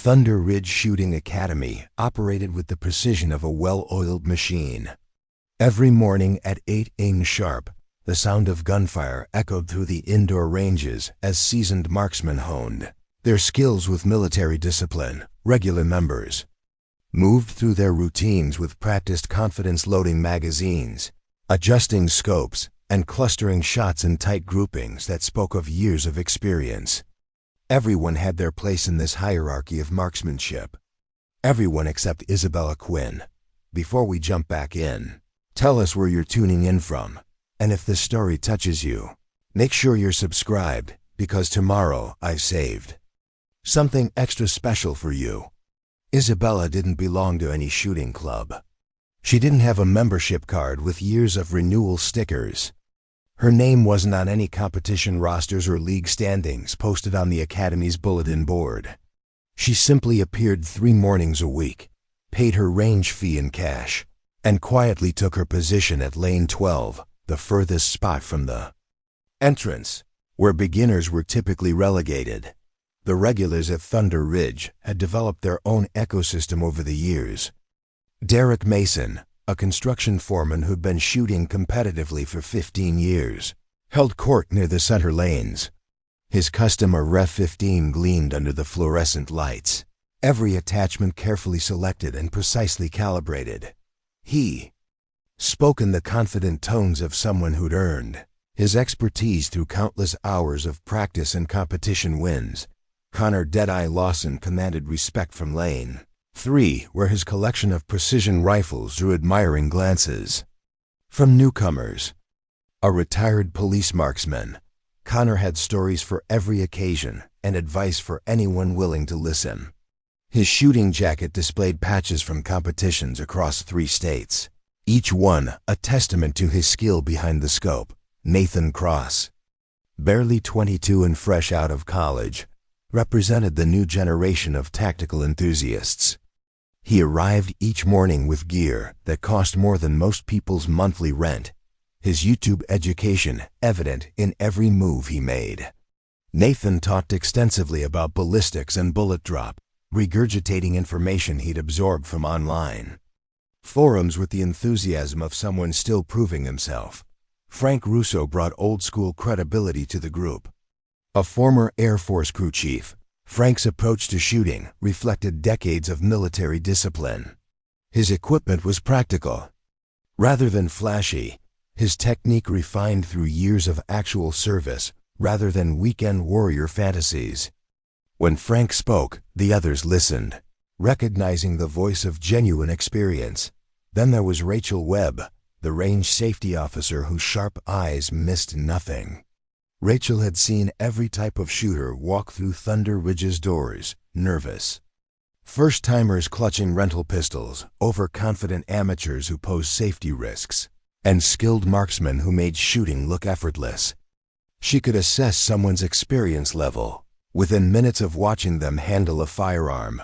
Thunder Ridge Shooting Academy operated with the precision of a well-oiled machine. Every morning at 8 sharp, the sound of gunfire echoed through the indoor ranges as seasoned marksmen honed their skills with military discipline. Regular members moved through their routines with practiced confidence, loading magazines, adjusting scopes, and clustering shots in tight groupings that spoke of years of experience. Everyone had their place in this hierarchy of marksmanship. Everyone except Isabella Quinn. Before we jump back in, tell us where you're tuning in from, and if this story touches you, make sure you're subscribed, because tomorrow I've saved something extra special for you. Isabella didn't belong to any shooting club. She didn't have a membership card with years of renewal stickers. Her name wasn't on any competition rosters or league standings posted on the Academy's bulletin board. She simply appeared 3 mornings a week, paid her range fee in cash, and quietly took her position at lane 12, the furthest spot from the entrance, where beginners were typically relegated. The regulars at Thunder Ridge had developed their own ecosystem over the years. Derek Mason, a construction foreman who'd been shooting competitively for 15 years, held court near the center lanes. His custom Rev 15 gleamed under the fluorescent lights, every attachment carefully selected and precisely calibrated. He spoke in the confident tones of someone who'd earned his expertise through countless hours of practice and competition wins. Connor "Deadeye" Lawson commanded respect from lane 3, where his collection of precision rifles drew admiring glances from newcomers. A retired police marksman, Connor had stories for every occasion and advice for anyone willing to listen. His shooting jacket displayed patches from competitions across 3 states, each one a testament to his skill behind the scope. Nathan Cross, barely 22 and fresh out of college, represented the new generation of tactical enthusiasts. He arrived each morning with gear that cost more than most people's monthly rent, his YouTube education evident in every move he made. Nathan talked extensively about ballistics and bullet drop, regurgitating information he'd absorbed from online forums with the enthusiasm of someone still proving himself. Frank Russo brought old-school credibility to the group. A former Air Force crew chief, Frank's approach to shooting reflected decades of military discipline. His equipment was practical, rather than flashy, his technique refined through years of actual service rather than weekend warrior fantasies. When Frank spoke, the others listened, recognizing the voice of genuine experience. Then there was Rachel Webb, the range safety officer whose sharp eyes missed nothing. Rachel had seen every type of shooter walk through Thunder Ridge's doors, nervous first-timers clutching rental pistols, overconfident amateurs who posed safety risks, and skilled marksmen who made shooting look effortless. She could assess someone's experience level within minutes of watching them handle a firearm.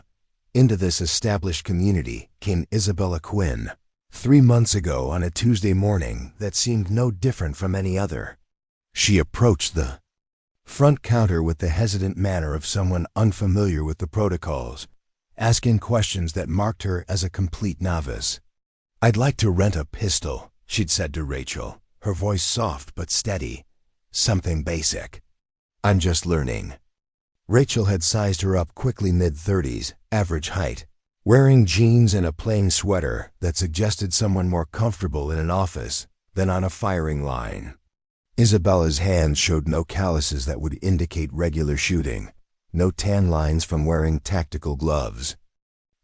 Into this established community came Isabella Quinn, 3 months ago on a Tuesday morning that seemed no different from any other. She approached the front counter with the hesitant manner of someone unfamiliar with the protocols, asking questions that marked her as a complete novice. "I'd like to rent a pistol," she'd said to Rachel, her voice soft but steady. "Something basic. I'm just learning." Rachel had sized her up quickly, mid-30s, average height, wearing jeans and a plain sweater that suggested someone more comfortable in an office than on a firing line. Isabella's hands showed no calluses that would indicate regular shooting, no tan lines from wearing tactical gloves.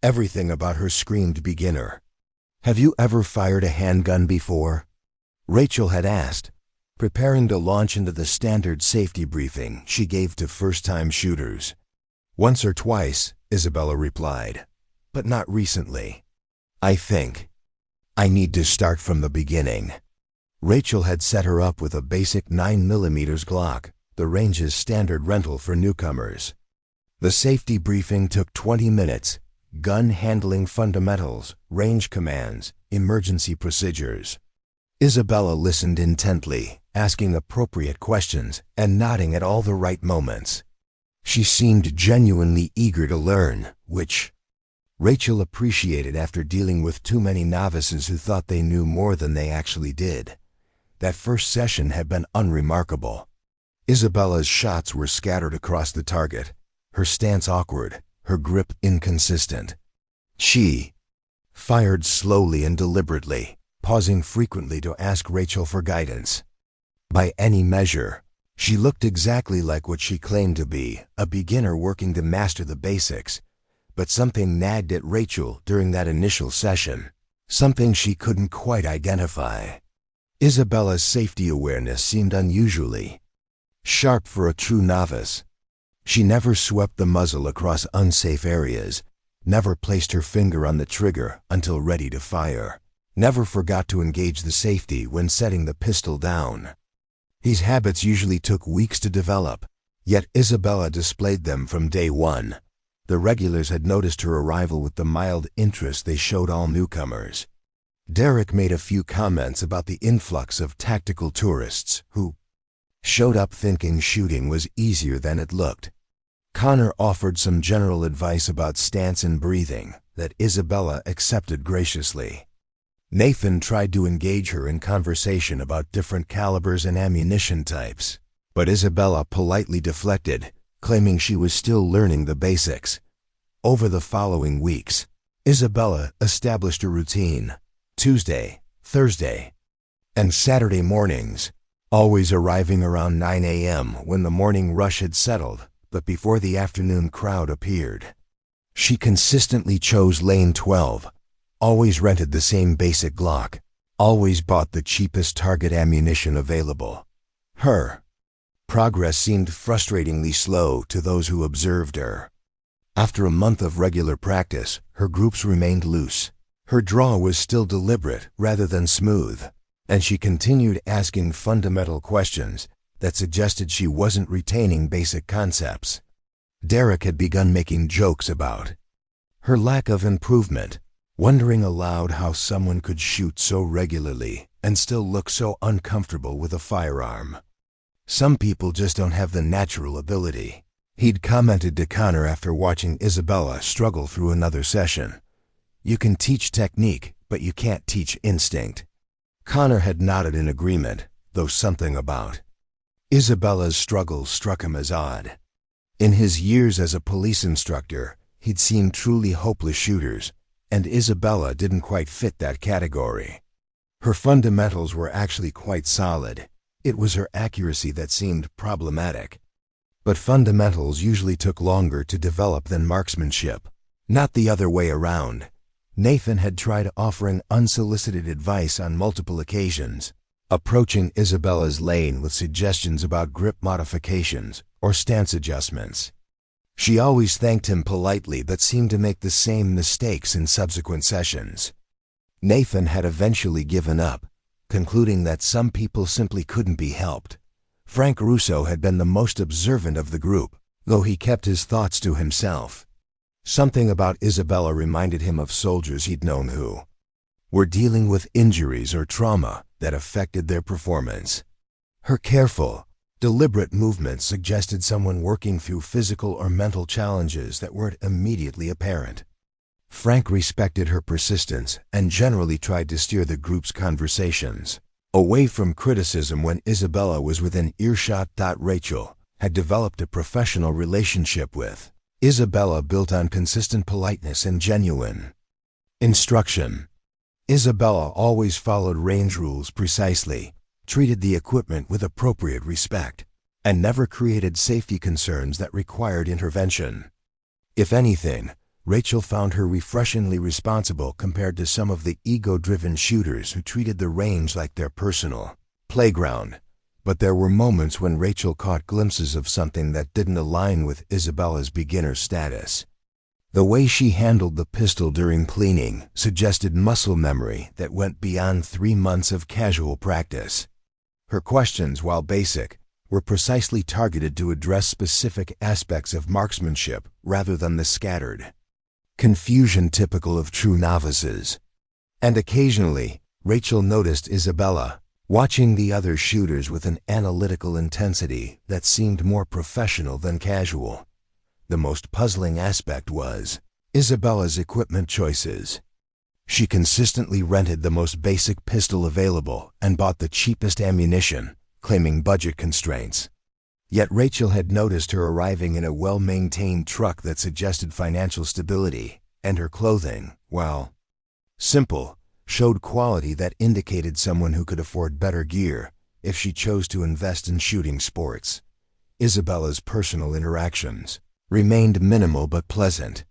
Everything about her screamed beginner. "Have you ever fired a handgun before?" Rachel had asked, preparing to launch into the standard safety briefing she gave to first-time shooters. "Once or twice," Isabella replied, "but not recently. I think I need to start from the beginning." Rachel had set her up with a basic 9mm Glock, the range's standard rental for newcomers. The safety briefing took 20 minutes, gun handling fundamentals, range commands, emergency procedures. Isabella listened intently, asking appropriate questions and nodding at all the right moments. She seemed genuinely eager to learn, which Rachel appreciated after dealing with too many novices who thought they knew more than they actually did. That first session had been unremarkable. Isabella's shots were scattered across the target, her stance awkward, her grip inconsistent. She fired slowly and deliberately, pausing frequently to ask Rachel for guidance. By any measure, she looked exactly like what she claimed to be, a beginner working to master the basics. But something nagged at Rachel during that initial session, something she couldn't quite identify. Isabella's safety awareness seemed unusually sharp for a true novice. She never swept the muzzle across unsafe areas, never placed her finger on the trigger until ready to fire, never forgot to engage the safety when setting the pistol down. These habits usually took weeks to develop, yet Isabella displayed them from day one. The regulars had noticed her arrival with the mild interest they showed all newcomers. Derek made a few comments about the influx of tactical tourists who showed up thinking shooting was easier than it looked. Connor offered some general advice about stance and breathing that Isabella accepted graciously. Nathan tried to engage her in conversation about different calibers and ammunition types, but Isabella politely deflected, claiming she was still learning the basics. Over the following weeks, Isabella established a routine: Tuesday, Thursday, and Saturday mornings, always arriving around 9 a.m. when the morning rush had settled, but before the afternoon crowd appeared. She consistently chose lane 12, always rented the same basic Glock, always bought the cheapest target ammunition available. Her progress seemed frustratingly slow to those who observed her. After a month of regular practice, her groups remained loose. Her draw was still deliberate rather than smooth, and she continued asking fundamental questions that suggested she wasn't retaining basic concepts. Derek had begun making jokes about her lack of improvement, wondering aloud how someone could shoot so regularly and still look so uncomfortable with a firearm. Some people just don't have the natural ability, he'd commented to Connor after watching Isabella struggle through another session. You can teach technique, but you can't teach instinct. Connor had nodded in agreement, though something about Isabella's struggle struck him as odd. In his years as a police instructor, he'd seen truly hopeless shooters, and Isabella didn't quite fit that category. Her fundamentals were actually quite solid. It was her accuracy that seemed problematic. But fundamentals usually took longer to develop than marksmanship, not the other way around. Nathan had tried offering unsolicited advice on multiple occasions, approaching Isabella's lane with suggestions about grip modifications or stance adjustments. She always thanked him politely but seemed to make the same mistakes in subsequent sessions. Nathan had eventually given up, concluding that some people simply couldn't be helped. Frank Russo had been the most observant of the group, though he kept his thoughts to himself. Something about Isabella reminded him of soldiers he'd known who were dealing with injuries or trauma that affected their performance. Her careful, deliberate movements suggested someone working through physical or mental challenges that weren't immediately apparent. Frank respected her persistence and generally tried to steer the group's conversations away from criticism when Isabella was within earshot. Rachel had developed a professional relationship with Isabella built on consistent politeness and genuine instruction. Isabella always followed range rules precisely, treated the equipment with appropriate respect, and never created safety concerns that required intervention. If anything, Rachel found her refreshingly responsible compared to some of the ego-driven shooters who treated the range like their personal playground. But there were moments when Rachel caught glimpses of something that didn't align with Isabella's beginner status. The way she handled the pistol during cleaning suggested muscle memory that went beyond 3 months of casual practice. Her questions, while basic, were precisely targeted to address specific aspects of marksmanship rather than the scattered confusion typical of true novices. And occasionally, Rachel noticed Isabella watching the other shooters with an analytical intensity that seemed more professional than casual. The most puzzling aspect was Isabella's equipment choices. She consistently rented the most basic pistol available and bought the cheapest ammunition, claiming budget constraints. Yet Rachel had noticed her arriving in a well-maintained truck that suggested financial stability, and her clothing, while simple, showed quality that indicated someone who could afford better gear if she chose to invest in shooting sports. Isabella's personal interactions remained minimal but pleasant.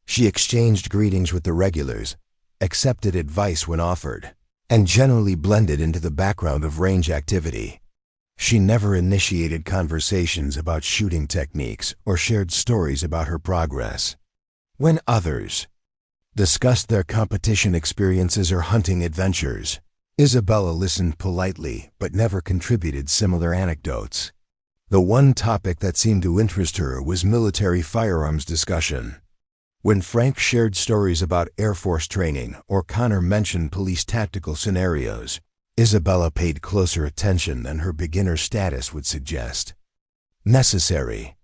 She exchanged greetings with the regulars, accepted advice when offered, and generally blended into the background of range activity. She never initiated conversations about shooting techniques or shared stories about her progress. When others discussed their competition experiences or hunting adventures, Isabella listened politely but never contributed similar anecdotes. The one topic that seemed to interest her was military firearms discussion. When Frank shared stories about Air Force training or Connor mentioned police tactical scenarios, Isabella paid closer attention than her beginner status would suggest. Necessary.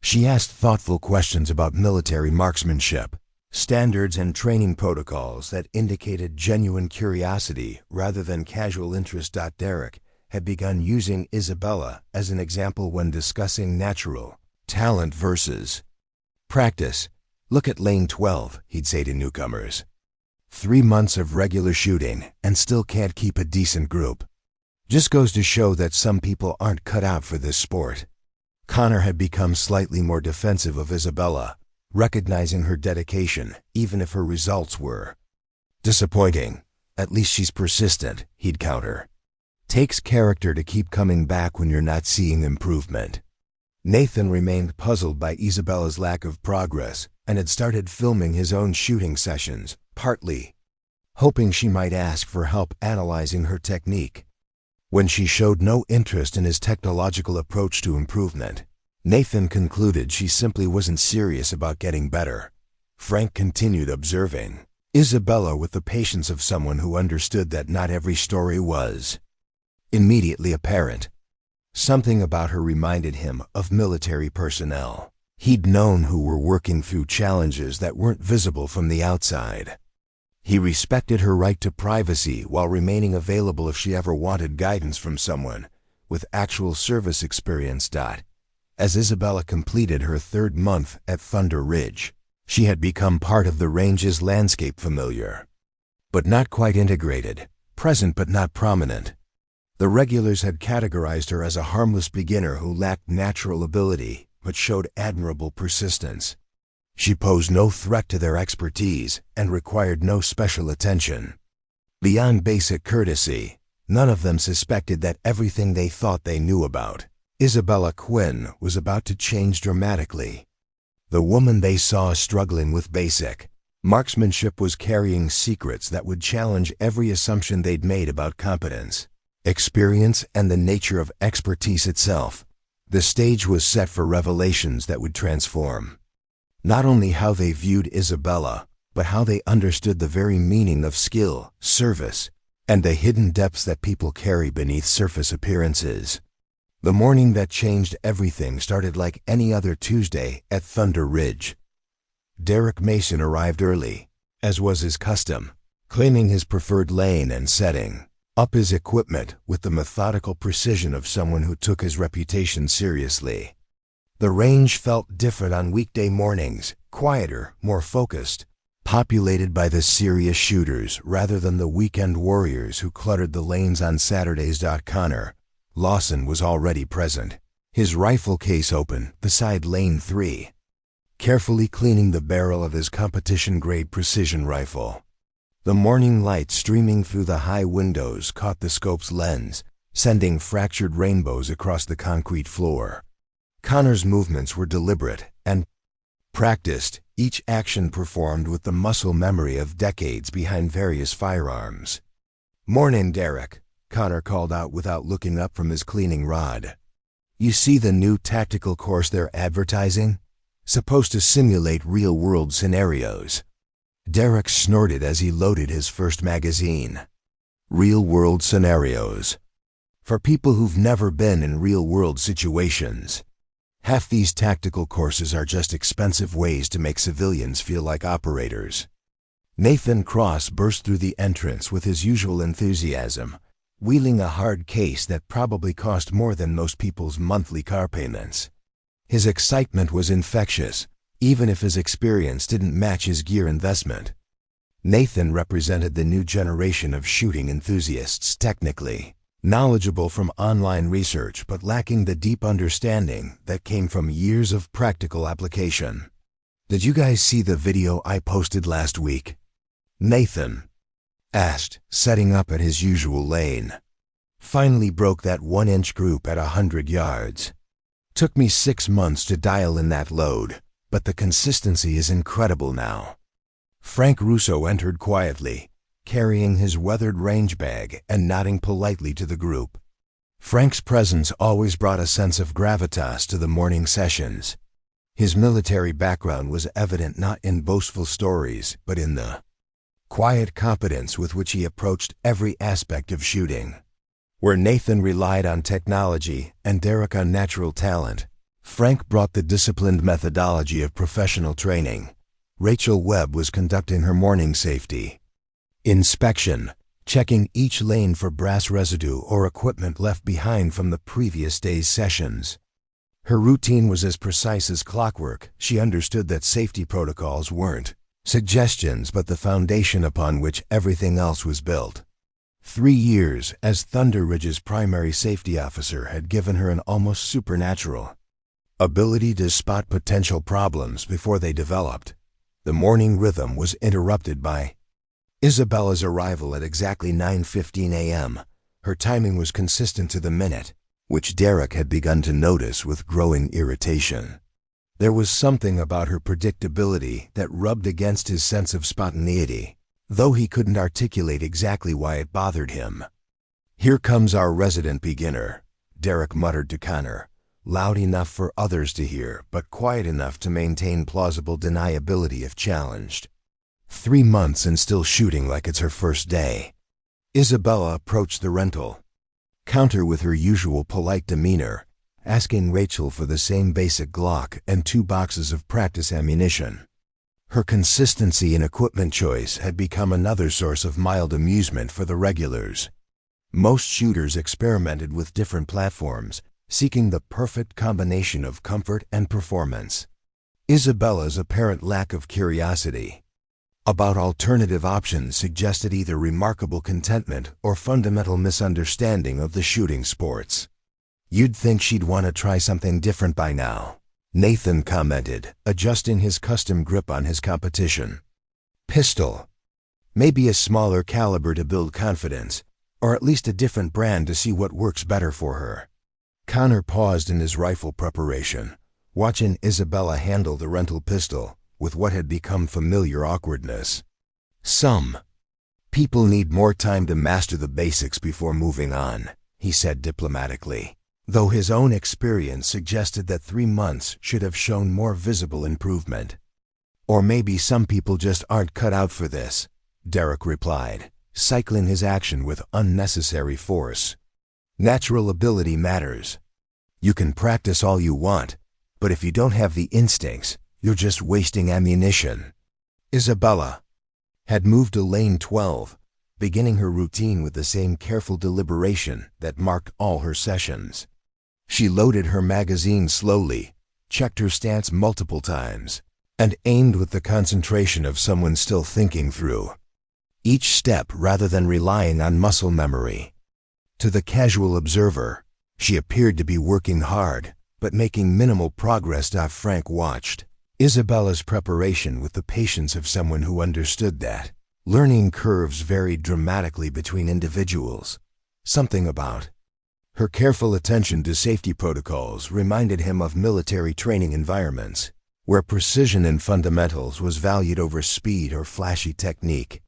She asked thoughtful questions about military marksmanship, standards and training protocols that indicated genuine curiosity rather than casual interest. Derek had begun using Isabella as an example when discussing natural talent versus practice. "Look at lane 12, he'd say to newcomers. 3 months of regular shooting and still can't keep a decent group. Just goes to show that some people aren't cut out for this sport." Connor had become slightly more defensive of Isabella, recognizing her dedication even if her results were disappointing. "At least she's persistent," he'd counter. "Takes character to keep coming back when you're not seeing improvement." Nathan remained puzzled by Isabella's lack of progress and had started filming his own shooting sessions, partly hoping she might ask for help analyzing her technique. When she showed no interest in his technological approach to improvement, Nathan concluded she simply wasn't serious about getting better. Frank continued observing Isabella with the patience of someone who understood that not every story was immediately apparent. Something about her reminded him of military personnel he'd known who were working through challenges that weren't visible from the outside. He respected her right to privacy while remaining available if she ever wanted guidance from someone with actual service experience. As Isabella completed her 3rd month at Thunder Ridge, she had become part of the range's landscape, familiar but not quite integrated, present but not prominent. The regulars had categorized her as a harmless beginner who lacked natural ability but showed admirable persistence. She posed no threat to their expertise and required no special attention. Beyond basic courtesy, none of them suspected that everything they thought they knew about Isabella Quinn was about to change dramatically. The woman they saw struggling with basic marksmanship was carrying secrets that would challenge every assumption they'd made about competence, experience, and the nature of expertise itself. The stage was set for revelations that would transform not only how they viewed Isabella, but how they understood the very meaning of skill, service, and the hidden depths that people carry beneath surface appearances. The morning that changed everything started like any other Tuesday at Thunder Ridge. Derek Mason arrived early, as was his custom, claiming his preferred lane and setting up his equipment with the methodical precision of someone who took his reputation seriously. The range felt different on weekday mornings, quieter, more focused, populated by the serious shooters rather than the weekend warriors who cluttered the lanes on Saturdays. Connor Lawson was already present, his rifle case open beside lane 3, carefully cleaning the barrel of his competition-grade precision rifle. The morning light streaming through the high windows caught the scope's lens, sending fractured rainbows across the concrete floor. Connor's movements were deliberate and practiced, each action performed with the muscle memory of decades behind various firearms. "Morning, Derek," Connor called out without looking up from his cleaning rod. "You see the new tactical course they're advertising? Supposed to simulate real-world scenarios." Derek snorted as he loaded his first magazine. Real-world scenarios. For people who've never been in real-world situations. Half these tactical courses are just expensive ways to make civilians feel like operators. Nathan Cross burst through the entrance with his usual enthusiasm, wheeling a hard case that probably cost more than most people's monthly car payments. His excitement was infectious, even if his experience didn't match his gear investment. Nathan represented the new generation of shooting enthusiasts, technically knowledgeable from online research but lacking the deep understanding that came from years of practical application. "Did you guys see the video I posted last week?" Nathan asked, setting up at his usual lane. "Finally broke that 1-inch group at 100 yards. Took me 6 months to dial in that load, but the consistency is incredible now." Frank Russo entered quietly, carrying his weathered range bag and nodding politely to the group. Frank's presence always brought a sense of gravitas to the morning sessions. His military background was evident not in boastful stories, but in the quiet competence with which he approached every aspect of shooting. Where Nathan relied on technology and Derek on natural talent, Frank brought the disciplined methodology of professional training. Rachel Webb was conducting her morning safety inspection, checking each lane for brass residue or equipment left behind from the previous day's sessions. Her routine was as precise as clockwork. She understood that safety protocols weren't suggestions but the foundation upon which everything else was built. 3 years as Thunder Ridge's primary safety officer had given her an almost supernatural ability to spot potential problems before they developed. The morning rhythm was interrupted by Isabella's arrival at exactly 9:15 a.m. Her timing was consistent to the minute, which Derek had begun to notice with growing irritation. There was something about her predictability that rubbed against his sense of spontaneity, though he couldn't articulate exactly why it bothered him. "Here comes our resident beginner," Derek muttered to Connor, loud enough for others to hear but quiet enough to maintain plausible deniability if challenged. 3 months and still shooting like it's her first day. Isabella approached the rental counter with her usual polite demeanor, asking Rachel for the same basic Glock and 2 boxes of practice ammunition. Her consistency in equipment choice had become another source of mild amusement for the regulars. Most shooters experimented with different platforms, seeking the perfect combination of comfort and performance. Isabella's apparent lack of curiosity about alternative options suggested either remarkable contentment or fundamental misunderstanding of the shooting sports. "You'd think she'd want to try something different by now," Nathan commented, adjusting his custom grip on his competition. "Pistol. Maybe a smaller caliber to build confidence, or at least a different brand to see what works better for her." Connor paused in his rifle preparation, watching Isabella handle the rental pistol with what had become familiar awkwardness. "Some people need more time to master the basics before moving on," he said diplomatically, though his own experience suggested that 3 months should have shown more visible improvement. "Or maybe some people just aren't cut out for this," Derek replied, cycling his action with unnecessary force. "Natural ability matters. You can practice all you want, but if you don't have the instincts, you're just wasting ammunition." Isabella had moved to lane 12, beginning her routine with the same careful deliberation that marked all her sessions. She loaded her magazine slowly, checked her stance multiple times, and aimed with the concentration of someone still thinking through each step rather than relying on muscle memory. To the casual observer, she appeared to be working hard, but making minimal progress. Frank watched Isabella's preparation with the patience of someone who understood that learning curves varied dramatically between individuals. Something about her careful attention to safety protocols reminded him of military training environments, where precision in fundamentals was valued over speed or flashy technique.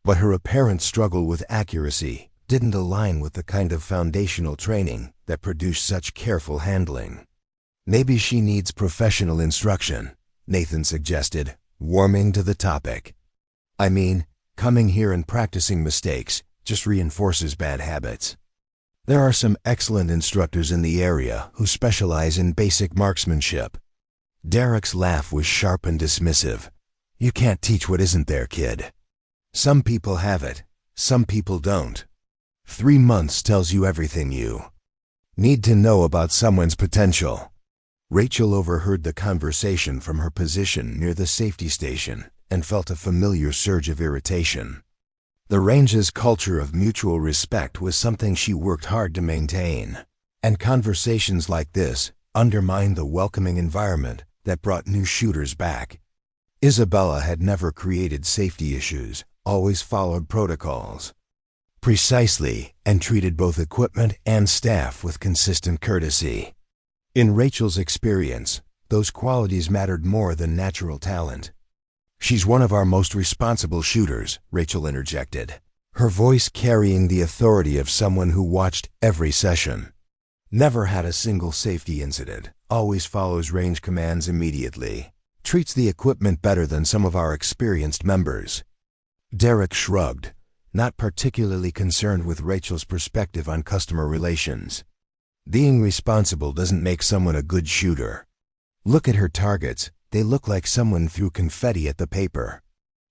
But her apparent struggle with accuracy didn't align with the kind of foundational training that produced such careful handling. "Maybe she needs professional instruction," Nathan suggested, warming to the topic. "I mean, coming here and practicing mistakes just reinforces bad habits." There are some excellent instructors in the area who specialize in basic marksmanship. Derek's laugh was sharp and dismissive. You can't teach what isn't there, kid. Some people have it, some people don't. 3 months tells you everything you need to know about someone's potential. Rachel overheard the conversation from her position near the safety station and felt a familiar surge of irritation. The range's culture of mutual respect was something she worked hard to maintain, and conversations like this undermined the welcoming environment that brought new shooters back. Isabella had never created safety issues, always followed protocols precisely, and treated both equipment and staff with consistent courtesy. In Rachel's experience, those qualities mattered more than natural talent. She's one of our most responsible shooters, Rachel interjected, her voice carrying the authority of someone who watched every session. Never had a single safety incident, always follows range commands immediately, treats the equipment better than some of our experienced members. Derek shrugged, not particularly concerned with Rachel's perspective on customer relations. Being responsible doesn't make someone a good shooter. Look at her targets, they look like someone threw confetti at the paper.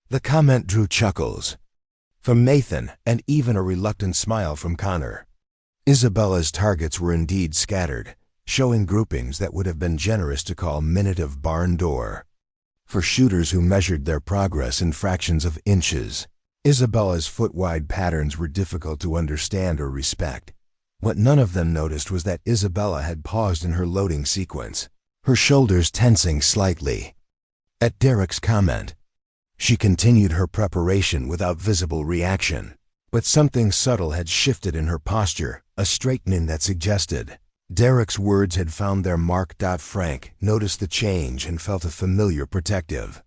The comment drew chuckles from Nathan and even a reluctant smile from Connor. Isabella's targets were indeed scattered, showing groupings that would have been generous to call minute of barn door. For shooters who measured their progress in fractions of inches, Isabella's foot-wide patterns were difficult to understand or respect. What none of them noticed was that Isabella had paused in her loading sequence, her shoulders tensing slightly. At Derek's comment, she continued her preparation without visible reaction, but something subtle had shifted in her posture, a straightening that suggested Derek's words had found their mark. Frank noticed the change and felt a familiar protective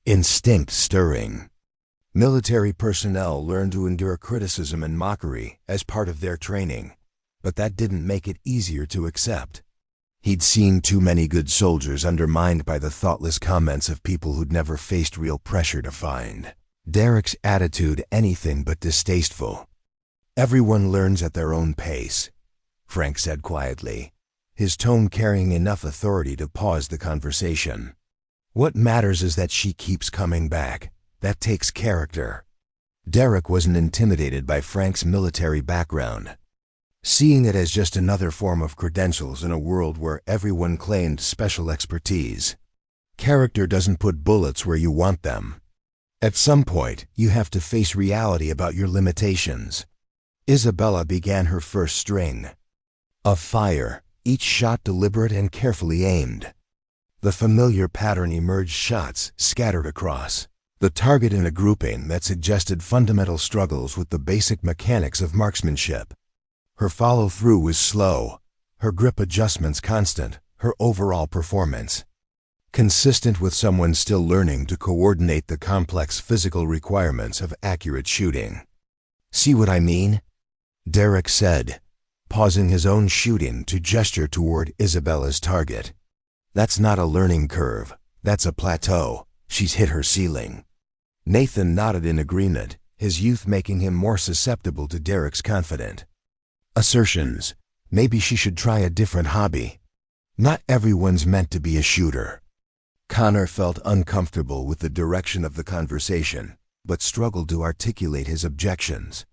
instinct stirring. Military personnel learn to endure criticism and mockery as part of their training, but that didn't make it easier to accept. He'd seen too many good soldiers undermined by the thoughtless comments of people who'd never faced real pressure to find Derek's attitude anything but distasteful. Everyone learns at their own pace, Frank said quietly, his tone carrying enough authority to pause the conversation. What matters is that she keeps coming back. That takes character. Derek wasn't intimidated by Frank's military background, seeing it as just another form of credentials in a world where everyone claimed special expertise. Character doesn't put bullets where you want them. At some point, you have to face reality about your limitations. Isabella began her first string of fire, each shot deliberate and carefully aimed. The familiar pattern emerged, shots scattered across the target in a grouping that suggested fundamental struggles with the basic mechanics of marksmanship. Her follow-through was slow, her grip adjustments constant, her overall performance consistent with someone still learning to coordinate the complex physical requirements of accurate shooting. See what I mean? Derek said, pausing his own shooting to gesture toward Isabella's target. That's not a learning curve, that's a plateau. She's hit her ceiling. Nathan nodded in agreement, his youth making him more susceptible to Derek's confident assertions. Maybe she should try a different hobby. Not everyone's meant to be a shooter. Connor felt uncomfortable with the direction of the conversation, but struggled to articulate his objections.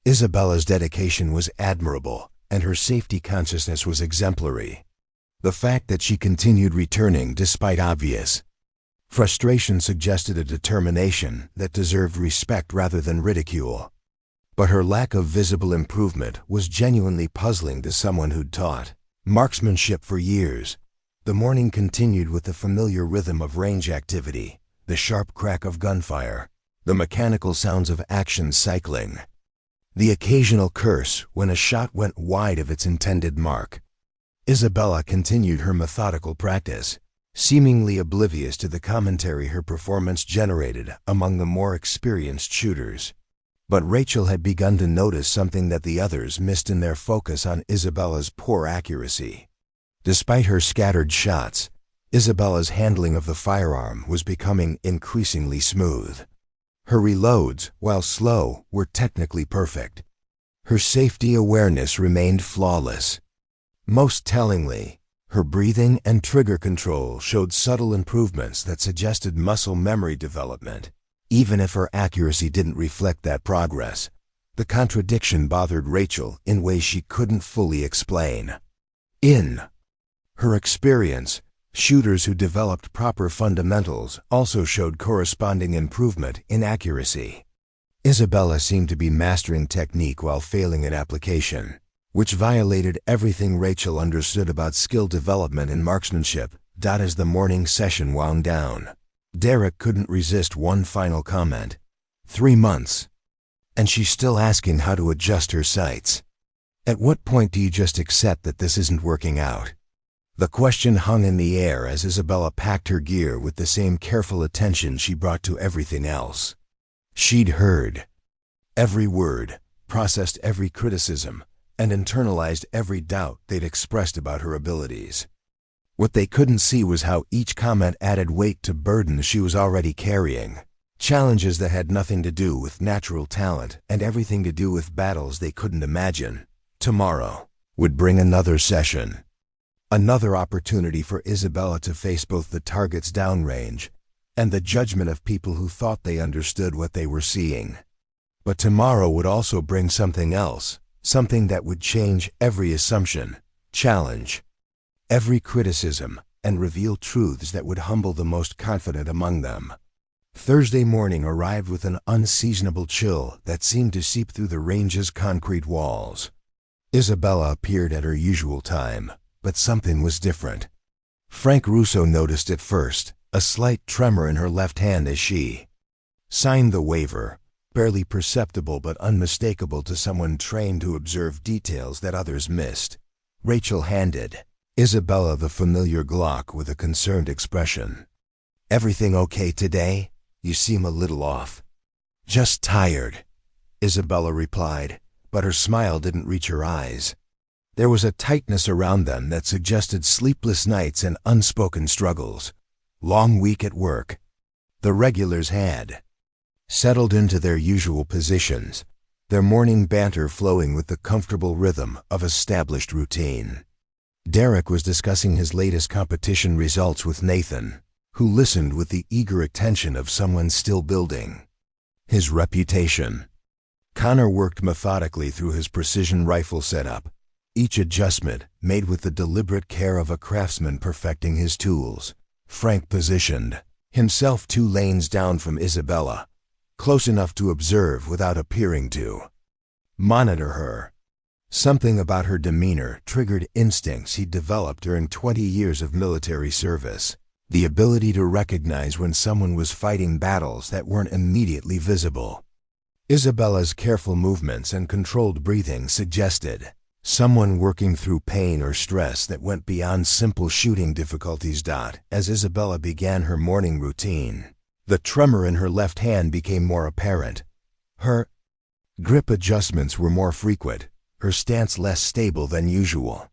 Isabella's dedication was admirable, and her safety consciousness was exemplary. The fact that she continued returning despite obvious frustration suggested a determination that deserved respect rather than ridicule. But her lack of visible improvement was genuinely puzzling to someone who'd taught marksmanship for years. The morning continued with the familiar rhythm of range activity, the sharp crack of gunfire, the mechanical sounds of action cycling, the occasional curse when a shot went wide of its intended mark. Isabella continued her methodical practice, seemingly oblivious to the commentary her performance generated among the more experienced shooters. But Rachel had begun to notice something that the others missed in their focus on Isabella's poor accuracy. Despite her scattered shots, Isabella's handling of the firearm was becoming increasingly smooth. Her reloads, while slow, were technically perfect. Her safety awareness remained flawless. Most tellingly, her breathing and trigger control showed subtle improvements that suggested muscle memory development. Even if her accuracy didn't reflect that progress, the contradiction bothered Rachel in ways she couldn't fully explain. In her experience, shooters who developed proper fundamentals also showed corresponding improvement in accuracy. Isabella seemed to be mastering technique while failing in application, which violated everything Rachel understood about skill development and marksmanship. As the morning session wound down, Derek couldn't resist one final comment. 3 months. And she's still asking how to adjust her sights. At what point do you just accept that this isn't working out? The question hung in the air as Isabella packed her gear with the same careful attention she brought to everything else. She'd heard every word, processed every criticism, and internalized every doubt they'd expressed about her abilities. What they couldn't see was how each comment added weight to burdens she was already carrying, challenges that had nothing to do with natural talent and everything to do with battles they couldn't imagine. Tomorrow would bring another session. Another opportunity for Isabella to face both the target's downrange and the judgment of people who thought they understood what they were seeing. But tomorrow would also bring something else, something that would change every assumption, challenge every criticism, and reveal truths that would humble the most confident among them. Thursday morning arrived with an unseasonable chill that seemed to seep through the range's concrete walls. Isabella appeared at her usual time, but something was different. Frank Russo noticed it first, a slight tremor in her left hand as she signed the waiver, barely perceptible but unmistakable to someone trained to observe details that others missed. Rachel handed Isabella the familiar Glock with a concerned expression. "Everything okay today? You seem a little off." "Just tired," Isabella replied, but her smile didn't reach her eyes. There was a tightness around them that suggested sleepless nights and unspoken struggles. Long week at work. The regulars had settled into their usual positions, their morning banter flowing with the comfortable rhythm of established routine. Derek was discussing his latest competition results with Nathan, who listened with the eager attention of someone still building his reputation. Connor worked methodically through his precision rifle setup, each adjustment made with the deliberate care of a craftsman perfecting his tools. Frank positioned himself 2 lanes down from Isabella, close enough to observe without appearing to monitor her. Something about her demeanor triggered instincts he'd developed during 20 years of military service, the ability to recognize when someone was fighting battles that weren't immediately visible. Isabella's careful movements and controlled breathing suggested someone working through pain or stress that went beyond simple shooting difficulties. As Isabella began her morning routine, the tremor in her left hand became more apparent. Her grip adjustments were more frequent, her stance less stable than usual.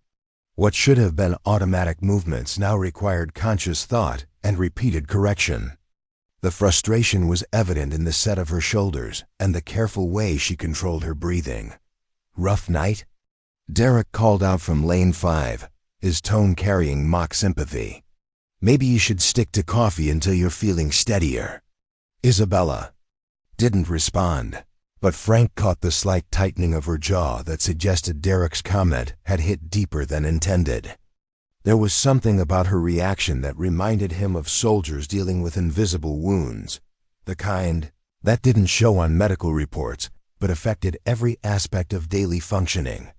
What should have been automatic movements now required conscious thought and repeated correction. The frustration was evident in the set of her shoulders and the careful way she controlled her breathing. "Rough night?" Derek called out from lane 5, his tone carrying mock sympathy. "Maybe you should stick to coffee until you're feeling steadier." Isabella didn't respond, but Frank caught the slight tightening of her jaw that suggested Derek's comment had hit deeper than intended. There was something about her reaction that reminded him of soldiers dealing with invisible wounds, the kind that didn't show on medical reports but affected every aspect of daily functioning.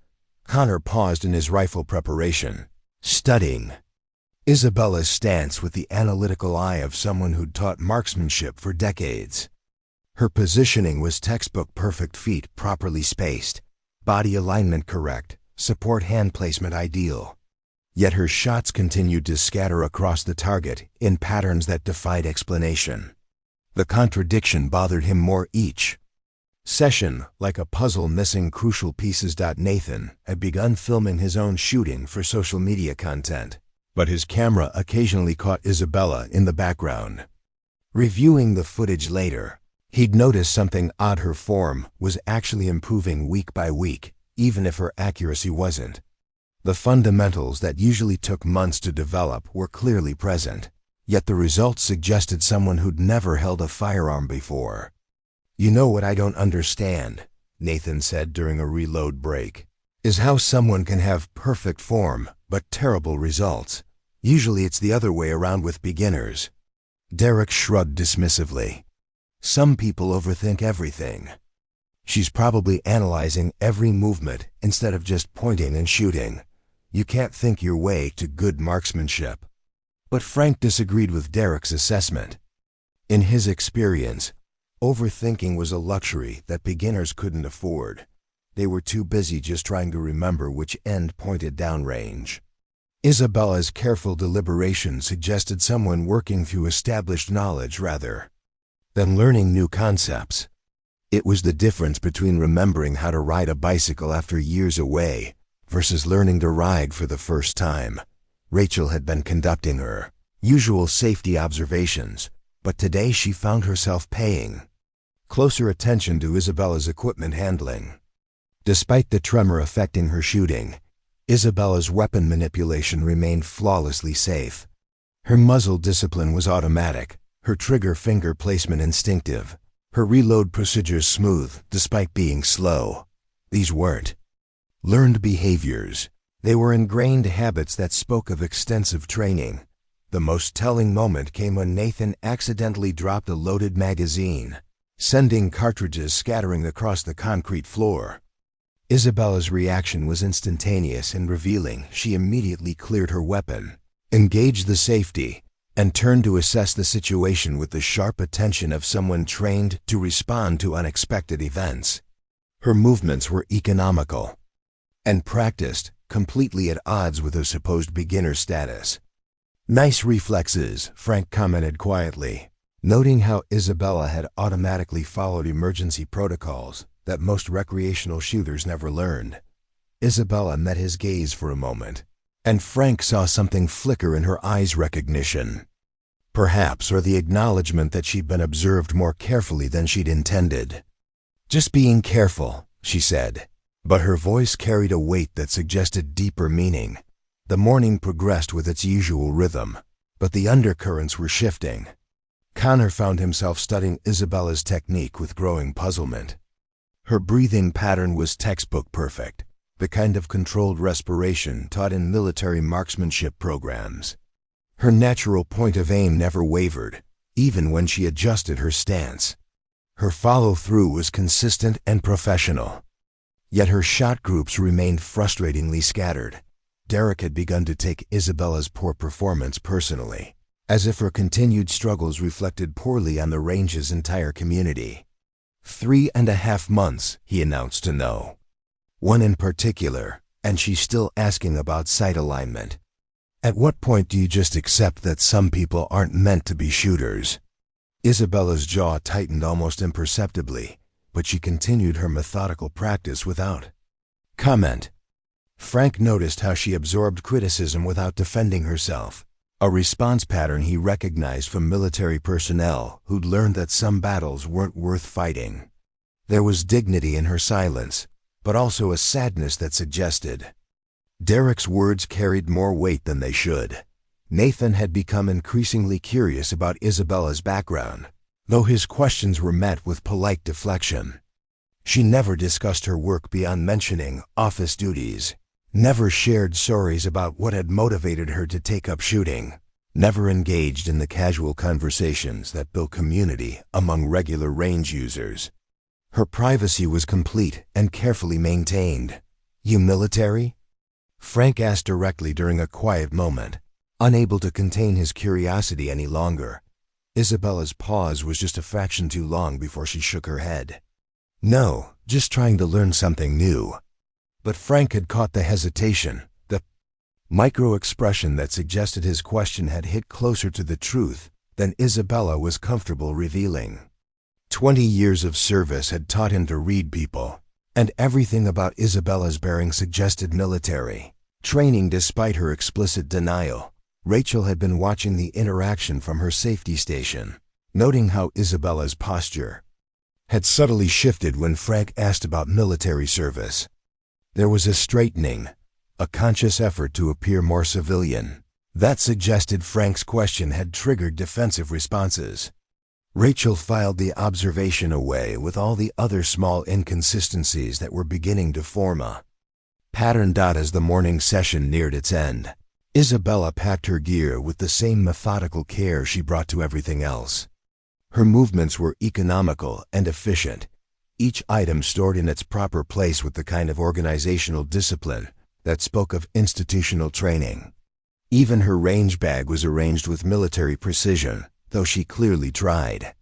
Connor paused in his rifle preparation, studying Isabella's stance with the analytical eye of someone who'd taught marksmanship for decades. Her positioning was textbook: perfect, feet properly spaced, body alignment correct, support hand placement ideal. Yet her shots continued to scatter across the target in patterns that defied explanation. The contradiction bothered him more each session, like a puzzle missing crucial pieces. Nathan had begun filming his own shooting for social media content, but his camera occasionally caught Isabella in the background. Reviewing the footage later, He'd noticed something odd: her form was actually improving week by week, even if her accuracy wasn't. The fundamentals that usually took months to develop were clearly present, yet the results suggested someone who'd never held a firearm before. "You know what I don't understand," Nathan said during a reload break, "is how someone can have perfect form but terrible results. Usually it's the other way around with beginners." Derek shrugged dismissively. "Some people overthink everything. She's probably analyzing every movement instead of just pointing and shooting. You can't think your way to good marksmanship." But Frank disagreed with Derek's assessment. In his experience, overthinking was a luxury that beginners couldn't afford. They were too busy just trying to remember which end pointed downrange. Isabella's careful deliberation suggested someone working through established knowledge rather than learning new concepts. It was the difference between remembering how to ride a bicycle after years away versus learning to ride for the first time. Rachel had been conducting her usual safety observations, but today she found herself paying closer attention to Isabella's equipment handling. Despite the tremor affecting her shooting, Isabella's weapon manipulation remained flawlessly safe. Her muzzle discipline was automatic, her trigger finger placement instinctive, her reload procedures smooth despite being slow. These weren't learned behaviors. They were ingrained habits that spoke of extensive training. The most telling moment came when Nathan accidentally dropped a loaded magazine, sending cartridges scattering across the concrete floor. Isabella's reaction was instantaneous and revealing. She immediately cleared her weapon, engaged the safety, and turned to assess the situation with the sharp attention of someone trained to respond to unexpected events. Her movements were economical and practiced, completely at odds with her supposed beginner status. "Nice reflexes," Frank commented quietly, noting how Isabella had automatically followed emergency protocols that most recreational shooters never learned. Isabella met his gaze for a moment, and Frank saw something flicker in her eyes: recognition, perhaps, or the acknowledgement that she'd been observed more carefully than she'd intended. "Just being careful," she said, but her voice carried a weight that suggested deeper meaning. The morning progressed with its usual rhythm, but the undercurrents were shifting. Connor found himself studying Isabella's technique with growing puzzlement. Her breathing pattern was textbook perfect, the kind of controlled respiration taught in military marksmanship programs. Her natural point of aim never wavered, even when she adjusted her stance. Her follow-through was consistent and professional. Yet her shot groups remained frustratingly scattered. Derek had begun to take Isabella's poor performance personally, as if her continued struggles reflected poorly on the range's entire community. 3.5 months, he announced to know. One in particular, and she's still asking about sight alignment. At what point do you just accept that some people aren't meant to be shooters? Isabella's jaw tightened almost imperceptibly, but she continued her methodical practice without comment. Frank noticed how she absorbed criticism without defending herself, a response pattern he recognized from military personnel who'd learned that some battles weren't worth fighting. There was dignity in her silence, but also a sadness that suggested. Derek's words carried more weight than they should. Nathan had become increasingly curious about Isabella's background, though his questions were met with polite deflection. She never discussed her work beyond mentioning office duties, never shared stories about what had motivated her to take up shooting, never engaged in the casual conversations that built community among regular range users. Her privacy was complete and carefully maintained. "You military?" Frank asked directly during a quiet moment, unable to contain his curiosity any longer. Isabella's pause was just a fraction too long before she shook her head. "No, just trying to learn something new." But Frank had caught the hesitation, the micro-expression that suggested his question had hit closer to the truth than Isabella was comfortable revealing. 20 years of service had taught him to read people, and everything about Isabella's bearing suggested military training despite her explicit denial. Rachel had been watching the interaction from her safety station, noting how Isabella's posture, had subtly shifted when Frank asked about military service. There was a straightening, a conscious effort to appear more civilian. That suggested Frank's question had triggered defensive responses. Rachel filed the observation away with all the other small inconsistencies that were beginning to form a pattern. As the morning session neared its end, Isabella packed her gear with the same methodical care she brought to everything else. Her movements were economical and efficient, each item stored in its proper place with the kind of organizational discipline that spoke of institutional training. Even her range bag was arranged with military precision, though she clearly tried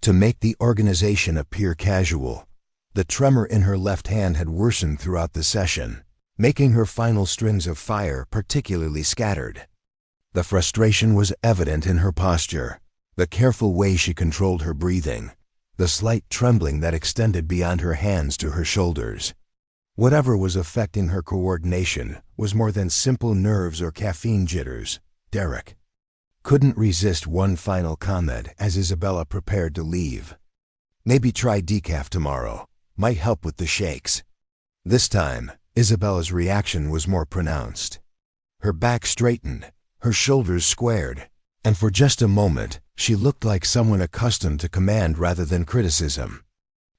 to make the organization appear casual. The tremor in her left hand had worsened throughout the session, making her final strings of fire particularly scattered. The frustration was evident in her posture, the careful way she controlled her breathing, the slight trembling that extended beyond her hands to her shoulders. Whatever was affecting her coordination was more than simple nerves or caffeine jitters. Derek couldn't resist one final comment as Isabella prepared to leave. "Maybe try decaf tomorrow. Might help with the shakes." This time, Isabella's reaction was more pronounced. Her back straightened, her shoulders squared, and for just a moment, she looked like someone accustomed to command rather than criticism.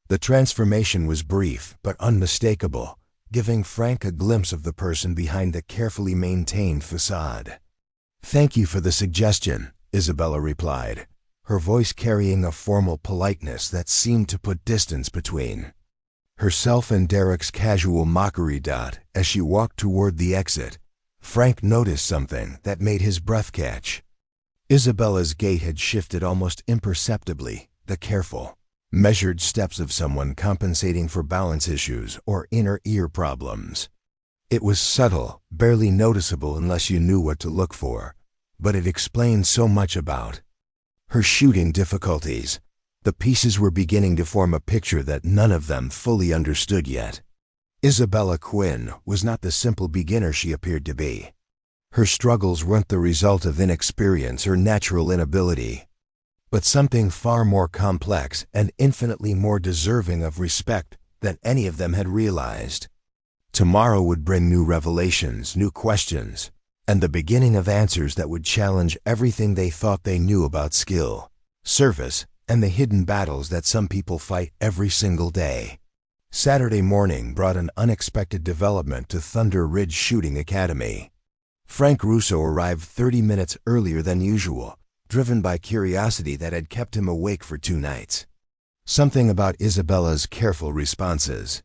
The transformation was brief but unmistakable, giving Frank a glimpse of the person behind the carefully maintained facade. "Thank you for the suggestion," Isabella replied, her voice carrying a formal politeness that seemed to put distance between herself and Derek's casual mockery. As she walked toward the exit, Frank noticed something that made his breath catch. Isabella's gait had shifted almost imperceptibly, the careful, measured steps of someone compensating for balance issues or inner ear problems. It was subtle, barely noticeable unless you knew what to look for, but it explained so much about her shooting difficulties. The pieces were beginning to form a picture that none of them fully understood yet. Isabella Quinn was not the simple beginner she appeared to be. Her struggles weren't the result of inexperience or natural inability, but something far more complex and infinitely more deserving of respect than any of them had realized. Tomorrow would bring new revelations, new questions, and the beginning of answers that would challenge everything they thought they knew about skill, service, and the hidden battles that some people fight every single day. Saturday morning brought an unexpected development to Thunder Ridge Shooting Academy. Frank Russo arrived 30 minutes earlier than usual, driven by curiosity that had kept him awake for 2 nights. Something about Isabella's careful responses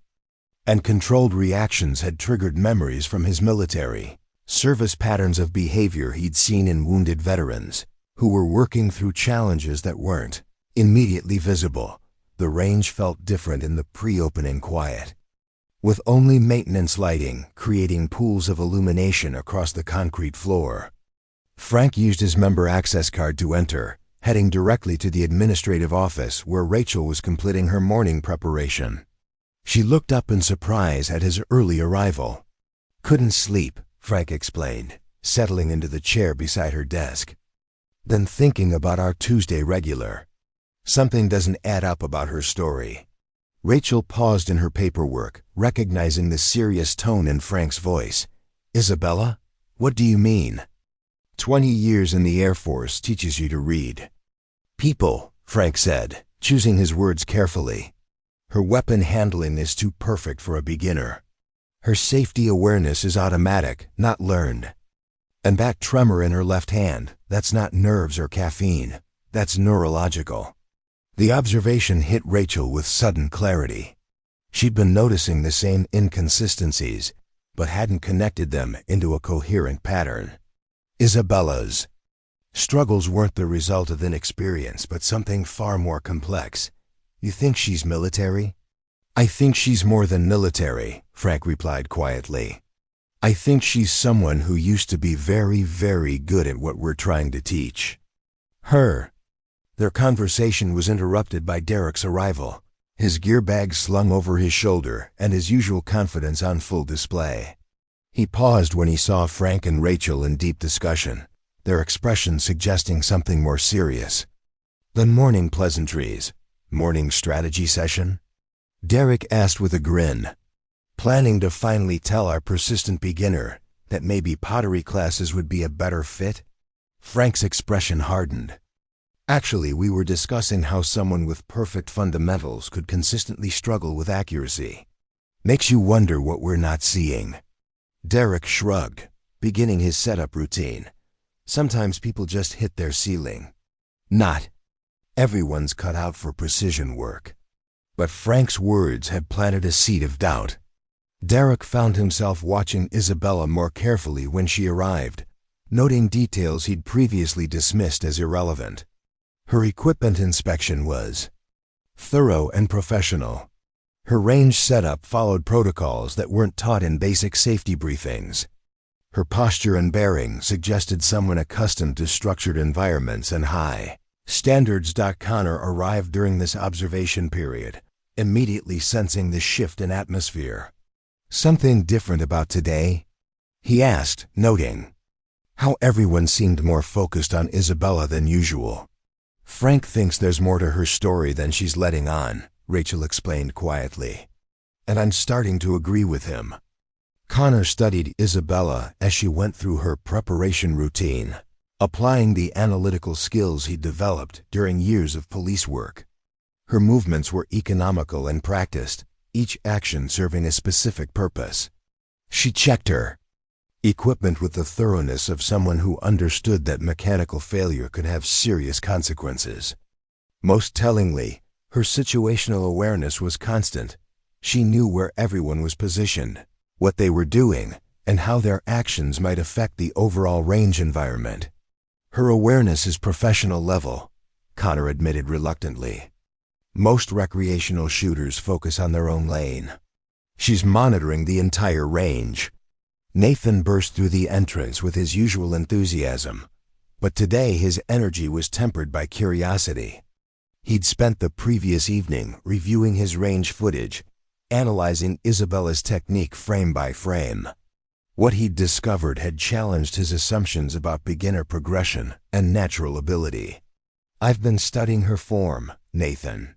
and controlled reactions had triggered memories from his military service patterns of behavior he'd seen in wounded veterans who were working through challenges that weren't immediately visible. The range felt different in the pre-opening quiet, with only maintenance lighting creating pools of illumination across the concrete floor. Frank used his member access card to enter, heading directly to the administrative office where Rachel was completing her morning preparation. She looked up in surprise at his early arrival. "Couldn't sleep," Frank explained, settling into the chair beside her desk. "Then thinking about our Tuesday regular. Something doesn't add up about her story." Rachel paused in her paperwork, recognizing the serious tone in Frank's voice. "Isabella, what do you mean?" 20 years in the Air Force teaches you to read people," Frank said, choosing his words carefully. "Her weapon handling is too perfect for a beginner. Her safety awareness is automatic, not learned. And that tremor in her left hand, that's not nerves or caffeine, that's neurological." The observation hit Rachel with sudden clarity. She'd been noticing the same inconsistencies, but hadn't connected them into a coherent pattern. Isabella's struggles weren't the result of inexperience, but something far more complex. "You think she's military?" "I think she's more than military," Frank replied quietly. "I think she's someone who used to be very, very good at what we're trying to teach her." Their conversation was interrupted by Derek's arrival, his gear bag slung over his shoulder and his usual confidence on full display. He paused when he saw Frank and Rachel in deep discussion, their expressions suggesting something more serious than morning pleasantries. Morning strategy session? Derek asked with a grin, planning to finally tell our persistent beginner that maybe pottery classes would be a better fit. Frank's expression hardened. Actually, we were discussing how someone with perfect fundamentals could consistently struggle with accuracy. Makes you wonder what we're not seeing. Derek shrugged, beginning his setup routine. Sometimes people just hit their ceiling. Not everyone's cut out for precision work. But Frank's words had planted a seed of doubt. Derek found himself watching Isabella more carefully when she arrived, noting details he'd previously dismissed as irrelevant. Her equipment inspection was thorough and professional. Her range setup followed protocols that weren't taught in basic safety briefings. Her posture and bearing suggested someone accustomed to structured environments and high standards. Connor arrived during this observation period, immediately sensing the shift in atmosphere. Something different about today? He asked, noting how everyone seemed more focused on Isabella than usual. Frank thinks there's more to her story than she's letting on, Rachel explained quietly. And I'm starting to agree with him. Connor studied Isabella as she went through her preparation routine, applying the analytical skills he'd developed during years of police work. Her movements were economical and practiced, each action serving a specific purpose. She checked her equipment with the thoroughness of someone who understood that mechanical failure could have serious consequences. Most tellingly, her situational awareness was constant. She knew where everyone was positioned, what they were doing, and how their actions might affect the overall range environment. Her awareness is professional level, Connor admitted reluctantly. Most recreational shooters focus on their own lane. She's monitoring the entire range. Nathan burst through the entrance with his usual enthusiasm, but today his energy was tempered by curiosity. He'd spent the previous evening reviewing his range footage, analyzing Isabella's technique frame by frame. What he'd discovered had challenged his assumptions about beginner progression and natural ability. I've been studying her form, Nathan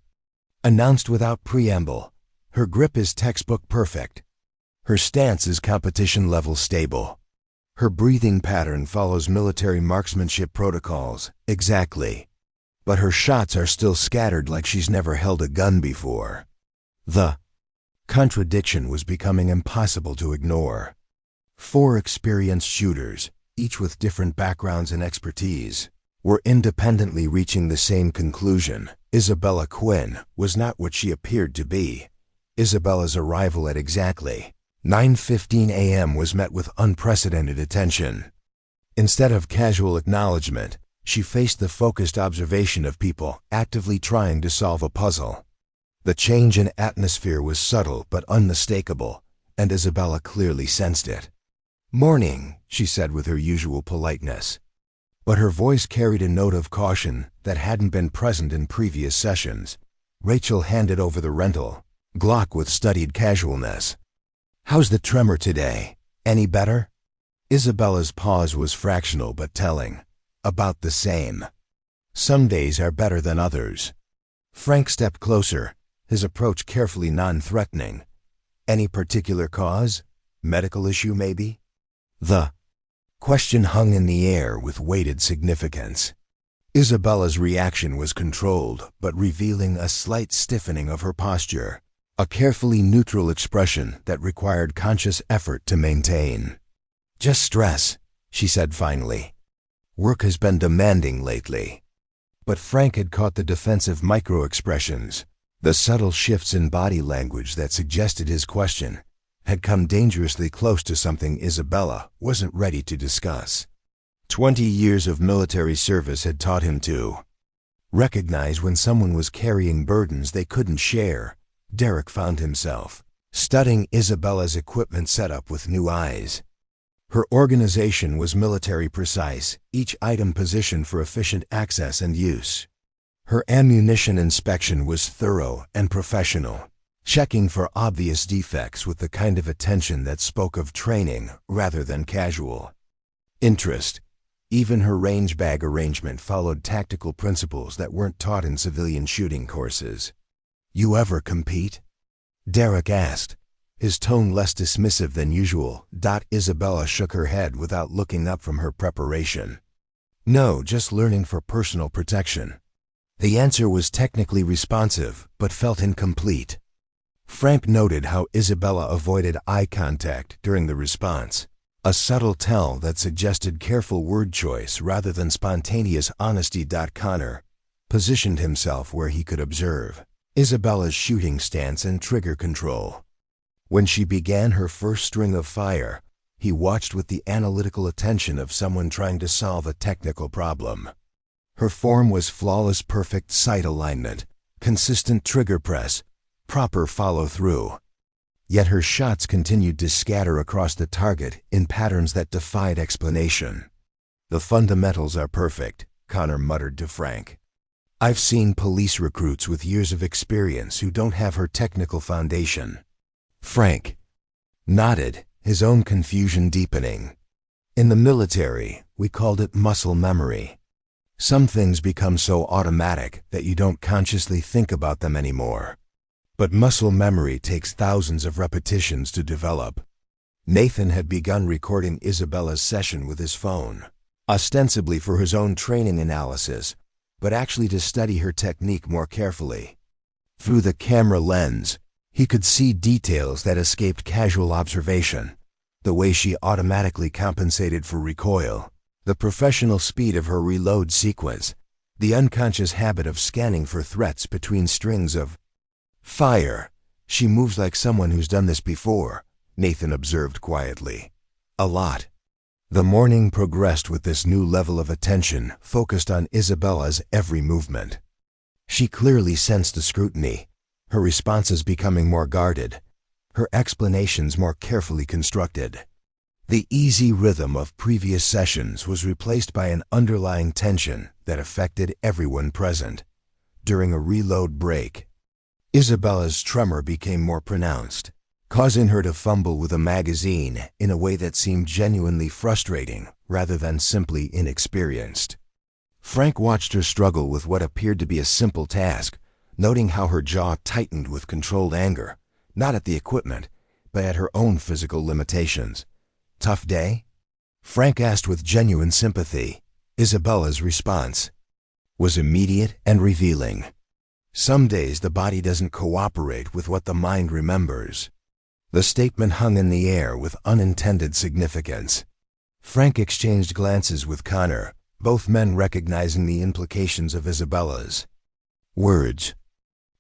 announced without preamble. Her grip is textbook perfect. Her stance is competition-level stable. Her breathing pattern follows military marksmanship protocols, exactly. But her shots are still scattered like she's never held a gun before. The contradiction was becoming impossible to ignore. 4 experienced shooters, each with different backgrounds and expertise, were independently reaching the same conclusion. Isabella Quinn was not what she appeared to be. Isabella's arrival at exactly 9:15 a.m. was met with unprecedented attention. Instead of casual acknowledgement, she faced the focused observation of people actively trying to solve a puzzle. The change in atmosphere was subtle but unmistakable, and Isabella clearly sensed it. "Morning," she said with her usual politeness. But her voice carried a note of caution that hadn't been present in previous sessions. Rachel handed over the rental Glock with studied casualness. "How's the tremor today? Any better?" Isabella's pause was fractional but telling. "About the same. Some days are better than others." Frank stepped closer, his approach carefully non-threatening. "Any particular cause? Medical issue, maybe?" The question hung in the air with weighted significance. Isabella's reaction was controlled, but revealing a slight stiffening of her posture, a carefully neutral expression that required conscious effort to maintain. "Just stress," she said finally. "Work has been demanding lately." But Frank had caught the defensive micro-expressions, the subtle shifts in body language that suggested his question had come dangerously close to something Isabella wasn't ready to discuss. 20 years of military service had taught him to recognize when someone was carrying burdens they couldn't share. Derek found himself studying Isabella's equipment setup with new eyes. Her organization was military precise, each item positioned for efficient access and use. Her ammunition inspection was thorough and professional, checking for obvious defects with the kind of attention that spoke of training rather than casual interest. Even her range bag arrangement followed tactical principles that weren't taught in civilian shooting courses. "You ever compete?" Derek asked, his tone less dismissive than usual. Isabella shook her head without looking up from her preparation. "No, just learning for personal protection." The answer was technically responsive, but felt incomplete. Frank noted how Isabella avoided eye contact during the response, a subtle tell that suggested careful word choice rather than spontaneous honesty. Connor positioned himself where he could observe Isabella's shooting stance and trigger control. When she began her first string of fire, he watched with the analytical attention of someone trying to solve a technical problem. Her form was flawless, perfect sight alignment, consistent trigger press, proper follow-through. Yet her shots continued to scatter across the target in patterns that defied explanation. "The fundamentals are perfect," Connor muttered to Frank. "I've seen police recruits with years of experience who don't have her technical foundation." Frank nodded, his own confusion deepening. "In the military, we called it muscle memory. Some things become so automatic that you don't consciously think about them anymore. But muscle memory takes thousands of repetitions to develop." Nathan had begun recording Isabella's session with his phone, ostensibly for his own training analysis, but actually to study her technique more carefully. Through the camera lens, he could see details that escaped casual observation: the way she automatically compensated for recoil, the professional speed of her reload sequence, the unconscious habit of scanning for threats between strings of fire. "She moves like someone who's done this before," Nathan observed quietly. "A lot." The morning progressed with this new level of attention focused on Isabella's every movement. She clearly sensed the scrutiny, her responses becoming more guarded, her explanations more carefully constructed. The easy rhythm of previous sessions was replaced by an underlying tension that affected everyone present. During a reload break, Isabella's tremor became more pronounced, causing her to fumble with a magazine in a way that seemed genuinely frustrating rather than simply inexperienced. Frank watched her struggle with what appeared to be a simple task, noting how her jaw tightened with controlled anger, not at the equipment, but at her own physical limitations. "Tough day?" Frank asked with genuine sympathy. Isabella's response was immediate and revealing. "Some days the body doesn't cooperate with what the mind remembers." The statement hung in the air with unintended significance. Frank exchanged glances with Connor, both men recognizing the implications of Isabella's words.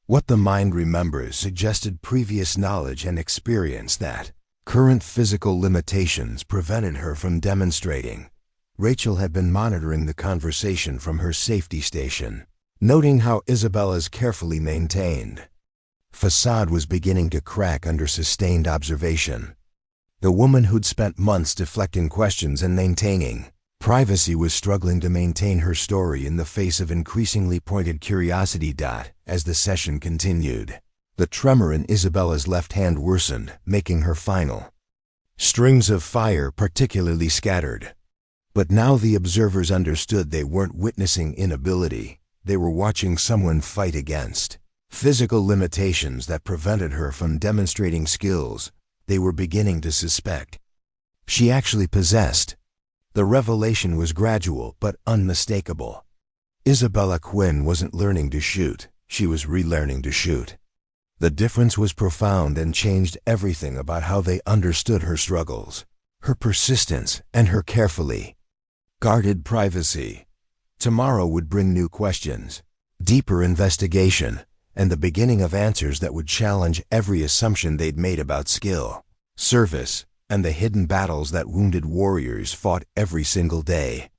What the mind remembers suggested previous knowledge and experience that current physical limitations prevented her from demonstrating. Rachel had been monitoring the conversation from her safety station, noting how Isabella's carefully maintained facade was beginning to crack under sustained observation. The woman who'd spent months deflecting questions and maintaining privacy was struggling to maintain her story in the face of increasingly pointed curiosity. As the session continued, the tremor in Isabella's left hand worsened, making her final strings of fire particularly scattered. But now the observers understood they weren't witnessing inability, they were watching someone fight against physical limitations that prevented her from demonstrating skills they were beginning to suspect she actually possessed. The revelation was gradual but unmistakable. Isabella Quinn wasn't learning to shoot, she was relearning to shoot. The difference was profound and changed everything about how they understood her struggles, her persistence, and her carefully guarded privacy. Tomorrow would bring new questions, deeper investigation, and the beginning of answers that would challenge every assumption they'd made about skill, service, and the hidden battles that wounded warriors fought every single day.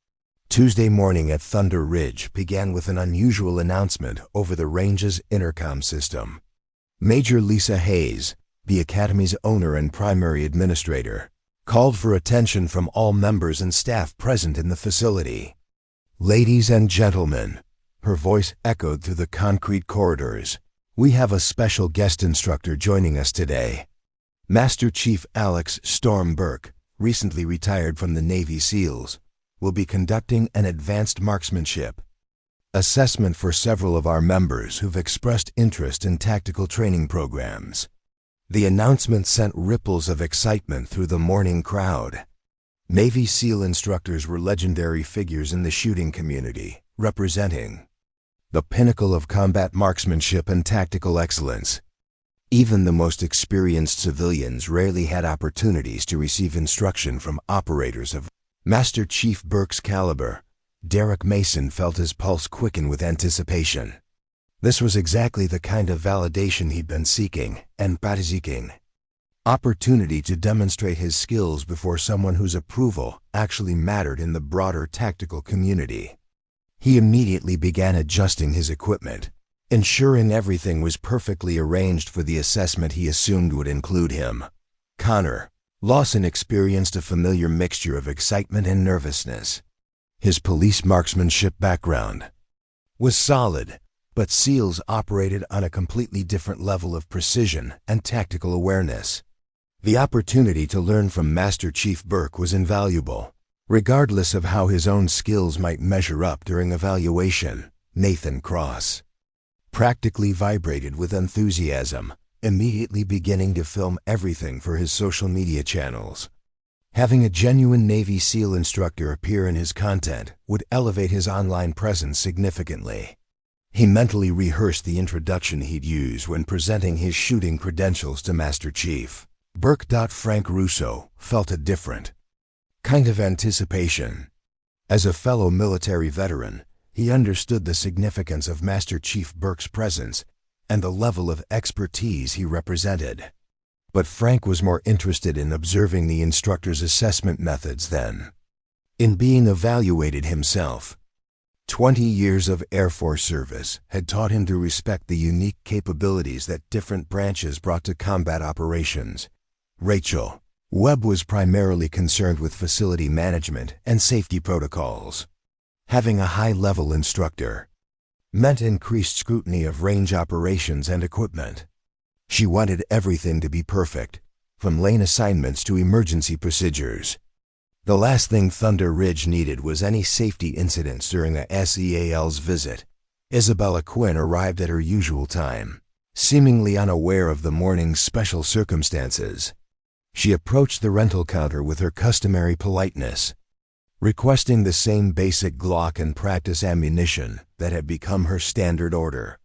Tuesday morning at Thunder Ridge began with an unusual announcement over the range's intercom system. Major Lisa Hayes, the Academy's owner and primary administrator, called for attention from all members and staff present in the facility. "Ladies and gentlemen," her voice echoed through the concrete corridors, "we have a special guest instructor joining us today. Master Chief Alex Storm Burke, recently retired from the Navy SEALs, will be conducting an advanced marksmanship assessment for several of our members who've expressed interest in tactical training programs. The announcement sent ripples of excitement through the morning crowd. Navy SEAL instructors were legendary figures in the shooting community, representing the pinnacle of combat marksmanship and tactical excellence. Even the most experienced civilians rarely had opportunities to receive instruction from operators of Master Chief Burke's caliber. Derek Mason felt his pulse quicken with anticipation. This was exactly the kind of validation he'd been seeking, opportunity to demonstrate his skills before someone whose approval actually mattered in the broader tactical community. He immediately began adjusting his equipment, ensuring everything was perfectly arranged for the assessment he assumed would include him. Connor Lawson experienced a familiar mixture of excitement and nervousness. His police marksmanship background was solid, but SEALs operated on a completely different level of precision and tactical awareness. The opportunity to learn from Master Chief Burke was invaluable, regardless of how his own skills might measure up during evaluation. Nathan Cross practically vibrated with enthusiasm, immediately beginning to film everything for his social media channels. Having a genuine Navy SEAL instructor appear in his content would elevate his online presence significantly. He mentally rehearsed the introduction he'd use when presenting his shooting credentials to Master Chief Burke. Frank Russo felt a different kind of anticipation. As a fellow military veteran, he understood the significance of Master Chief Burke's presence and the level of expertise he represented. But Frank was more interested in observing the instructor's assessment methods than in being evaluated himself. 20 years of Air Force service had taught him to respect the unique capabilities that different branches brought to combat operations. Rachel Webb was primarily concerned with facility management and safety protocols. Having a high-level instructor meant increased scrutiny of range operations and equipment. She wanted everything to be perfect, from lane assignments to emergency procedures. The last thing Thunder Ridge needed was any safety incidents during the SEAL's visit. Isabella Quinn arrived at her usual time, seemingly unaware of the morning's special circumstances. She approached the rental counter with her customary politeness, requesting the same basic Glock and practice ammunition that had become her standard order.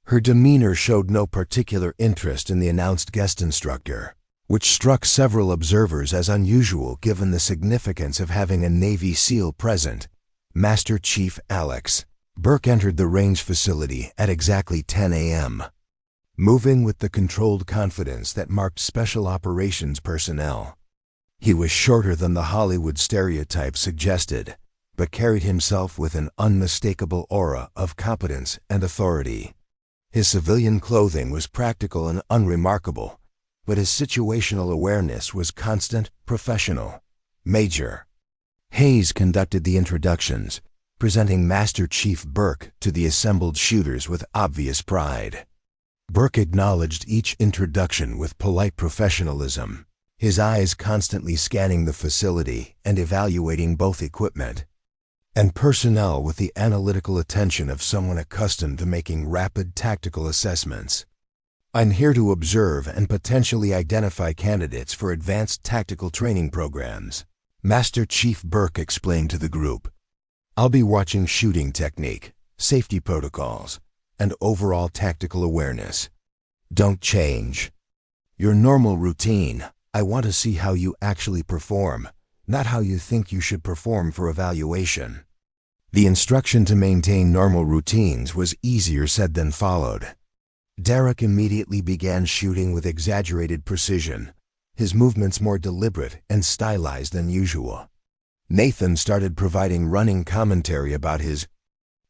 Her demeanor showed no particular interest in the announced guest instructor, which struck several observers as unusual given the significance of having a Navy SEAL present. Master Chief Alex Burke entered the range facility at exactly 10 a.m., moving with the controlled confidence that marked special operations personnel. He was shorter than the Hollywood stereotype suggested, but carried himself with an unmistakable aura of competence and authority. His civilian clothing was practical and unremarkable, but his situational awareness was constant, professional. Major Hayes conducted the introductions, presenting Master Chief Burke to the assembled shooters with obvious pride. Burke acknowledged each introduction with polite professionalism, his eyes constantly scanning the facility and evaluating both equipment and personnel with the analytical attention of someone accustomed to making rapid tactical assessments. "I'm here to observe and potentially identify candidates for advanced tactical training programs," Master Chief Burke explained to the group. "I'll be watching shooting technique, safety protocols, and overall tactical awareness. Don't change your normal routine. I want to see how you actually perform, not how you think you should perform for evaluation." The instruction to maintain normal routines was easier said than followed. Derek immediately began shooting with exaggerated precision, his movements more deliberate and stylized than usual. Nathan started providing running commentary about his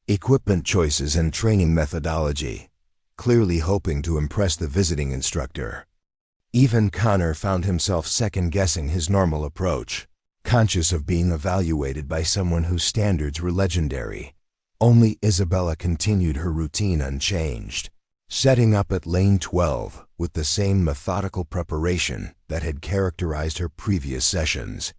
equipment choices and training methodology, clearly hoping to impress the visiting instructor. Even Connor found himself second-guessing his normal approach, conscious of being evaluated by someone whose standards were legendary. Only Isabella continued her routine unchanged, setting up at lane 12 with the same methodical preparation that had characterized her previous sessions.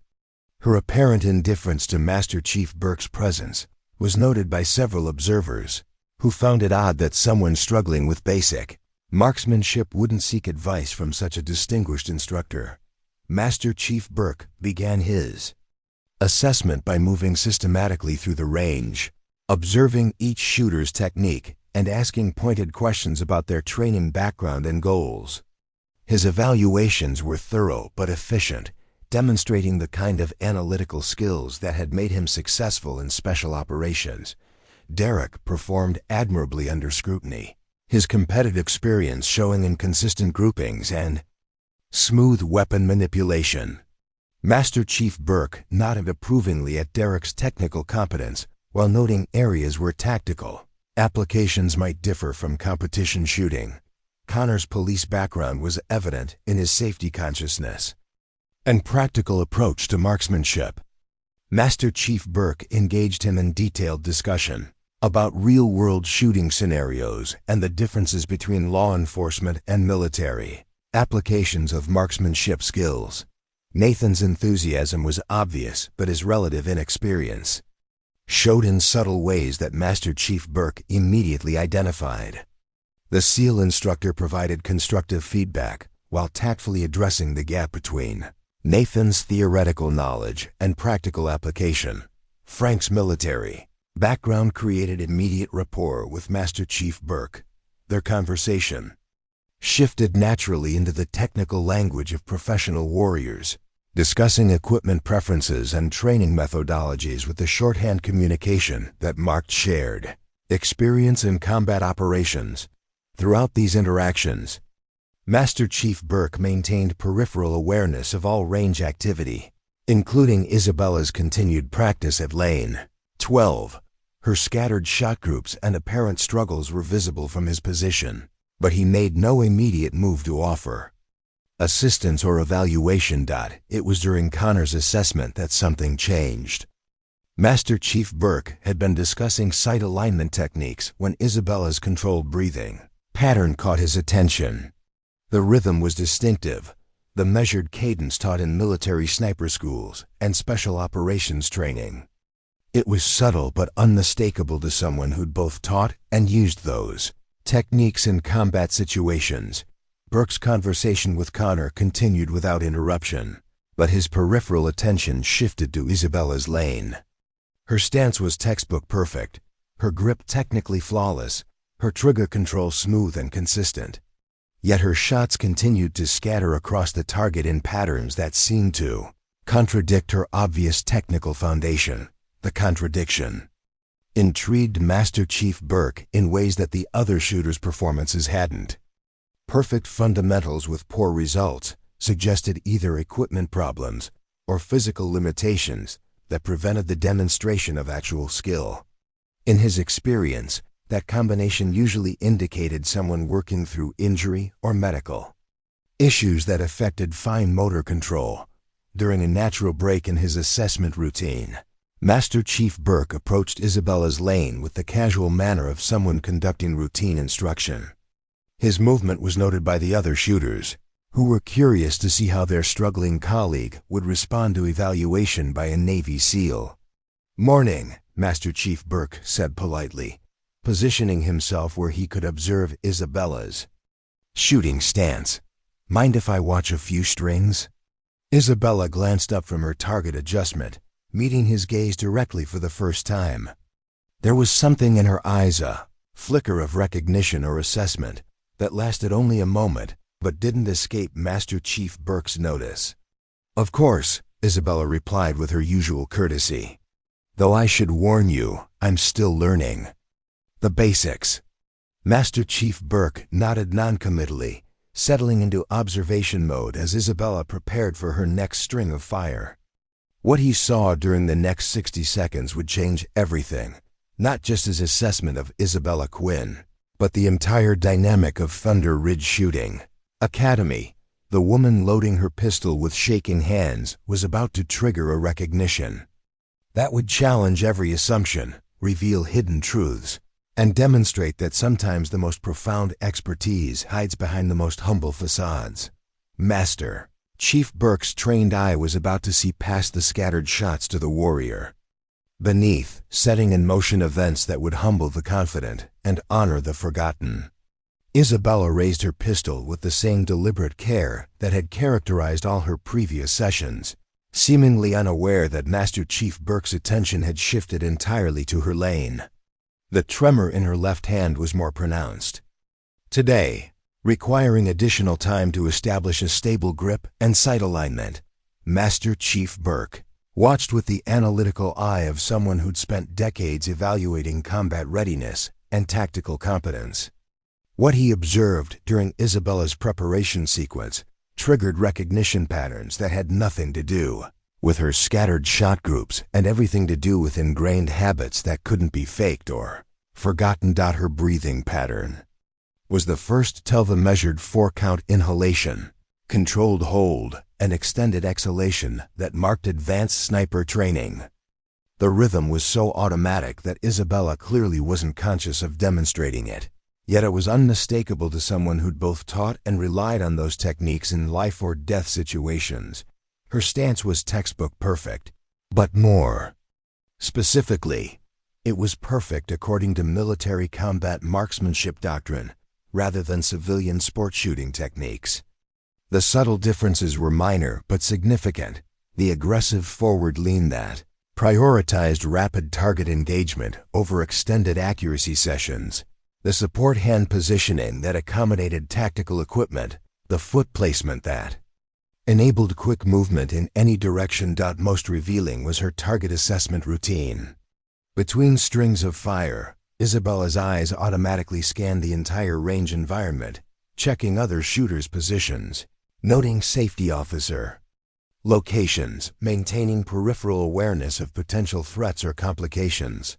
Her apparent indifference to Master Chief Burke's presence was noted by several observers, who found it odd that someone struggling with basic marksmanship wouldn't seek advice from such a distinguished instructor. Master Chief Burke began his assessment by moving systematically through the range, observing each shooter's technique and asking pointed questions about their training background and goals. His evaluations were thorough but efficient, demonstrating the kind of analytical skills that had made him successful in special operations. Derek performed admirably under scrutiny, his competitive experience showing in consistent groupings and smooth weapon manipulation. Master Chief Burke nodded approvingly at Derek's technical competence, while noting areas where tactical applications might differ from competition shooting. Connor's police background was evident in his safety consciousness and practical approach to marksmanship. Master Chief Burke engaged him in detailed discussion about real-world shooting scenarios and the differences between law enforcement and military applications of marksmanship skills. Nathan's enthusiasm was obvious, but his relative inexperience showed in subtle ways that Master Chief Burke immediately identified. The SEAL instructor provided constructive feedback while tactfully addressing the gap between Nathan's theoretical knowledge and practical application. Frank's military background created immediate rapport with Master Chief Burke. Their conversation shifted naturally into the technical language of professional warriors, discussing equipment preferences and training methodologies with the shorthand communication that marked shared experience in combat operations. Throughout these interactions, Master Chief Burke maintained peripheral awareness of all range activity, including Isabella's continued practice at Lane 12. Her scattered shot groups and apparent struggles were visible from his position, but he made no immediate move to offer assistance or evaluation. It was during Connor's assessment that something changed. Master Chief Burke had been discussing sight alignment techniques when Isabella's controlled breathing pattern caught his attention. The rhythm was distinctive, the measured cadence taught in military sniper schools and special operations training. It was subtle but unmistakable to someone who'd both taught and used those techniques in combat situations. Burke's conversation with Connor continued without interruption, but his peripheral attention shifted to Isabella's lane. Her stance was textbook perfect, her grip technically flawless, her trigger control smooth and consistent. Yet her shots continued to scatter across the target in patterns that seemed to contradict her obvious technical foundation. The contradiction intrigued Master Chief Burke in ways that the other shooters' performances hadn't. Perfect fundamentals with poor results suggested either equipment problems or physical limitations that prevented the demonstration of actual skill. In his experience, that combination usually indicated someone working through injury or medical issues that affected fine motor control. During a natural break in his assessment routine, Master Chief Burke approached Isabella's lane with the casual manner of someone conducting routine instruction. His movement was noted by the other shooters, who were curious to see how their struggling colleague would respond to evaluation by a Navy SEAL. "Morning," Master Chief Burke said politely, positioning himself where he could observe Isabella's shooting stance. "Mind if I watch a few strings?" Isabella glanced up from her target adjustment, meeting his gaze directly for the first time. There was something in her eyes, a flicker of recognition or assessment, that lasted only a moment, but didn't escape Master Chief Burke's notice. "Of course," Isabella replied with her usual courtesy. "Though I should warn you, I'm still learning the basics." Master Chief Burke nodded noncommittally, settling into observation mode as Isabella prepared for her next string of fire. What he saw during the next 60 seconds would change everything, not just his assessment of Isabella Quinn, but the entire dynamic of Thunder Ridge Shooting Academy. The woman loading her pistol with shaking hands was about to trigger a recognition that would challenge every assumption, reveal hidden truths, and demonstrate that sometimes the most profound expertise hides behind the most humble facades. Master Chief Burke's trained eye was about to see past the scattered shots to the warrior. Beneath, setting in motion events that would humble the confident and honor the forgotten. Isabella raised her pistol with the same deliberate care that had characterized all her previous sessions, seemingly unaware that Master Chief Burke's attention had shifted entirely to her lane. The tremor in her left hand was more pronounced. Today, requiring additional time to establish a stable grip and sight alignment, Master Chief Burke watched with the analytical eye of someone who'd spent decades evaluating combat readiness and tactical competence. What he observed during Isabella's preparation sequence triggered recognition patterns that had nothing to do with her scattered shot groups and everything to do with ingrained habits that couldn't be faked or forgotten. Her breathing pattern was the first tell the measured 4-count inhalation, controlled hold, and extended exhalation that marked advanced sniper training. The rhythm was so automatic that Isabella clearly wasn't conscious of demonstrating it, yet it was unmistakable to someone who'd both taught and relied on those techniques in life or death situations. Her stance was textbook perfect, but more specifically, it was perfect according to military combat marksmanship doctrine, rather than civilian sport shooting techniques. The subtle differences were minor but significant. The aggressive forward lean that prioritized rapid target engagement over extended accuracy sessions, the support hand positioning that accommodated tactical equipment, the foot placement that enabled quick movement in any direction. Most revealing was her target assessment routine. Between strings of fire, Isabella's eyes automatically scanned the entire range environment, checking other shooters' positions, noting safety officer locations, maintaining peripheral awareness of potential threats or complications.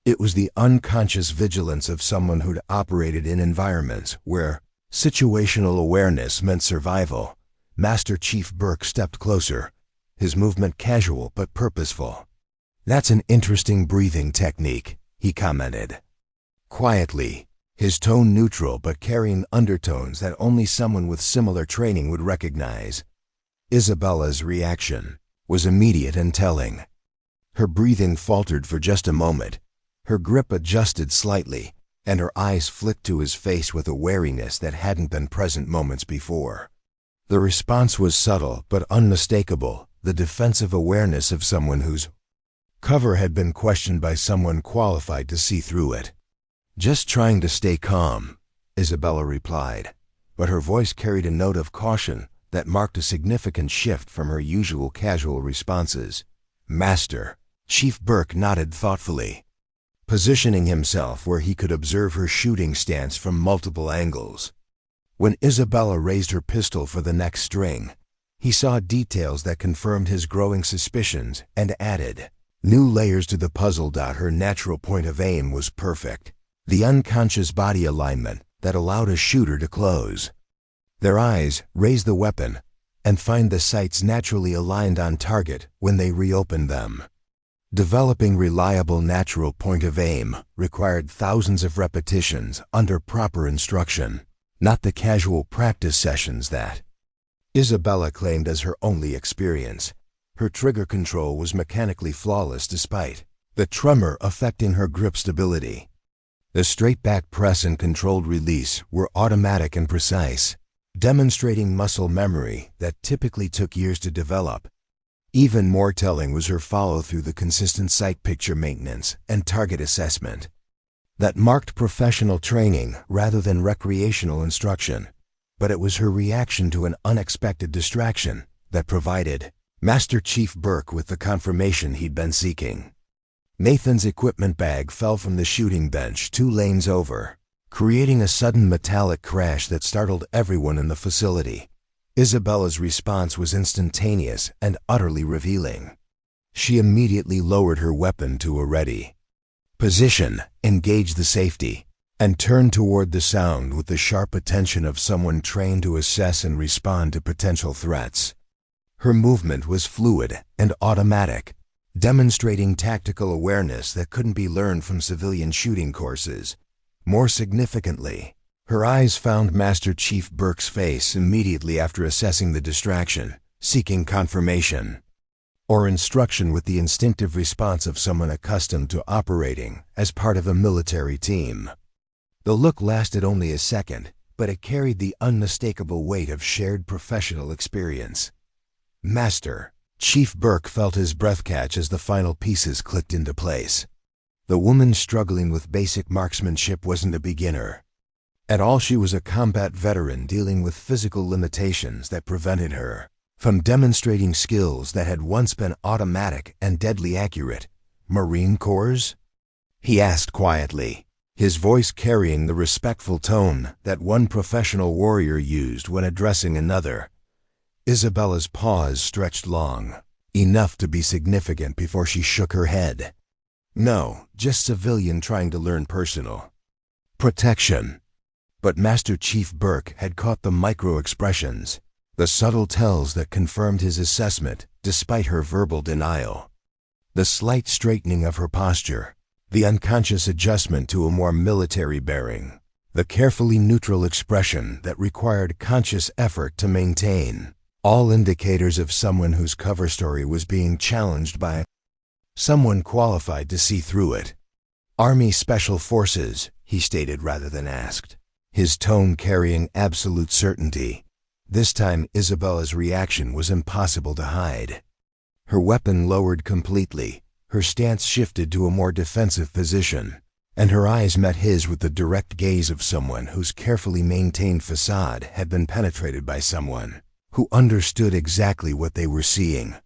It was the unconscious vigilance of someone who'd operated in environments where situational awareness meant survival. Master Chief Burke stepped closer, his movement casual but purposeful. "That's an interesting breathing technique," he commented. Quietly, his tone neutral but carrying undertones that only someone with similar training would recognize. Isabella's reaction was immediate and telling. Her breathing faltered for just a moment, her grip adjusted slightly, and her eyes flicked to his face with a wariness that hadn't been present moments before. The response was subtle but unmistakable, the defensive awareness of someone whose cover had been questioned by someone qualified to see through it. "Just trying to stay calm," Isabella replied, but her voice carried a note of caution that marked a significant shift from her usual casual responses. Master Chief Burke nodded thoughtfully, positioning himself where he could observe her shooting stance from multiple angles. When Isabella raised her pistol for the next string, he saw details that confirmed his growing suspicions and added new layers to the puzzle. Her natural point of aim was perfect, the unconscious body alignment that allowed a shooter to close their eyes, raise the weapon, and find the sights naturally aligned on target when they reopened them. Developing reliable natural point of aim required thousands of repetitions under proper instruction, not the casual practice sessions that Isabella claimed as her only experience. Her trigger control was mechanically flawless despite the tremor affecting her grip stability. The straight back press and controlled release were automatic and precise, demonstrating muscle memory that typically took years to develop. Even more telling was her follow-through, the consistent sight picture maintenance and target assessment that marked professional training rather than recreational instruction. But it was her reaction to an unexpected distraction that provided Master Chief Burke with the confirmation he'd been seeking. Nathan's equipment bag fell from the shooting bench 2 lanes over, creating a sudden metallic crash that startled everyone in the facility. Isabella's response was instantaneous and utterly revealing. She immediately lowered her weapon to a ready position, engaged the safety, and turned toward the sound with the sharp attention of someone trained to assess and respond to potential threats. Her movement was fluid and automatic, demonstrating tactical awareness that couldn't be learned from civilian shooting courses. More significantly, Her eyes found Master Chief Burke's face immediately after assessing the distraction, seeking confirmation or instruction with the instinctive response of someone accustomed to operating as part of a military team. The look lasted only a second, but it carried the unmistakable weight of shared professional experience. Master Chief Burke felt his breath catch as the final pieces clicked into place. The woman struggling with basic marksmanship wasn't a beginner. At all, she was a combat veteran dealing with physical limitations that prevented her from demonstrating skills that had once been automatic and deadly accurate. Marine Corps? He asked quietly, his voice carrying the respectful tone that one professional warrior used when addressing another. Isabella's pause stretched long, enough to be significant before she shook her head. No, just civilian trying to learn personal protection. But Master Chief Burke had caught the micro-expressions, the subtle tells that confirmed his assessment despite her verbal denial. The slight straightening of her posture, the unconscious adjustment to a more military bearing, the carefully neutral expression that required conscious effort to maintain, all indicators of someone whose cover story was being challenged by someone qualified to see through it. Army Special Forces, he stated rather than asked, his tone carrying absolute certainty. This time Isabella's reaction was impossible to hide. Her weapon lowered completely, her stance shifted to a more defensive position, and her eyes met his with the direct gaze of someone whose carefully maintained facade had been penetrated by someone who understood exactly what they were seeing.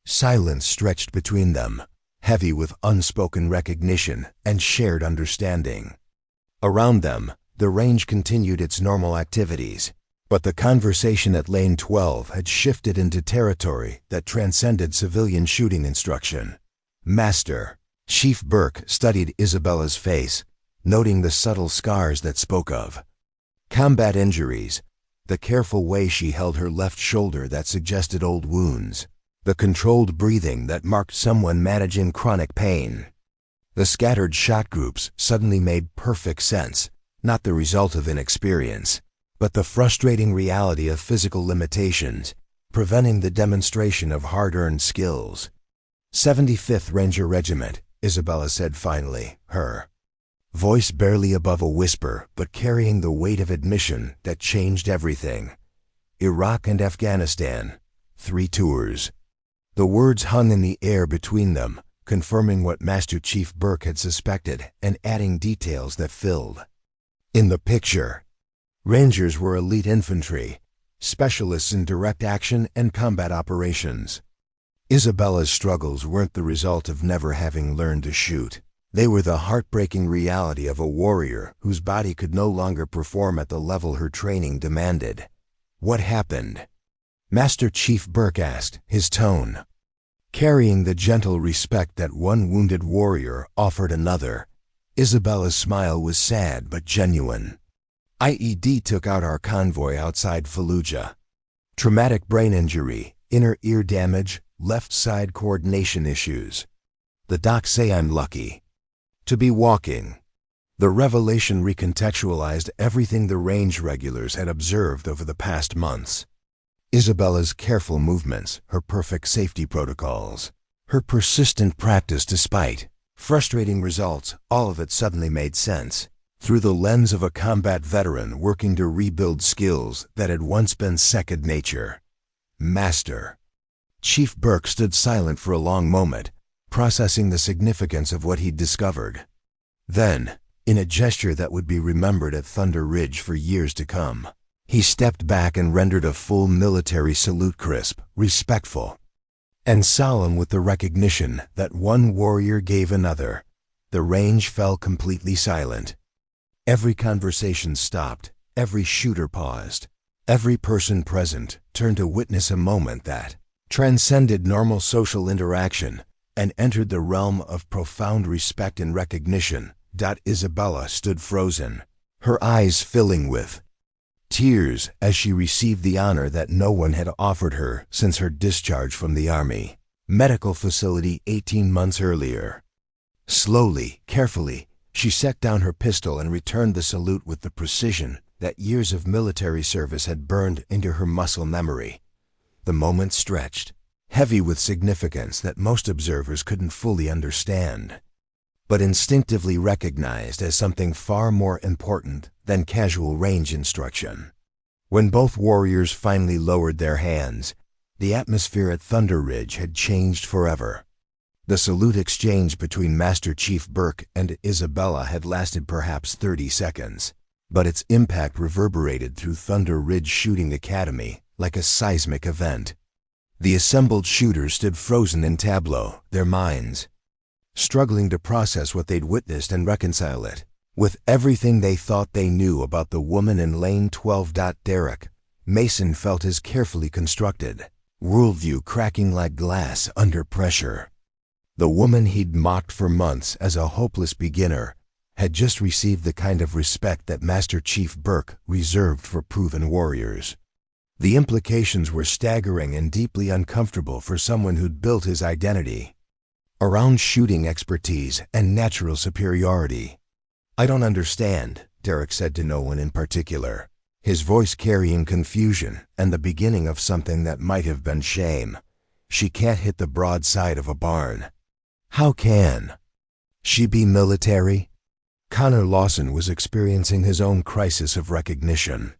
Silence stretched between them, heavy with unspoken recognition and shared understanding. Around them, the range continued its normal activities, but the conversation at Lane 12 had shifted into territory that transcended civilian shooting instruction. Master Chief Burke studied Isabella's face, noting the subtle scars that spoke of combat injuries, the careful way she held her left shoulder that suggested old wounds, the controlled breathing that marked someone managing chronic pain. The scattered shot groups suddenly made perfect sense, not the result of inexperience, but the frustrating reality of physical limitations, preventing the demonstration of hard-earned skills. 75th Ranger Regiment, Isabella said finally, her voice barely above a whisper but carrying the weight of admission that changed everything. Iraq and Afghanistan, 3 tours. The words hung in the air between them, confirming what Master Chief Burke had suspected and adding details that filled in the picture. Rangers were elite infantry, specialists in direct action and combat operations. Isabella's struggles weren't the result of never having learned to shoot. They were the heartbreaking reality of a warrior whose body could no longer perform at the level her training demanded. What happened? Master Chief Burke asked, his tone carrying the gentle respect that one wounded warrior offered another. Isabella's smile was sad but genuine. IED took out our convoy outside Fallujah. Traumatic brain injury, inner ear damage, left side coordination issues. The docs say I'm lucky to be walking. The revelation recontextualized everything the range regulars had observed over the past months. Isabella's careful movements, her perfect safety protocols, her persistent practice despite frustrating results, all of it suddenly made sense, through the lens of a combat veteran working to rebuild skills that had once been second nature. Master Chief Burke stood silent for a long moment, processing the significance of what he'd discovered. Then, in a gesture that would be remembered at Thunder Ridge for years to come, he stepped back and rendered a full military salute, crisp, respectful, and solemn with the recognition that one warrior gave another. The range fell completely silent. Every conversation stopped, every shooter paused, every person present turned to witness a moment that transcended normal social interaction and entered the realm of profound respect and recognition. Isabella stood frozen, her eyes filling with tears as she received the honor that no one had offered her since her discharge from the Army medical facility 18 months earlier. Slowly, carefully, She set down her pistol and returned the salute with the precision that years of military service had burned into her muscle memory. The moment stretched, heavy with significance that most observers couldn't fully understand, but instinctively recognized as something far more important than casual range instruction. When both warriors finally lowered their hands, the atmosphere at Thunder Ridge had changed forever. The salute exchange between Master Chief Burke and Isabella had lasted perhaps 30 seconds, but its impact reverberated through Thunder Ridge Shooting Academy like a seismic event. The assembled shooters stood frozen in tableau, their minds struggling to process what they'd witnessed and reconcile it with everything they thought they knew about the woman in Lane 12. Derek Mason felt his carefully constructed worldview cracking like glass under pressure. The woman he'd mocked for months as a hopeless beginner had just received the kind of respect that Master Chief Burke reserved for proven warriors. The implications were staggering and deeply uncomfortable for someone who'd built his identity around shooting expertise and natural superiority. "I don't understand," Derek said to no one in particular, his voice carrying confusion and the beginning of something that might have been shame. "She can't hit the broadside of a barn. How can she be military?" Connor Lawson was experiencing his own crisis of recognition.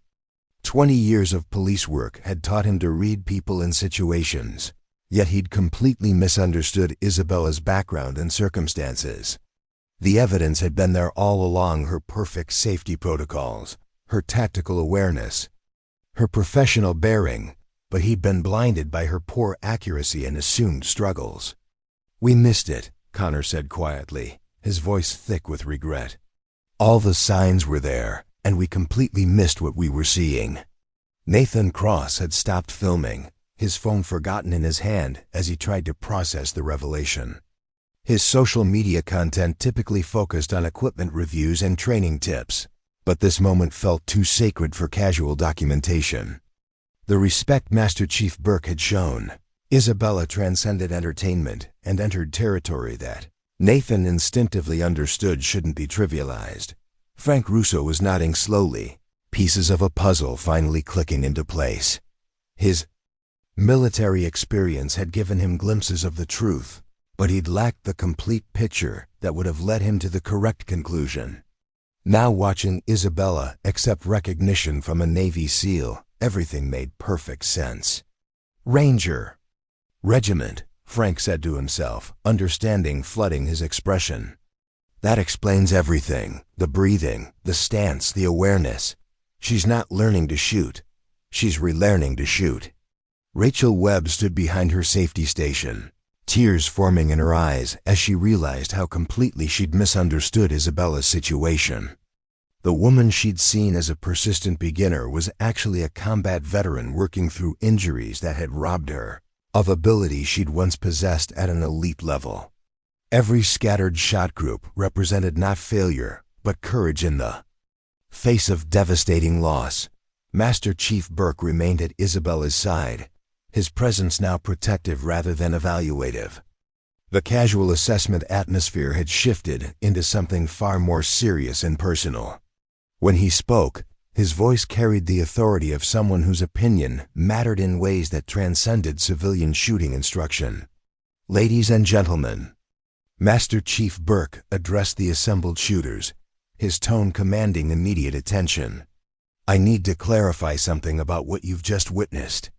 20 years of police work had taught him to read people and situations, yet he'd completely misunderstood Isabella's background and circumstances. The evidence had been there all along: her perfect safety protocols, her tactical awareness, her professional bearing, but he'd been blinded by her poor accuracy and assumed struggles. "We missed it," Connor said quietly, his voice thick with regret. "All the signs were there, and we completely missed what we were seeing." Nathan Cross had stopped filming, his phone forgotten in his hand as he tried to process the revelation. His social media content typically focused on equipment reviews and training tips, but this moment felt too sacred for casual documentation. The respect Master Chief Burke had shown Isabella transcended entertainment and entered territory that Nathan instinctively understood shouldn't be trivialized. Frank Russo was nodding slowly, pieces of a puzzle finally clicking into place. His military experience had given him glimpses of the truth, but he'd lacked the complete picture that would have led him to the correct conclusion. Now watching Isabella accept recognition from a Navy SEAL, everything made perfect sense. "Ranger Regiment," Frank said to himself, understanding flooding his expression. "That explains everything: the breathing, the stance, the awareness. She's not learning to shoot. She's relearning to shoot." Rachel Webb stood behind her safety station, tears forming in her eyes as she realized how completely she'd misunderstood Isabella's situation. The woman she'd seen as a persistent beginner was actually a combat veteran working through injuries that had robbed her of abilities she'd once possessed at an elite level. Every scattered shot group represented not failure, but courage in the face of devastating loss. Master Chief Burke remained at Isabella's side, his presence now protective rather than evaluative. The casual assessment atmosphere had shifted into something far more serious and personal. When he spoke, his voice carried the authority of someone whose opinion mattered in ways that transcended civilian shooting instruction. "Ladies and gentlemen," Master Chief Burke addressed the assembled shooters, his tone commanding immediate attention. "I need to clarify something about what you've just witnessed."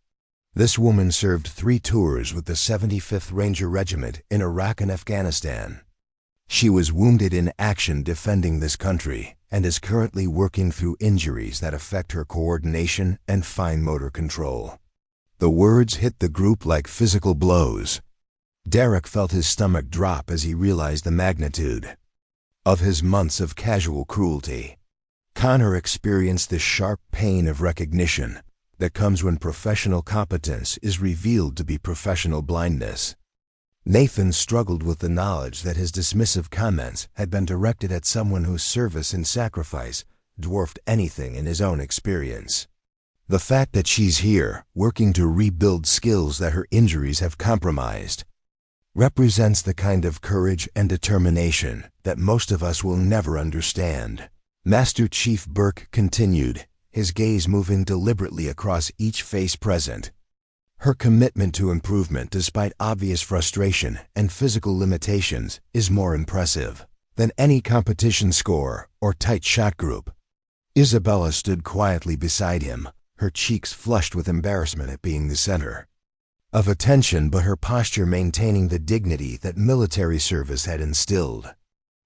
This woman served 3 tours with the 75th Ranger Regiment in Iraq and Afghanistan. She was wounded in action defending this country and is currently working through injuries that affect her coordination and fine motor control. The words hit the group like physical blows. Derek felt his stomach drop as he realized the magnitude of his months of casual cruelty. Connor experienced the sharp pain of recognition that comes when professional competence is revealed to be professional blindness. Nathan struggled with the knowledge that his dismissive comments had been directed at someone whose service and sacrifice dwarfed anything in his own experience. The fact that she's here, working to rebuild skills that her injuries have compromised, represents the kind of courage and determination that most of us will never understand. Master Chief Burke continued, his gaze moving deliberately across each face present. Her commitment to improvement despite obvious frustration and physical limitations is more impressive than any competition score or tight shot group. Isabella stood quietly beside him, her cheeks flushed with embarrassment at being the center of attention, but her posture maintaining the dignity that military service had instilled.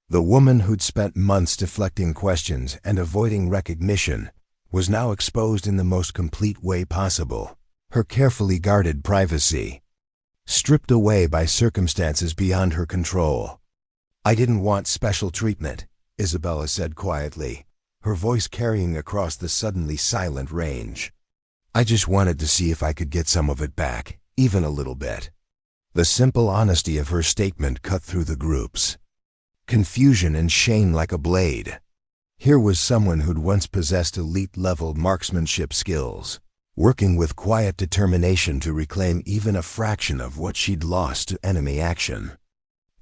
The woman who'd spent months deflecting questions and avoiding recognition was now exposed in the most complete way possible, her carefully guarded privacy stripped away by circumstances beyond her control. "I didn't want special treatment," Isabella said quietly, her voice carrying across the suddenly silent range. "I just wanted to see if I could get some of it back, even a little bit." The simple honesty of her statement cut through the group's confusion and shame like a blade. Here was someone who'd once possessed elite-level marksmanship skills, working with quiet determination to reclaim even a fraction of what she'd lost to enemy action.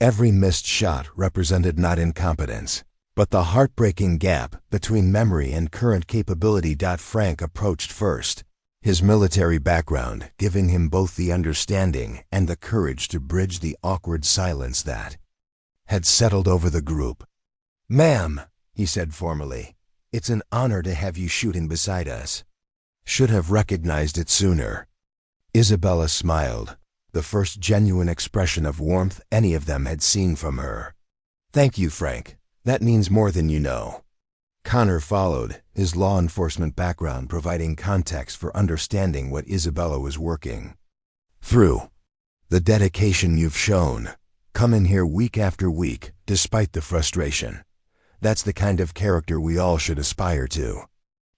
Every missed shot represented not incompetence, but the heartbreaking gap between memory and current capability. Frank approached first, his military background giving him both the understanding and the courage to bridge the awkward silence that had settled over the group. "Ma'am," he said formally, "it's an honor to have you shooting beside us. Should have recognized it sooner." Isabella smiled, the first genuine expression of warmth any of them had seen from her. "Thank you, Frank. That means more than you know." Connor followed, his law enforcement background providing context for understanding what Isabella was working through. "The dedication you've shown, coming here week after week, despite the frustration. That's the kind of character we all should aspire to."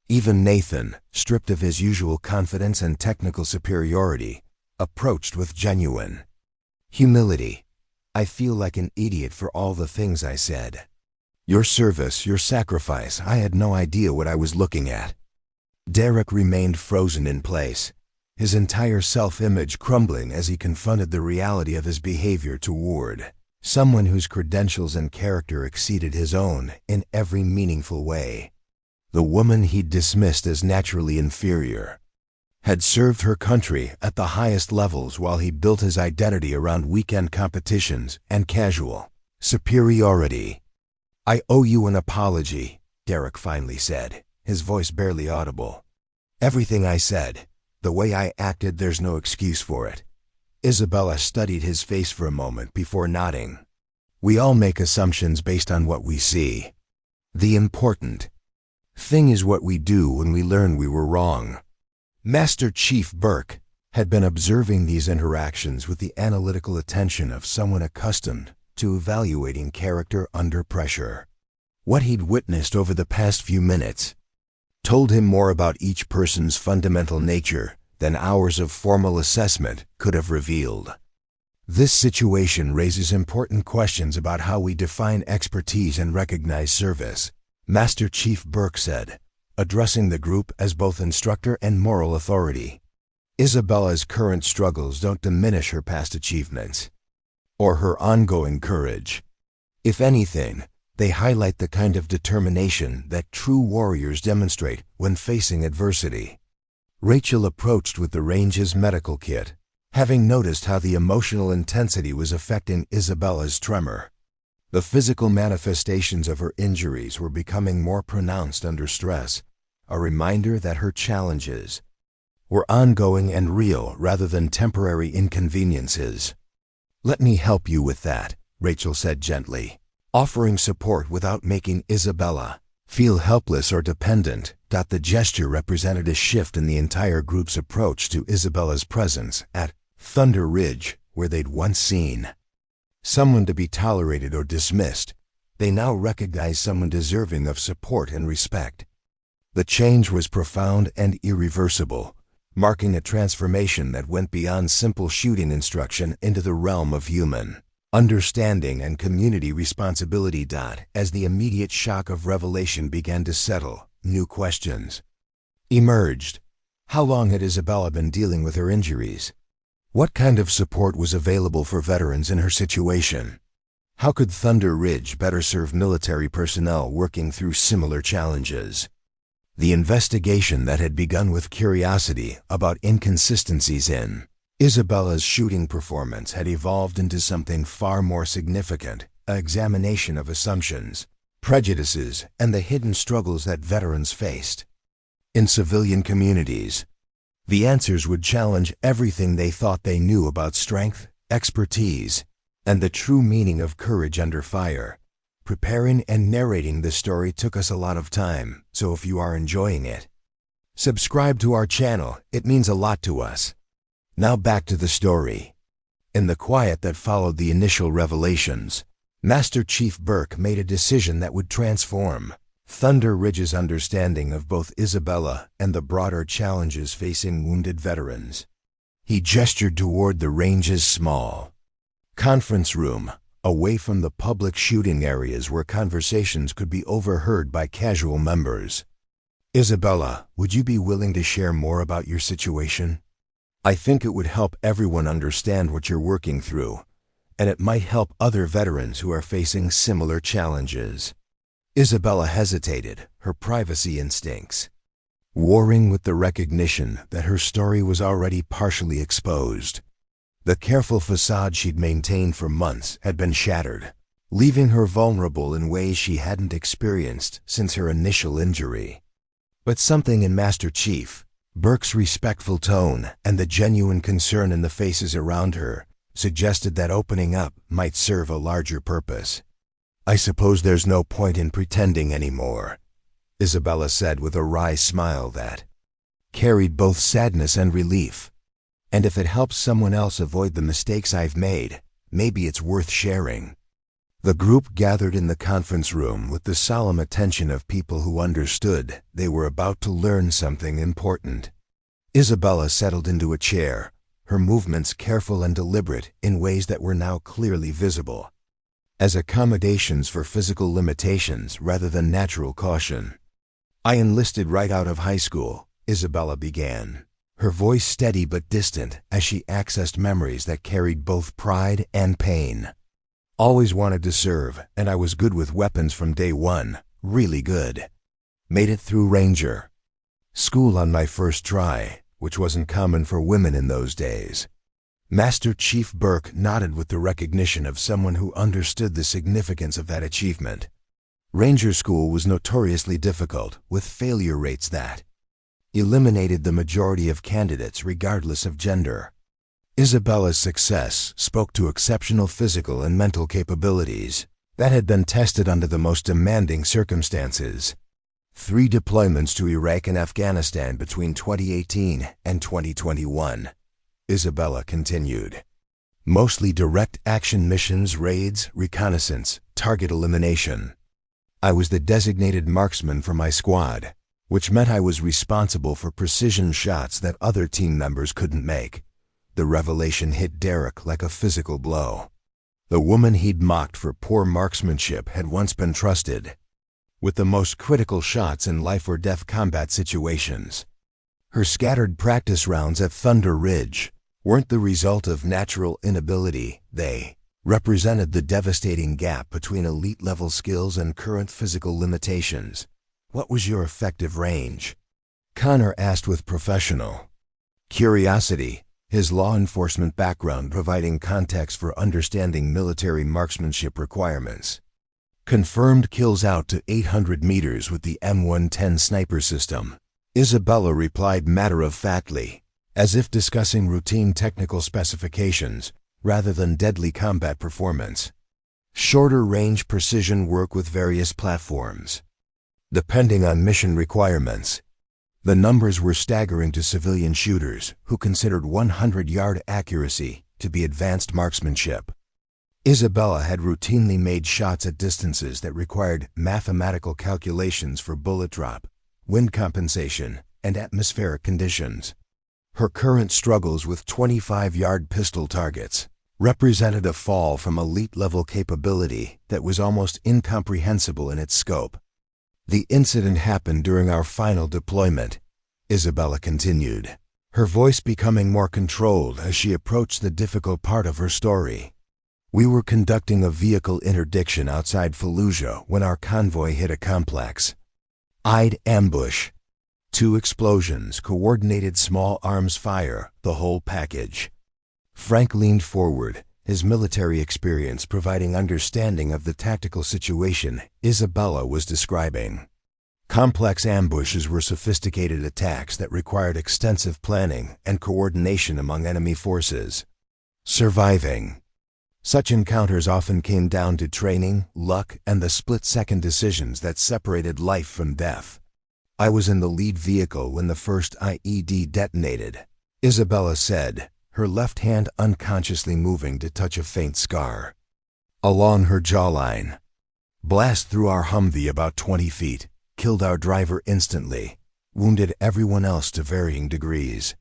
Even Nathan, stripped of his usual confidence and technical superiority, approached with genuine humility. "I feel like an idiot for all the things I said. Your service, your sacrifice, I had no idea what I was looking at." Derek remained frozen in place, his entire self-image crumbling as he confronted the reality of his behavior toward someone whose credentials and character exceeded his own in every meaningful way. The woman he'd dismissed as naturally inferior had served her country at the highest levels while he built his identity around weekend competitions and casual superiority. "I owe you an apology," Derek finally said, his voice barely audible. "Everything I said, the way I acted, there's no excuse for it." Isabella studied his face for a moment before nodding. "We all make assumptions based on what we see. The important thing is what we do when we learn we were wrong." Master Chief Burke had been observing these interactions with the analytical attention of someone accustomed to evaluating character under pressure. What he'd witnessed over the past few minutes told him more about each person's fundamental nature than hours of formal assessment could have revealed. This situation raises important questions about how we define expertise and recognize service, Master Chief Burke said, addressing the group as both instructor and moral authority. Isabella's current struggles don't diminish her past achievements or her ongoing courage. If anything, they highlight the kind of determination that true warriors demonstrate when facing adversity. Rachel approached with the range's medical kit, having noticed how the emotional intensity was affecting Isabella's tremor. The physical manifestations of her injuries were becoming more pronounced under stress, a reminder that her challenges were ongoing and real rather than temporary inconveniences. "Let me help you with that," Rachel said gently, offering support without making Isabella feel helpless or dependent. The gesture represented a shift in the entire group's approach to Isabella's presence at Thunder Ridge, where they'd once seen someone to be tolerated or dismissed. They now recognized someone deserving of support and respect. The change was profound and irreversible, marking a transformation that went beyond simple shooting instruction into the realm of human understanding and community responsibility. As the immediate shock of revelation began to settle, new questions emerged. How long had Isabella been dealing with her injuries? What kind of support was available for veterans in her situation? How could Thunder Ridge better serve military personnel working through similar challenges? The investigation that had begun with curiosity about inconsistencies in Isabella's shooting performance had evolved into something far more significant, an examination of assumptions, prejudices, and the hidden struggles that veterans faced. In civilian communities, the answers would challenge everything they thought they knew about strength, expertise, and the true meaning of courage under fire. Preparing and narrating this story took us a lot of time, so if you are enjoying it, subscribe to our channel, it means a lot to us. Now back to the story. In the quiet that followed the initial revelations, Master Chief Burke made a decision that would transform Thunder Ridge's understanding of both Isabella and the broader challenges facing wounded veterans. He gestured toward the range's small conference room, away from the public shooting areas where conversations could be overheard by casual members. Isabella, would you be willing to share more about your situation? I think it would help everyone understand what you're working through, and it might help other veterans who are facing similar challenges. Isabella hesitated, her privacy instincts warring with the recognition that her story was already partially exposed. The careful facade she'd maintained for months had been shattered, leaving her vulnerable in ways she hadn't experienced since her initial injury. But something in Master Chief Burke's respectful tone and the genuine concern in the faces around her suggested that opening up might serve a larger purpose. I suppose there's no point in pretending anymore, Isabella said with a wry smile that carried both sadness and relief. And if it helps someone else avoid the mistakes I've made, maybe it's worth sharing. The group gathered in the conference room with the solemn attention of people who understood they were about to learn something important. Isabella settled into a chair, her movements careful and deliberate in ways that were now clearly visible, as accommodations for physical limitations rather than natural caution. I enlisted right out of high school, Isabella began, her voice steady but distant as she accessed memories that carried both pride and pain. Always wanted to serve, and I was good with weapons from day one, really good. Made it through Ranger school on my first try, which wasn't common for women in those days. Master Chief Burke nodded with the recognition of someone who understood the significance of that achievement. Ranger school was notoriously difficult, with failure rates that eliminated the majority of candidates regardless of gender. Isabella's success spoke to exceptional physical and mental capabilities that had been tested under the most demanding circumstances. 3 deployments to Iraq and Afghanistan between 2018 and 2021, Isabella continued. Mostly direct action missions, raids, reconnaissance, target elimination. I was the designated marksman for my squad, which meant I was responsible for precision shots that other team members couldn't make. The revelation hit Derek like a physical blow. The woman he'd mocked for poor marksmanship had once been trusted with the most critical shots in life-or-death combat situations. Her scattered practice rounds at Thunder Ridge weren't the result of natural inability, they represented the devastating gap between elite-level skills and current physical limitations. What was your effective range? Connor asked with professional curiosity, his law enforcement background providing context for understanding military marksmanship requirements. Confirmed kills out to 800 meters with the M110 sniper system, Isabella replied matter-of-factly, as if discussing routine technical specifications rather than deadly combat performance. Shorter range precision work with various platforms, depending on mission requirements. The numbers were staggering to civilian shooters who considered 100-yard accuracy to be advanced marksmanship. Isabella had routinely made shots at distances that required mathematical calculations for bullet drop, wind compensation, and atmospheric conditions. Her current struggles with 25-yard pistol targets represented a fall from elite-level capability that was almost incomprehensible in its scope. The incident happened during our final deployment, Isabella continued. her voice becoming more controlled as she approached the difficult part of her story. We were conducting a vehicle interdiction outside Fallujah when our convoy hit a complex. Eyed ambush. 2 explosions, coordinated small arms fire, the whole package. Frank leaned forward, his military experience providing understanding of the tactical situation Isabella was describing. Complex ambushes were sophisticated attacks that required extensive planning and coordination among enemy forces. Surviving. Such encounters often came down to training, luck, and the split-second decisions that separated life from death. I was in the lead vehicle when the first IED detonated, Isabella said, her left hand unconsciously moving to touch a faint scar along her jawline. Blast through our Humvee about 20 feet, killed our driver instantly, wounded everyone else to varying degrees.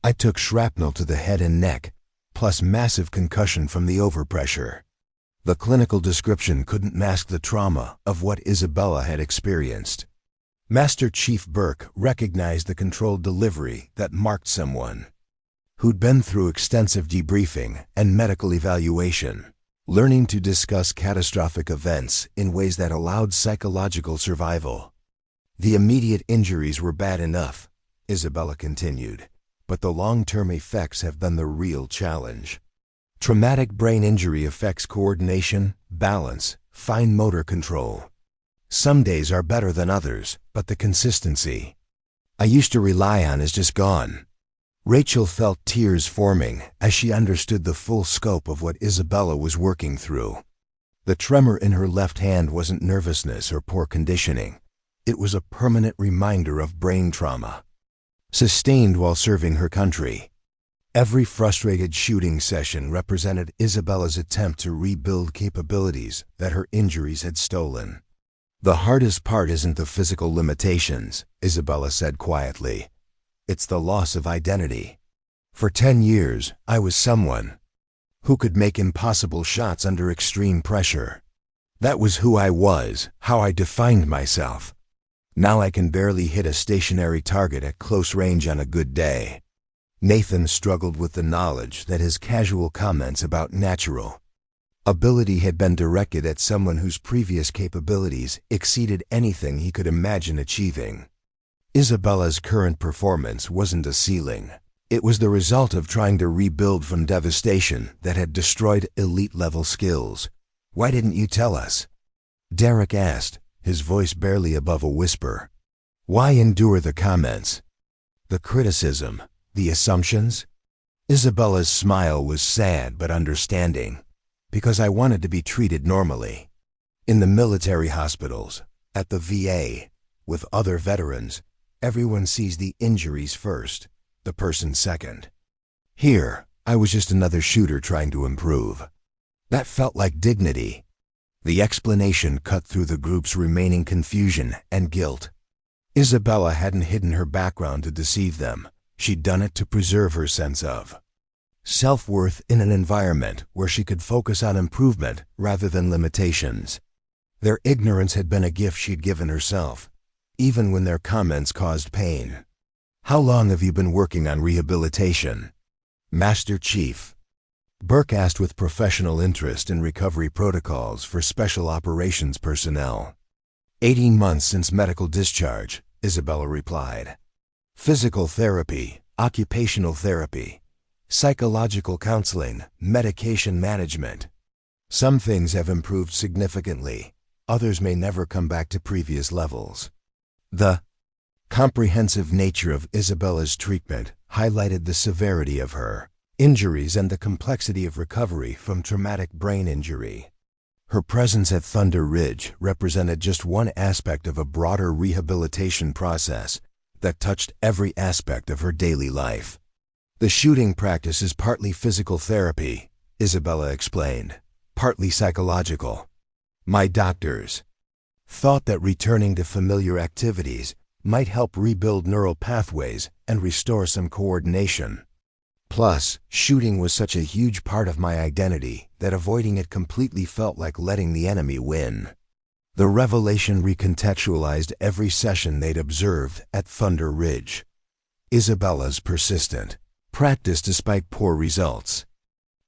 I took shrapnel to the head and neck, plus massive concussion from the overpressure. The clinical description couldn't mask the trauma of what Isabella had experienced. Master Chief Burke recognized the controlled delivery that marked someone who'd been through extensive debriefing and medical evaluation, learning to discuss catastrophic events in ways that allowed psychological survival. The immediate injuries were bad enough, Isabella continued, but the long-term effects have been the real challenge. Traumatic brain injury affects coordination, balance, fine motor control. Some days are better than others, but the consistency I used to rely on is just gone. Rachel felt tears forming as she understood the full scope of what Isabella was working through. The tremor in her left hand wasn't nervousness or poor conditioning. It was a permanent reminder of brain trauma sustained while serving her country. Every frustrated shooting session represented Isabella's attempt to rebuild capabilities that her injuries had stolen. The hardest part isn't the physical limitations, Isabella said quietly. It's the loss of identity. For 10 years, I was someone who could make impossible shots under extreme pressure. That was who I was, how I defined myself. Now I can barely hit a stationary target at close range on a good day. Nathan struggled with the knowledge that his casual comments about natural ability had been directed at someone whose previous capabilities exceeded anything he could imagine achieving. Isabella's current performance wasn't a ceiling. It was the result of trying to rebuild from devastation that had destroyed elite-level skills. Why didn't you tell us? Derek asked, his voice barely above a whisper. Why endure the comments? The criticism? The assumptions? Isabella's smile was sad but understanding. Because I wanted to be treated normally. In the military hospitals, at the VA, with other veterans, everyone sees the injuries first, the person second. Here, I was just another shooter trying to improve. That felt like dignity. The explanation cut through the group's remaining confusion and guilt. Isabella hadn't hidden her background to deceive them. She'd done it to preserve her sense of self-worth in an environment where she could focus on improvement rather than limitations. Their ignorance had been a gift she'd given herself, even when their comments caused pain. How long have you been working on rehabilitation? Master Chief Burke asked with professional interest in recovery protocols for special operations personnel. 18 months since medical discharge, Isabella replied. Physical therapy, occupational therapy, psychological counseling, medication management. Some things have improved significantly. Others may never come back to previous levels. The comprehensive nature of Isabella's treatment highlighted the severity of her injuries and the complexity of recovery from traumatic brain injury. Her presence at Thunder Ridge represented just one aspect of a broader rehabilitation process that touched every aspect of her daily life. The shooting practice is partly physical therapy, Isabella explained, partly psychological. My doctors thought that returning to familiar activities might help rebuild neural pathways and restore some coordination. Plus, shooting was such a huge part of my identity that avoiding it completely felt like letting the enemy win. The revelation recontextualized every session they'd observed at Thunder Ridge. Isabella's persistent practice despite poor results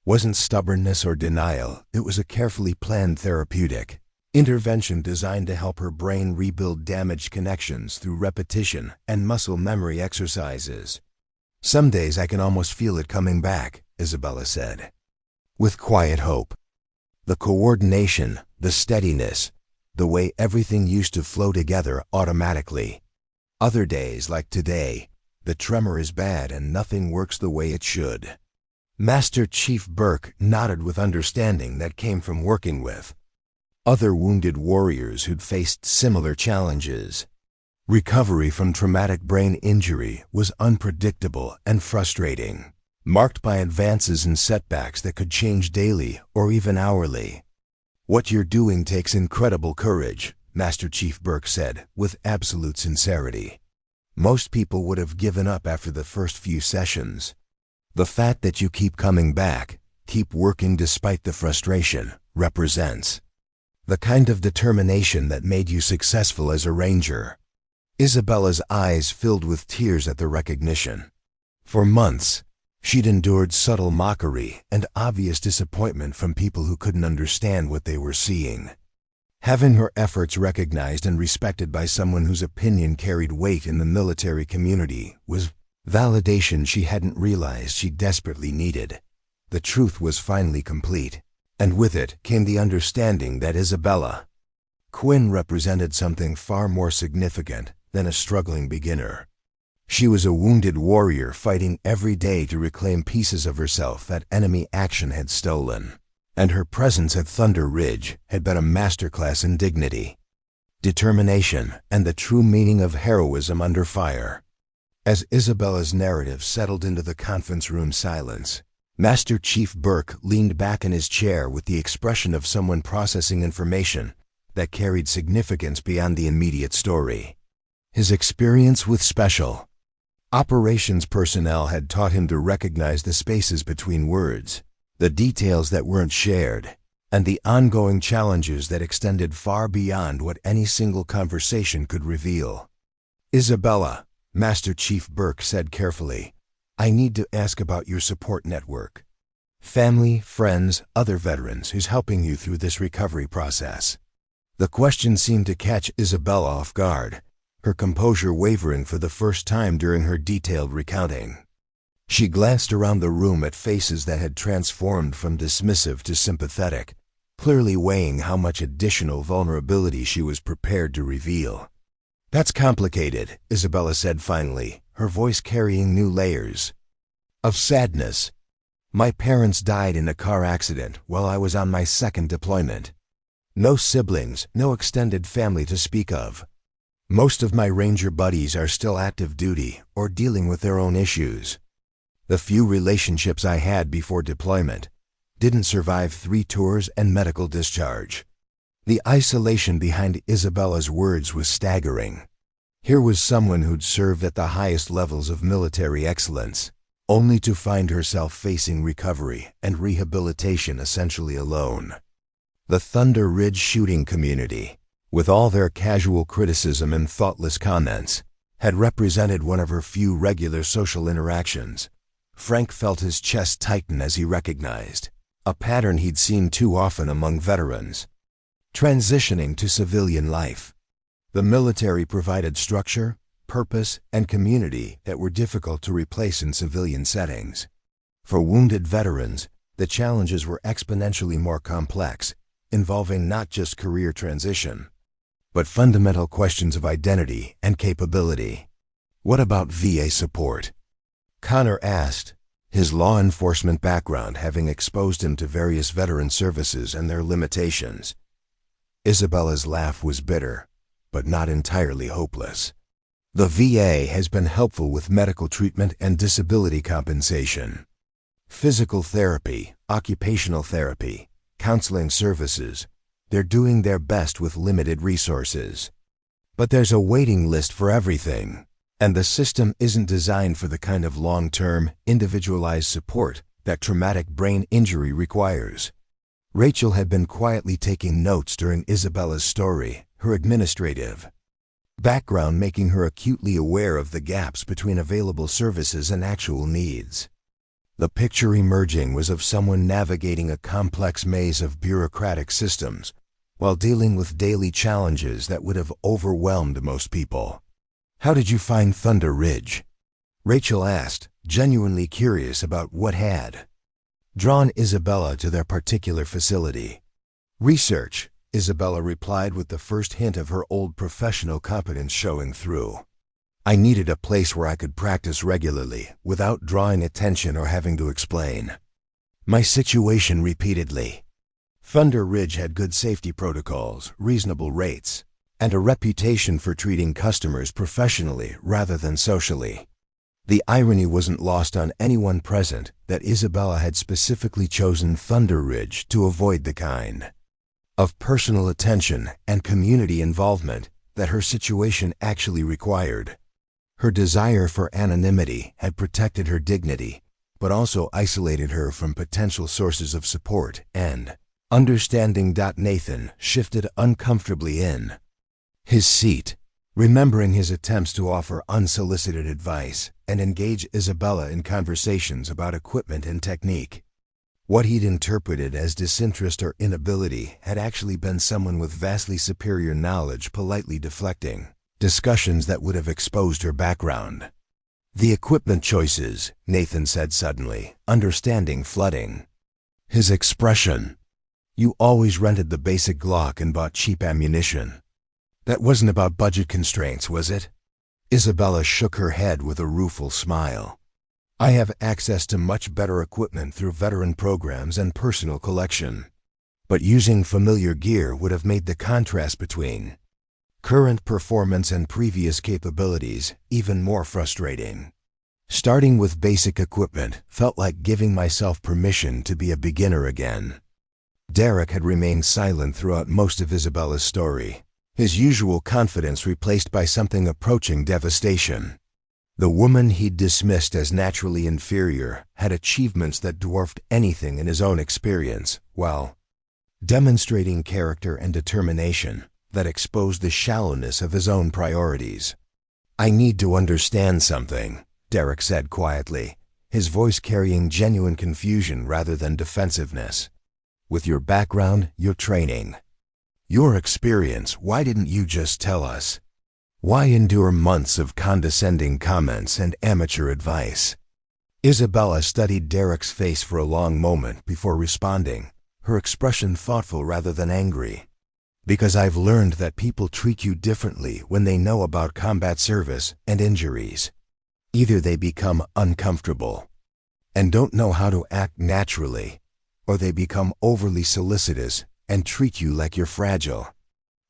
wasn't stubbornness or denial. It was a carefully planned therapeutic intervention designed to help her brain rebuild damaged connections through repetition and muscle memory exercises. "Some days I can almost feel it coming back," Isabella said, with quiet hope. "The coordination, the steadiness, the way everything used to flow together automatically. Other days, like today, the tremor is bad and nothing works the way it should." Master Chief Burke nodded with understanding that came from working with other wounded warriors who'd faced similar challenges. Recovery from traumatic brain injury was unpredictable and frustrating, marked by advances and setbacks that could change daily or even hourly. "What you're doing takes incredible courage," Master Chief Burke said with absolute sincerity. "Most people would have given up after the first few sessions. The fact that you keep coming back, keep working despite the frustration, represents the kind of determination that made you successful as a ranger." Isabella's eyes filled with tears at the recognition. For months, she'd endured subtle mockery and obvious disappointment from people who couldn't understand what they were seeing. Having her efforts recognized and respected by someone whose opinion carried weight in the military community was validation she hadn't realized she desperately needed. The truth was finally complete, and with it came the understanding that Isabella Quinn represented something far more significant than a struggling beginner. She was a wounded warrior fighting every day to reclaim pieces of herself that enemy action had stolen, and her presence at Thunder Ridge had been a masterclass in dignity, determination, and the true meaning of heroism under fire. As Isabella's narrative settled into the conference room silence, Master Chief Burke leaned back in his chair with the expression of someone processing information that carried significance beyond the immediate story. His experience with special operations personnel had taught him to recognize the spaces between words, the details that weren't shared, and the ongoing challenges that extended far beyond what any single conversation could reveal. "Isabella," Master Chief Burke said carefully, "I need to ask about your support network. Family, friends, other veterans who's helping you through this recovery process." The question seemed to catch Isabella off guard, her composure wavering for the first time during her detailed recounting. She glanced around the room at faces that had transformed from dismissive to sympathetic, clearly weighing how much additional vulnerability she was prepared to reveal. "That's complicated," Isabella said finally, her voice carrying new layers of sadness. "My parents died in a car accident while I was on my second deployment. No siblings, no extended family to speak of. Most of my ranger buddies are still active duty or dealing with their own issues. The few relationships I had before deployment didn't survive 3 tours and medical discharge." The isolation behind Isabella's words was staggering. Here was someone who'd served at the highest levels of military excellence, only to find herself facing recovery and rehabilitation essentially alone. The Thunder Ridge shooting community, with all their casual criticism and thoughtless comments, had represented one of her few regular social interactions. Frank felt his chest tighten as he recognized a pattern he'd seen too often among veterans transitioning to civilian life. The military provided structure, purpose, and community that were difficult to replace in civilian settings. For wounded veterans, the challenges were exponentially more complex, involving not just career transition, but fundamental questions of identity and capability. "What about VA support?" Connor asked, his law enforcement background having exposed him to various veteran services and their limitations. Isabella's laugh was bitter, but not entirely hopeless. "The VA has been helpful with medical treatment and disability compensation. Physical therapy, occupational therapy, counseling services. They're doing their best with limited resources. But there's a waiting list for everything, and the system isn't designed for the kind of long-term, individualized support that traumatic brain injury requires." Rachel had been quietly taking notes during Isabella's story, her administrative background making her acutely aware of the gaps between available services and actual needs. The picture emerging was of someone navigating a complex maze of bureaucratic systems while dealing with daily challenges that would have overwhelmed most people. "How did you find Thunder Ridge?" Rachel asked, genuinely curious about what had drawn Isabella to their particular facility. "Research," Isabella replied with the first hint of her old professional competence showing through. "I needed a place where I could practice regularly without drawing attention or having to explain my situation repeatedly. Thunder Ridge had good safety protocols, reasonable rates, and a reputation for treating customers professionally rather than socially." The irony wasn't lost on anyone present that Isabella had specifically chosen Thunder Ridge to avoid the kind of personal attention and community involvement that her situation actually required. Her desire for anonymity had protected her dignity, but also isolated her from potential sources of support and understanding. Nathan shifted uncomfortably in his seat, remembering his attempts to offer unsolicited advice and engage Isabella in conversations about equipment and technique. What he'd interpreted as disinterest or inability had actually been someone with vastly superior knowledge politely deflecting discussions that would have exposed her background. "The equipment choices," Nathan said suddenly, understanding flooding his expression. "You always rented the basic Glock and bought cheap ammunition. That wasn't about budget constraints, was it?" Isabella shook her head with a rueful smile. "I have access to much better equipment through veteran programs and personal collection. But using familiar gear would have made the contrast between current performance and previous capabilities even more frustrating. Starting with basic equipment felt like giving myself permission to be a beginner again." Derek had remained silent throughout most of Isabella's story, his usual confidence replaced by something approaching devastation. The woman he'd dismissed as naturally inferior had achievements that dwarfed anything in his own experience, while demonstrating character and determination that exposed the shallowness of his own priorities. "I need to understand something," Derek said quietly, his voice carrying genuine confusion rather than defensiveness. "With your background, your training, your experience, why didn't you just tell us? Why endure months of condescending comments and amateur advice?" Isabella studied Derek's face for a long moment before responding, her expression thoughtful rather than angry. "Because I've learned that people treat you differently when they know about combat service and injuries. Either they become uncomfortable and don't know how to act naturally, or they become overly solicitous and treat you like you're fragile.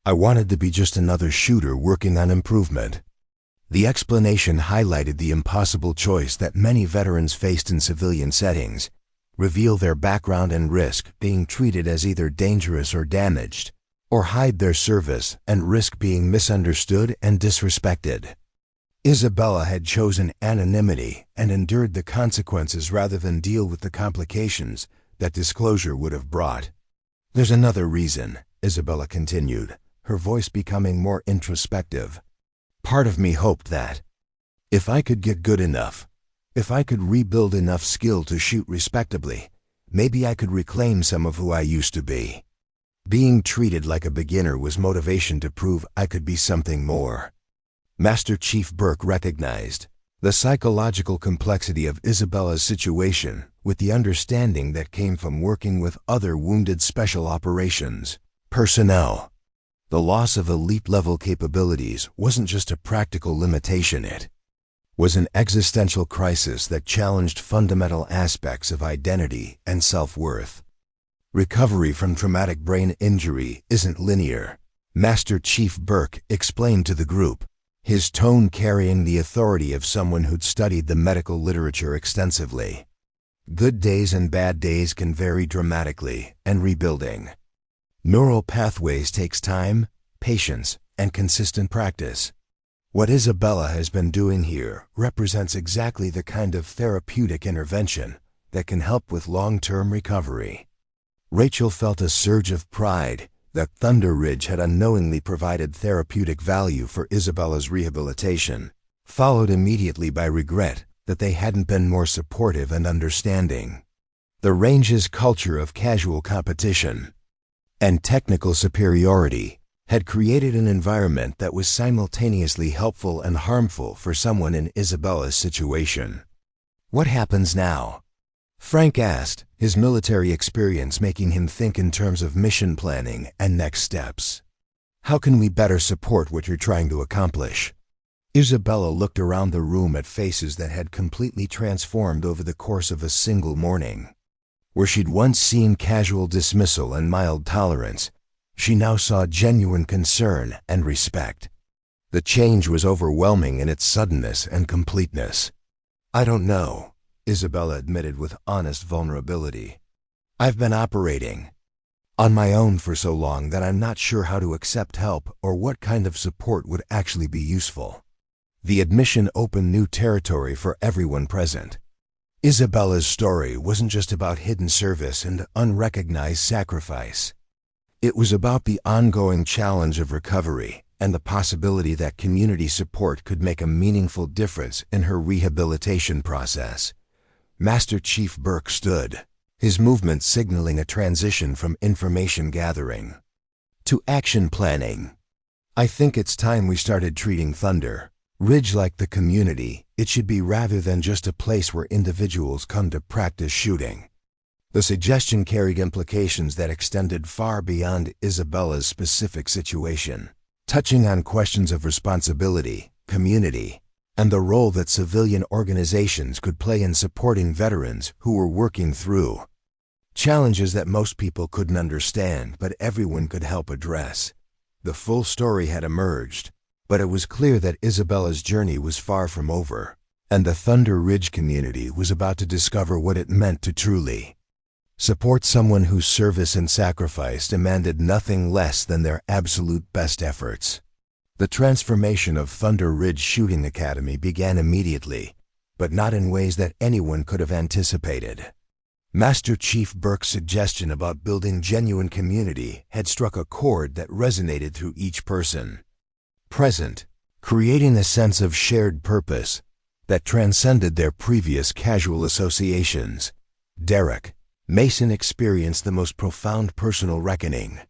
I wanted to be just another shooter working on improvement." The explanation highlighted the impossible choice that many veterans faced in civilian settings: reveal their background and risk being treated as either dangerous or damaged, or hide their service and risk being misunderstood and disrespected. Isabella had chosen anonymity and endured the consequences rather than deal with the complications that disclosure would have brought. "There's another reason," Isabella continued, her voice becoming more introspective. "Part of me hoped that if I could get good enough, if I could rebuild enough skill to shoot respectably, maybe I could reclaim some of who I used to be. Being treated like a beginner was motivation to prove I could be something more." Master Chief Burke recognized the psychological complexity of Isabella's situation with the understanding that came from working with other wounded special operations personnel. The loss of elite-level capabilities wasn't just a practical limitation, it was an existential crisis that challenged fundamental aspects of identity and self-worth. "Recovery from traumatic brain injury isn't linear," Master Chief Burke explained to the group, his tone carrying the authority of someone who'd studied the medical literature extensively. "Good days and bad days can vary dramatically, and rebuilding neural pathways takes time, patience, and consistent practice. What Isabella has been doing here represents exactly the kind of therapeutic intervention that can help with long-term recovery." Rachel felt a surge of pride that Thunder Ridge had unknowingly provided therapeutic value for Isabella's rehabilitation, followed immediately by regret that they hadn't been more supportive and understanding. The range's culture of casual competition and technical superiority had created an environment that was simultaneously helpful and harmful for someone in Isabella's situation. "What happens now?" Frank asked, his military experience making him think in terms of mission planning and next steps. "How can we better support what you're trying to accomplish?" Isabella looked around the room at faces that had completely transformed over the course of a single morning. Where she'd once seen casual dismissal and mild tolerance, she now saw genuine concern and respect. The change was overwhelming in its suddenness and completeness. "I don't know," Isabella admitted with honest vulnerability. "I've been operating on my own for so long that I'm not sure how to accept help or what kind of support would actually be useful." The admission opened new territory for everyone present. Isabella's story wasn't just about hidden service and unrecognized sacrifice. It was about the ongoing challenge of recovery and the possibility that community support could make a meaningful difference in her rehabilitation process. Master Chief Burke stood, his movement signaling a transition from information gathering to action planning. "I think it's time we started treating Thunder Ridge like the community it should be rather than just a place where individuals come to practice shooting." The suggestion carried implications that extended far beyond Isabella's specific situation, touching on questions of responsibility, community, and the role that civilian organizations could play in supporting veterans who were working through challenges that most people couldn't understand but everyone could help address. The full story had emerged, but it was clear that Isabella's journey was far from over, and the Thunder Ridge community was about to discover what it meant to truly support someone whose service and sacrifice demanded nothing less than their absolute best efforts. The transformation of Thunder Ridge Shooting Academy began immediately, but not in ways that anyone could have anticipated. Master Chief Burke's suggestion about building genuine community had struck a chord that resonated through each person present, creating a sense of shared purpose that transcended their previous casual associations. Derek Mason experienced the most profound personal reckoning.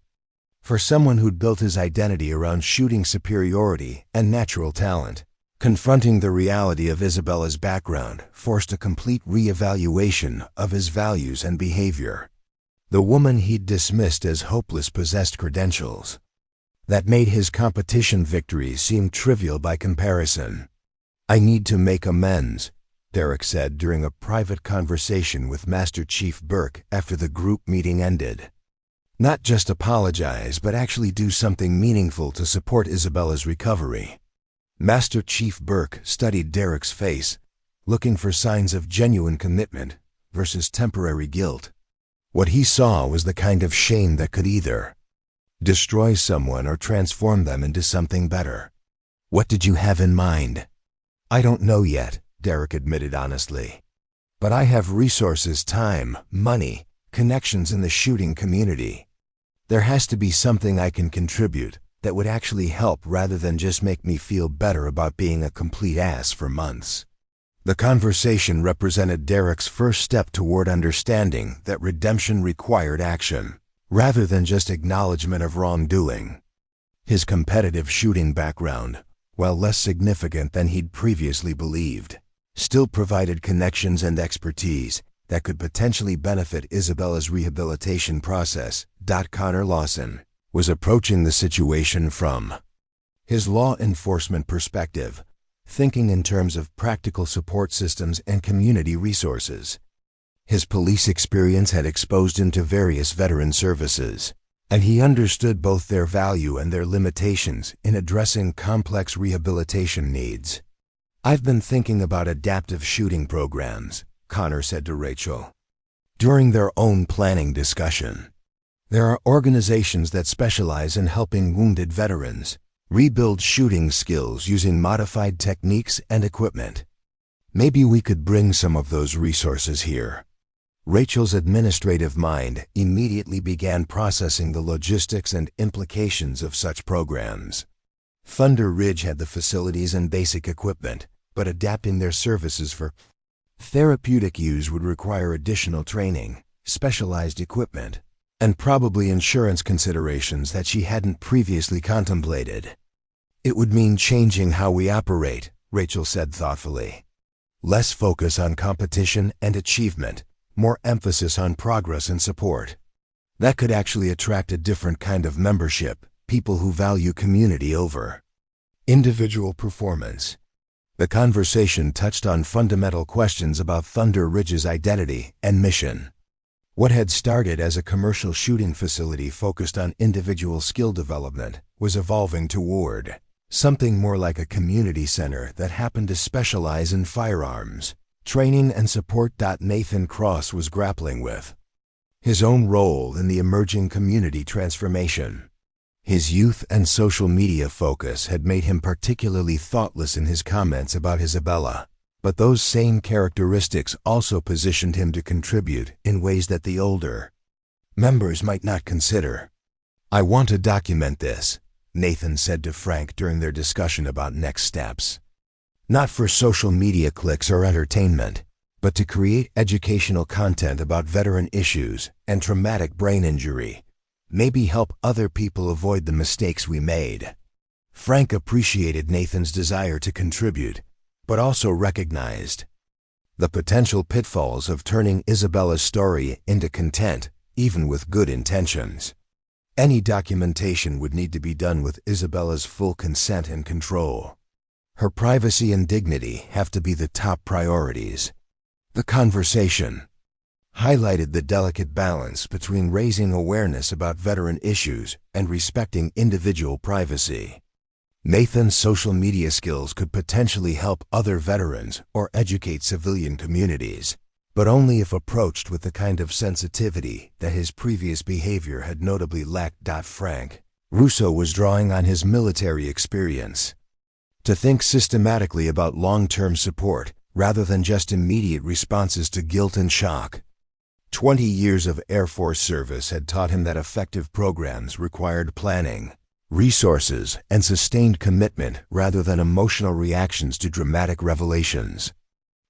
For someone who'd built his identity around shooting superiority and natural talent, confronting the reality of Isabella's background forced a complete re-evaluation of his values and behavior. The woman he'd dismissed as hopeless possessed credentials that made his competition victories seem trivial by comparison. "I need to make amends," Derek said during a private conversation with Master Chief Burke after the group meeting ended. "Not just apologize, but actually do something meaningful to support Isabella's recovery." Master Chief Burke studied Derek's face, looking for signs of genuine commitment versus temporary guilt. What he saw was the kind of shame that could either destroy someone or transform them into something better. "What did you have in mind?" "I don't know yet," Derek admitted honestly. "But I have resources, time, money, connections in the shooting community. There has to be something I can contribute that would actually help rather than just make me feel better about being a complete ass for months." The conversation represented Derek's first step toward understanding that redemption required action, rather than just acknowledgement of wrongdoing. His competitive shooting background, while less significant than he'd previously believed, still provided connections and expertise that could potentially benefit Isabella's rehabilitation process. Connor Lawson was approaching the situation from his law enforcement perspective, thinking in terms of practical support systems and community resources. His police experience had exposed him to various veteran services, and he understood both their value and their limitations in addressing complex rehabilitation needs. "I've been thinking about adaptive shooting programs," Connor said to Rachel during their own planning discussion. "There are organizations that specialize in helping wounded veterans rebuild shooting skills using modified techniques and equipment. Maybe we could bring some of those resources here." Rachel's administrative mind immediately began processing the logistics and implications of such programs. Thunder Ridge had the facilities and basic equipment, but adapting their services for therapeutic use would require additional training, specialized equipment, and probably insurance considerations that she hadn't previously contemplated. It would mean changing how we operate, Rachel said thoughtfully. Less focus on competition and achievement, more emphasis on progress and support. That could actually attract a different kind of membership, people who value community over individual performance. The conversation touched on fundamental questions about Thunder Ridge's identity and mission. What had started as a commercial shooting facility focused on individual skill development was evolving toward something more like a community center that happened to specialize in firearms, training and support. Nathan Cross was grappling with his own role in the emerging community transformation. His youth and social media focus had made him particularly thoughtless in his comments about Isabella, but those same characteristics also positioned him to contribute in ways that the older members might not consider. "I want to document this," Nathan said to Frank during their discussion about next steps. "Not for social media clicks or entertainment, but to create educational content about veteran issues and traumatic brain injury. Maybe help other people avoid the mistakes we made." Frank appreciated Nathan's desire to contribute, but also recognized the potential pitfalls of turning Isabella's story into content, even with good intentions. Any documentation would need to be done with Isabella's full consent and control. Her privacy and dignity have to be the top priorities. The conversation highlighted the delicate balance between raising awareness about veteran issues and respecting individual privacy. Nathan's social media skills could potentially help other veterans or educate civilian communities, but only if approached with the kind of sensitivity that his previous behavior had notably lacked. Frank Russo was drawing on his military experience to think systematically about long-term support rather than just immediate responses to guilt and shock. 20 years of Air Force service had taught him that effective programs required planning, resources, and sustained commitment rather than emotional reactions to dramatic revelations.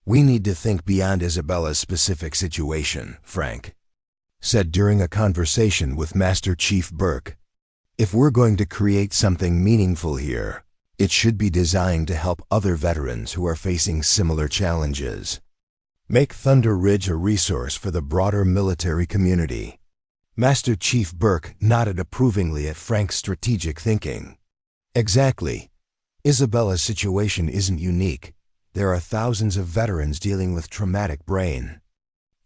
"We need to think beyond Isabella's specific situation," Frank said during a conversation with Master Chief Burke. "If we're going to create something meaningful here, it should be designed to help other veterans who are facing similar challenges. Make Thunder Ridge a resource for the broader military community." Master Chief Burke nodded approvingly at Frank's strategic thinking. "Exactly. Isabella's situation isn't unique. There are thousands of veterans dealing with traumatic brain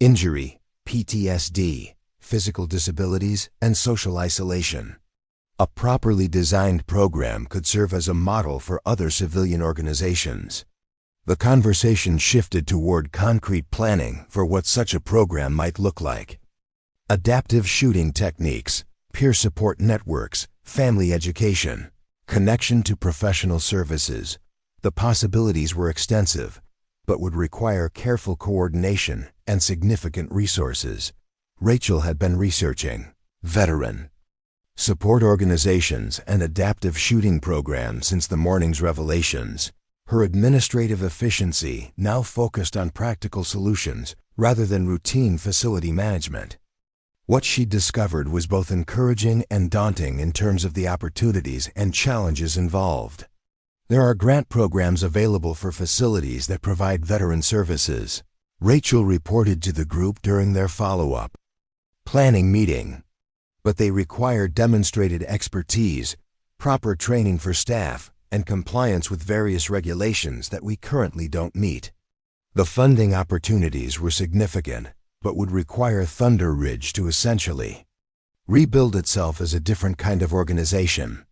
injury, PTSD, physical disabilities, and social isolation. A properly designed program could serve as a model for other civilian organizations." The conversation shifted toward concrete planning for what such a program might look like. Adaptive shooting techniques, peer support networks, family education, connection to professional services. The possibilities were extensive, but would require careful coordination and significant resources. Rachel had been researching veteran support organizations and adaptive shooting programs since the morning's revelations. Her administrative efficiency now focused on practical solutions rather than routine facility management. What she discovered was both encouraging and daunting in terms of the opportunities and challenges involved. There are grant programs available for facilities that provide veteran services, Rachel reported to the group during their follow-up planning meeting. But they require demonstrated expertise, proper training for staff, and compliance with various regulations that we currently don't meet. The funding opportunities were significant, but would require Thunder Ridge to essentially rebuild itself as a different kind of organization.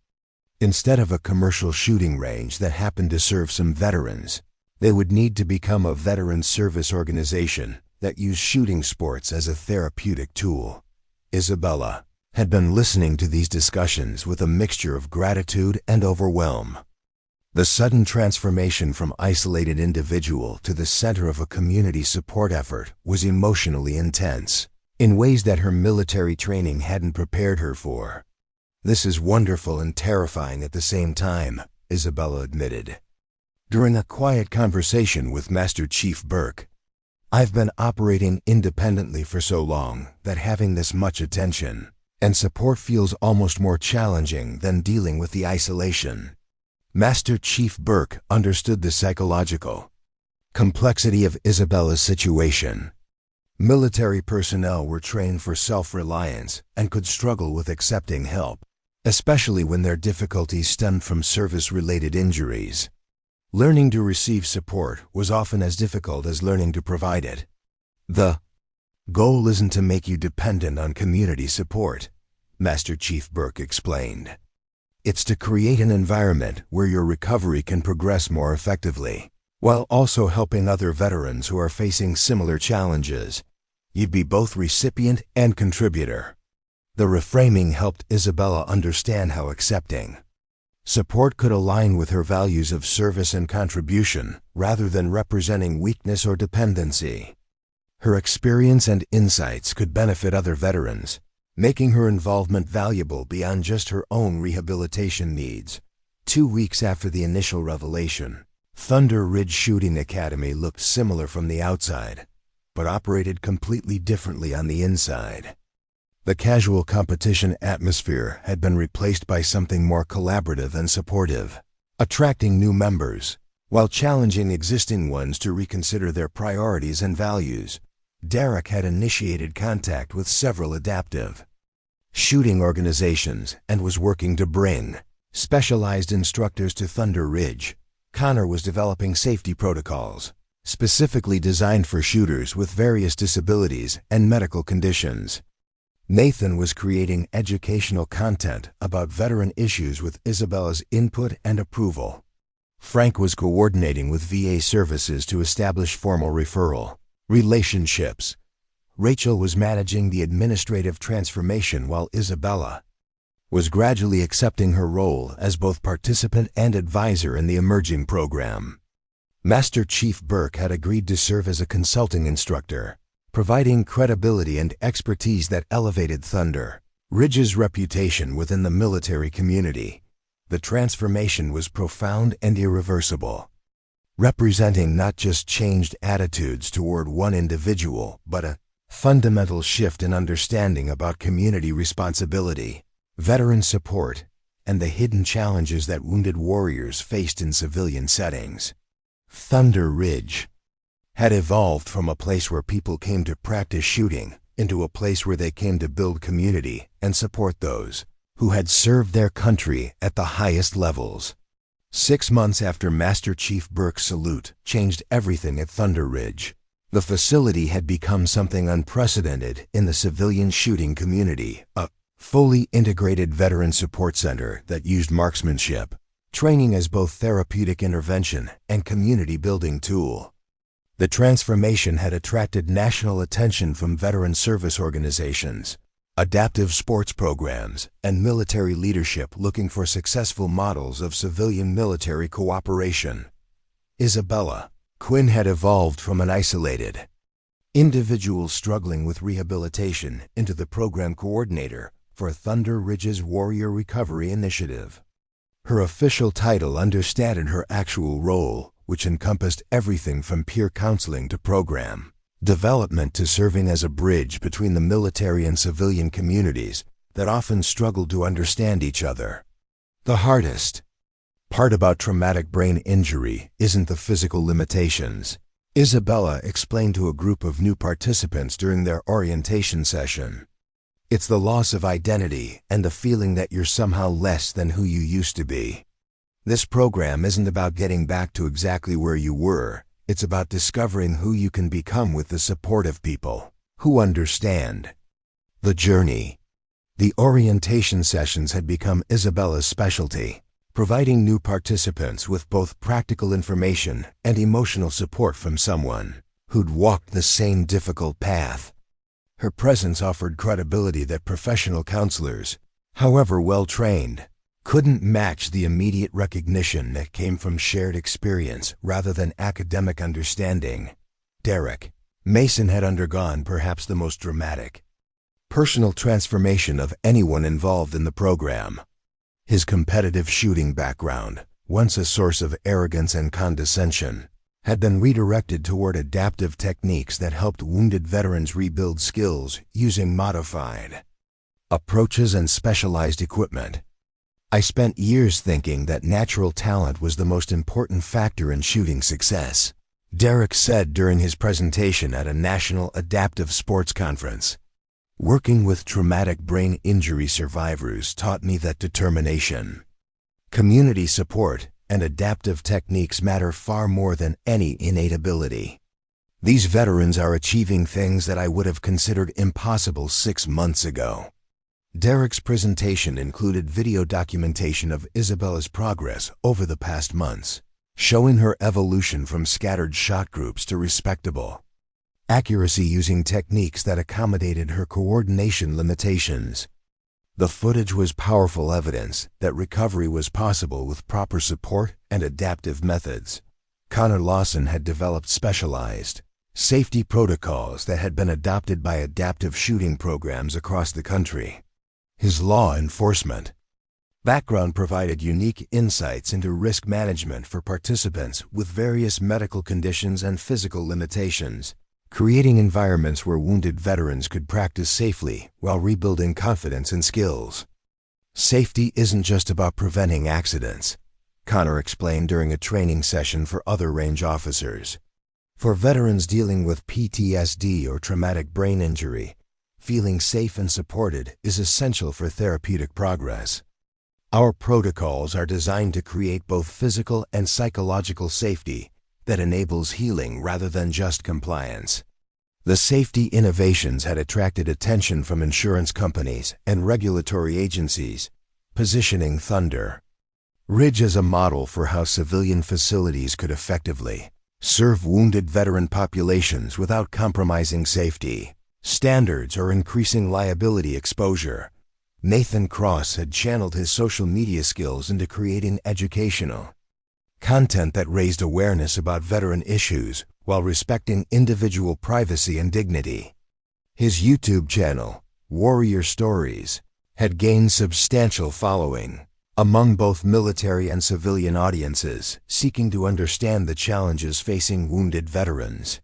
Instead of a commercial shooting range that happened to serve some veterans, they would need to become a veteran service organization that used shooting sports as a therapeutic tool. Isabella had been listening to these discussions with a mixture of gratitude and overwhelm. The sudden transformation from isolated individual to the center of a community support effort was emotionally intense, in ways that her military training hadn't prepared her for. "This is wonderful and terrifying at the same time," Isabella admitted. During a quiet conversation with Master Chief Burke, "I've been operating independently for so long that having this much attention and support feels almost more challenging than dealing with the isolation." Master Chief Burke understood the psychological complexity of Isabella's situation. Military personnel were trained for self-reliance and could struggle with accepting help, especially when their difficulties stemmed from service-related injuries. Learning to receive support was often as difficult as learning to provide it. "The goal isn't to make you dependent on community support," Master Chief Burke explained. "It's to create an environment where your recovery can progress more effectively, while also helping other veterans who are facing similar challenges. You'd be both recipient and contributor." The reframing helped Isabella understand how accepting support could align with her values of service and contribution, rather than representing weakness or dependency. Her experience and insights could benefit other veterans, making her involvement valuable beyond just her own rehabilitation needs. 2 weeks after the initial revelation, Thunder Ridge Shooting Academy looked similar from the outside, but operated completely differently on the inside. The casual competition atmosphere had been replaced by something more collaborative and supportive, attracting new members, while challenging existing ones to reconsider their priorities and values. Derek had initiated contact with several adaptive shooting organizations and was working to bring specialized instructors to Thunder Ridge. Connor was developing safety protocols, specifically designed for shooters with various disabilities and medical conditions. Nathan was creating educational content about veteran issues with Isabella's input and approval. Frank was coordinating with VA services to establish formal referral relationships. Rachel was managing the administrative transformation, while Isabella was gradually accepting her role as both participant and advisor in the emerging program. Master Chief Burke had agreed to serve as a consulting instructor, providing credibility and expertise that elevated Thunder Ridge's reputation within the military community. The transformation was profound and irreversible, representing not just changed attitudes toward one individual, but a fundamental shift in understanding about community responsibility, veteran support, and the hidden challenges that wounded warriors faced in civilian settings. Thunder Ridge had evolved from a place where people came to practice shooting into a place where they came to build community and support those who had served their country at the highest levels. 6 months after Master Chief Burke's salute changed everything at Thunder Ridge, the facility had become something unprecedented in the civilian shooting community, a fully integrated veteran support center that used marksmanship training as both therapeutic intervention and community building tool. The transformation had attracted national attention from veteran service organizations, adaptive sports programs, and military leadership looking for successful models of civilian-military cooperation. Isabella Quinn had evolved from an isolated individual struggling with rehabilitation into the program coordinator for Thunder Ridge's Warrior Recovery Initiative. Her official title understated her actual role, which encompassed everything from peer counseling to program development to serving as a bridge between the military and civilian communities that often struggled to understand each other. The hardest part about traumatic brain injury isn't the physical limitations, Isabella explained to a group of new participants during their orientation session. It's the loss of identity and the feeling that you're somehow less than who you used to be. This program isn't about getting back to exactly where you were. It's about discovering who you can become with the support of people who understand the journey. The orientation sessions had become Isabella's specialty, providing new participants with both practical information and emotional support from someone who'd walked the same difficult path. Her presence offered credibility that professional counselors, however well-trained, couldn't match the immediate recognition that came from shared experience rather than academic understanding. Derek Mason had undergone perhaps the most dramatic personal transformation of anyone involved in the program. His competitive shooting background, once a source of arrogance and condescension, had been redirected toward adaptive techniques that helped wounded veterans rebuild skills using modified approaches and specialized equipment. I spent years thinking that natural talent was the most important factor in shooting success, Derek said during his presentation at a national adaptive sports conference. Working with traumatic brain injury survivors taught me that determination, community support, and adaptive techniques matter far more than any innate ability. These veterans are achieving things that I would have considered impossible 6 months ago. Derek's presentation included video documentation of Isabella's progress over the past months, showing her evolution from scattered shot groups to respectable accuracy using techniques that accommodated her coordination limitations. The footage was powerful evidence that recovery was possible with proper support and adaptive methods. Connor Lawson had developed specialized safety protocols that had been adopted by adaptive shooting programs across the country. His law enforcement background provided unique insights into risk management for participants with various medical conditions and physical limitations, creating environments where wounded veterans could practice safely while rebuilding confidence and skills. Safety isn't just about preventing accidents, Connor explained during a training session for other range officers. For veterans dealing with PTSD or traumatic brain injury, feeling safe and supported is essential for therapeutic progress. Our protocols are designed to create both physical and psychological safety that enables healing rather than just compliance. The safety innovations had attracted attention from insurance companies and regulatory agencies, positioning Thunder Ridge as a model for how civilian facilities could effectively serve wounded veteran populations without compromising safety standards or increasing liability exposure. Nathan Cross had channeled his social media skills into creating educational content that raised awareness about veteran issues while respecting individual privacy and dignity. His YouTube channel, Warrior Stories, had gained substantial following among both military and civilian audiences seeking to understand the challenges facing wounded veterans.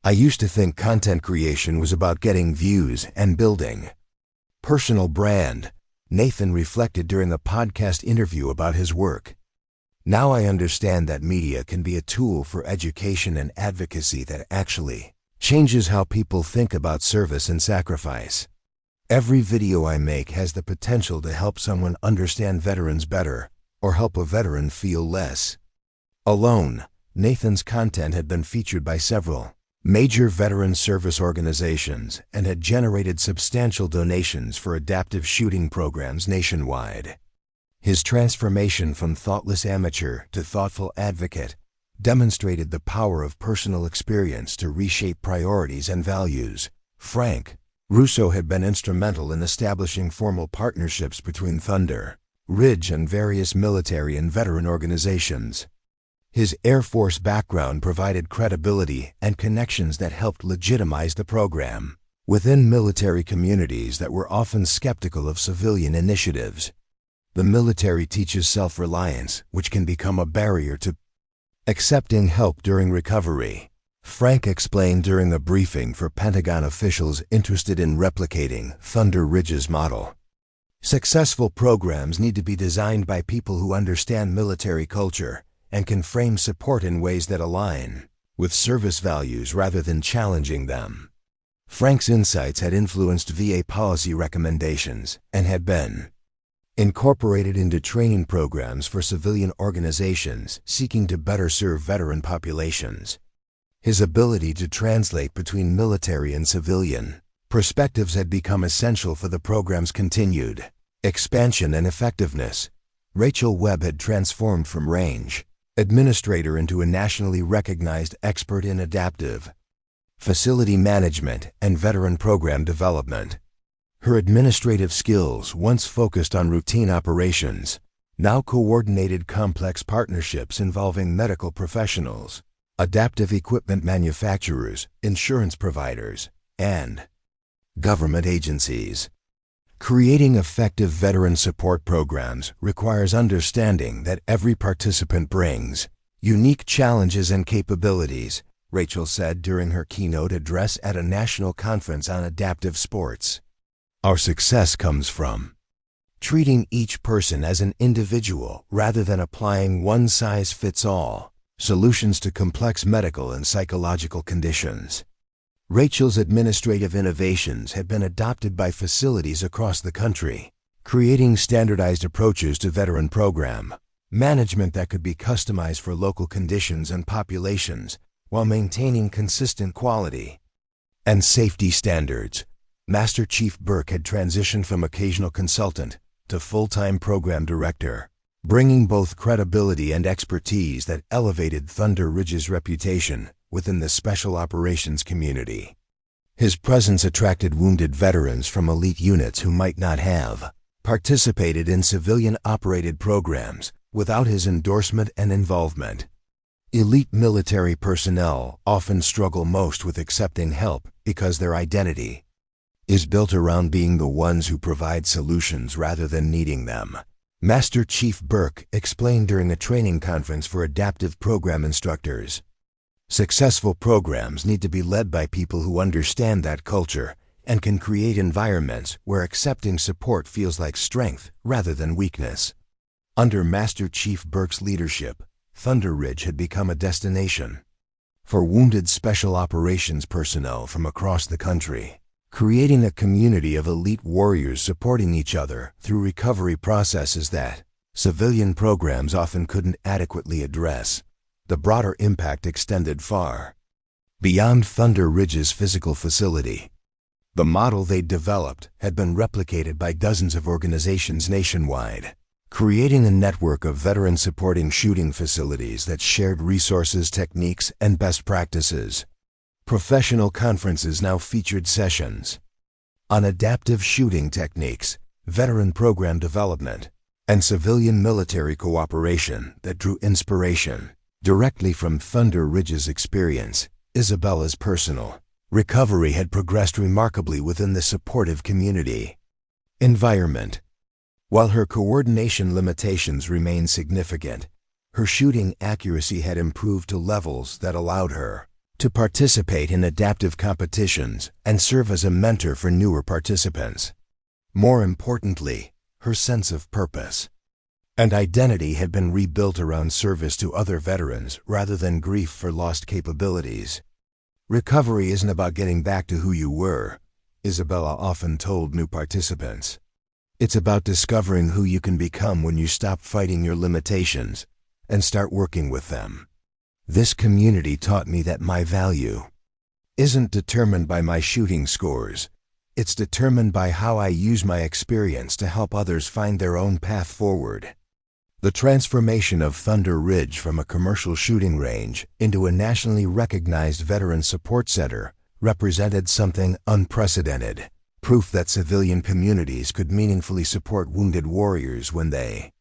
I used to think content creation was about getting views and building personal brand, Nathan reflected during a podcast interview about his work. Now I understand that media can be a tool for education and advocacy that actually changes how people think about service and sacrifice. Every video I make has the potential to help someone understand veterans better or help a veteran feel less alone. Nathan's content had been featured by several major veteran service organizations and had generated substantial donations for adaptive shooting programs nationwide. His transformation from thoughtless amateur to thoughtful advocate demonstrated the power of personal experience to reshape priorities and values. Frank Russo had been instrumental in establishing formal partnerships between Thunder Ridge and various military and veteran organizations. His Air Force background provided credibility and connections that helped legitimize the program within military communities that were often skeptical of civilian initiatives. The military teaches self-reliance, which can become a barrier to accepting help during recovery, Frank explained during a briefing for Pentagon officials interested in replicating Thunder Ridge's model. Successful programs need to be designed by people who understand military culture and can frame support in ways that align with service values rather than challenging them. Frank's insights had influenced VA policy recommendations and had been incorporated into training programs for civilian organizations seeking to better serve veteran populations. His ability to translate between military and civilian perspectives had become essential for the program's continued expansion and effectiveness. Rachel Webb had transformed from range administrator into a nationally recognized expert in adaptive facility management and veteran program development. Her administrative skills, once focused on routine operations, now coordinated complex partnerships involving medical professionals, adaptive equipment manufacturers, insurance providers, and government agencies. Creating effective veteran support programs requires understanding that every participant brings unique challenges and capabilities, Rachel said during her keynote address at a national conference on adaptive sports. Our success comes from treating each person as an individual rather than applying one-size-fits-all solutions to complex medical and psychological conditions. Rachel's administrative innovations have been adopted by facilities across the country, creating standardized approaches to veteran program management that could be customized for local conditions and populations while maintaining consistent quality and safety standards. Master Chief Burke had transitioned from occasional consultant to full-time program director, bringing both credibility and expertise that elevated Thunder Ridge's reputation within the special operations community. His presence attracted wounded veterans from elite units who might not have participated in civilian-operated programs without his endorsement and involvement. Elite military personnel often struggle most with accepting help because their identity is built around being the ones who provide solutions rather than needing them. Master Chief Burke explained during a training conference for adaptive program instructors. Successful programs need to be led by people who understand that culture and can create environments where accepting support feels like strength rather than weakness. Under Master Chief Burke's leadership, Thunder Ridge had become a destination for wounded special operations personnel from across the country, creating a community of elite warriors supporting each other through recovery processes that civilian programs often couldn't adequately address. The broader impact extended far beyond Thunder Ridge's physical facility. The model they'd developed had been replicated by dozens of organizations nationwide, creating a network of veteran-supporting shooting facilities that shared resources, techniques, and best practices. Professional conferences now featured sessions on adaptive shooting techniques, veteran program development, and civilian-military cooperation that drew inspiration directly from Thunder Ridge's experience. Isabella's personal recovery had progressed remarkably within the supportive community environment. While her coordination limitations remained significant, her shooting accuracy had improved to levels that allowed her to participate in adaptive competitions and serve as a mentor for newer participants. More importantly, her sense of purpose and identity had been rebuilt around service to other veterans rather than grief for lost capabilities. Recovery isn't about getting back to who you were, Isabella often told new participants. It's about discovering who you can become when you stop fighting your limitations and start working with them. This community taught me that my value isn't determined by my shooting scores. It's determined by how I use my experience to help others find their own path forward. The transformation of Thunder Ridge from a commercial shooting range into a nationally recognized veteran support center represented something unprecedented, proof that civilian communities could meaningfully support wounded warriors when they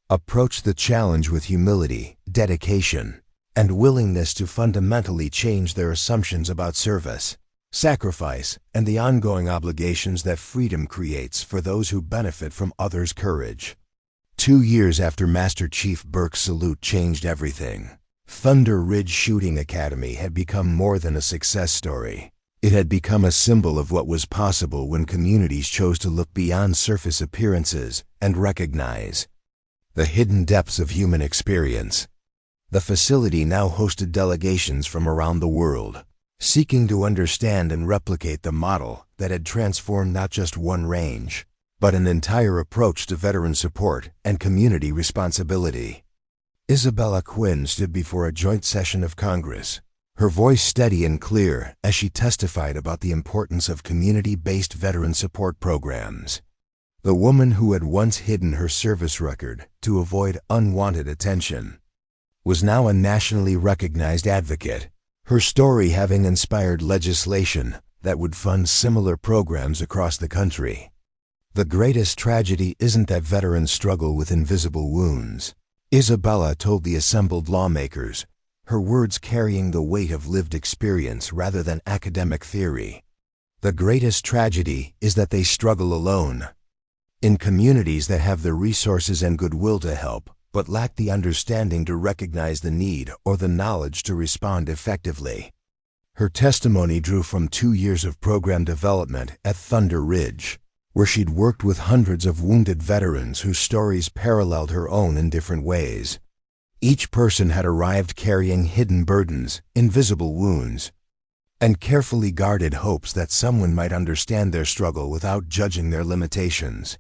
approached the challenge with humility, dedication, and willingness to fundamentally change their assumptions about service, sacrifice, and the ongoing obligations that freedom creates for those who benefit from others' courage. 2 years after Master Chief Burke's salute changed everything, Thunder Ridge Shooting Academy had become more than a success story. It had become a symbol of what was possible when communities chose to look beyond surface appearances and recognize the hidden depths of human experience. The facility now hosted delegations from around the world, seeking to understand and replicate the model that had transformed not just one range, but an entire approach to veteran support and community responsibility. Isabella Quinn stood before a joint session of Congress, her voice steady and clear as she testified about the importance of community-based veteran support programs. The woman who had once hidden her service record to avoid unwanted attention was now a nationally recognized advocate, her story having inspired legislation that would fund similar programs across the country. The greatest tragedy isn't that veterans struggle with invisible wounds, Isabella told the assembled lawmakers, her words carrying the weight of lived experience rather than academic theory. The greatest tragedy is that they struggle alone. In communities that have the resources and goodwill to help, but lack the understanding to recognize the need or the knowledge to respond effectively. Her testimony drew from 2 years of program development at Thunder Ridge, where she'd worked with hundreds of wounded veterans whose stories paralleled her own in different ways. Each person had arrived carrying hidden burdens, invisible wounds, and carefully guarded hopes that someone might understand their struggle without judging their limitations.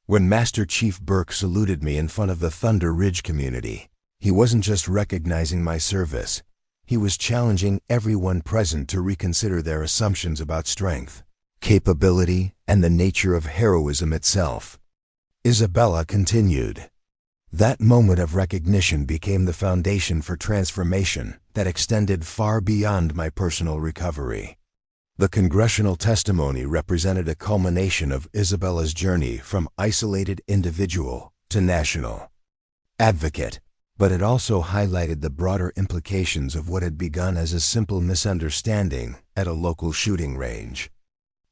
When Master Chief Burke saluted me in front of the Thunder Ridge community, he wasn't just recognizing my service, he was challenging everyone present to reconsider their assumptions about strength, capability, and the nature of heroism itself. Isabella continued. That moment of recognition became the foundation for transformation that extended far beyond my personal recovery. The congressional testimony represented a culmination of Isabella's journey from isolated individual to national advocate, but it also highlighted the broader implications of what had begun as a simple misunderstanding at a local shooting range.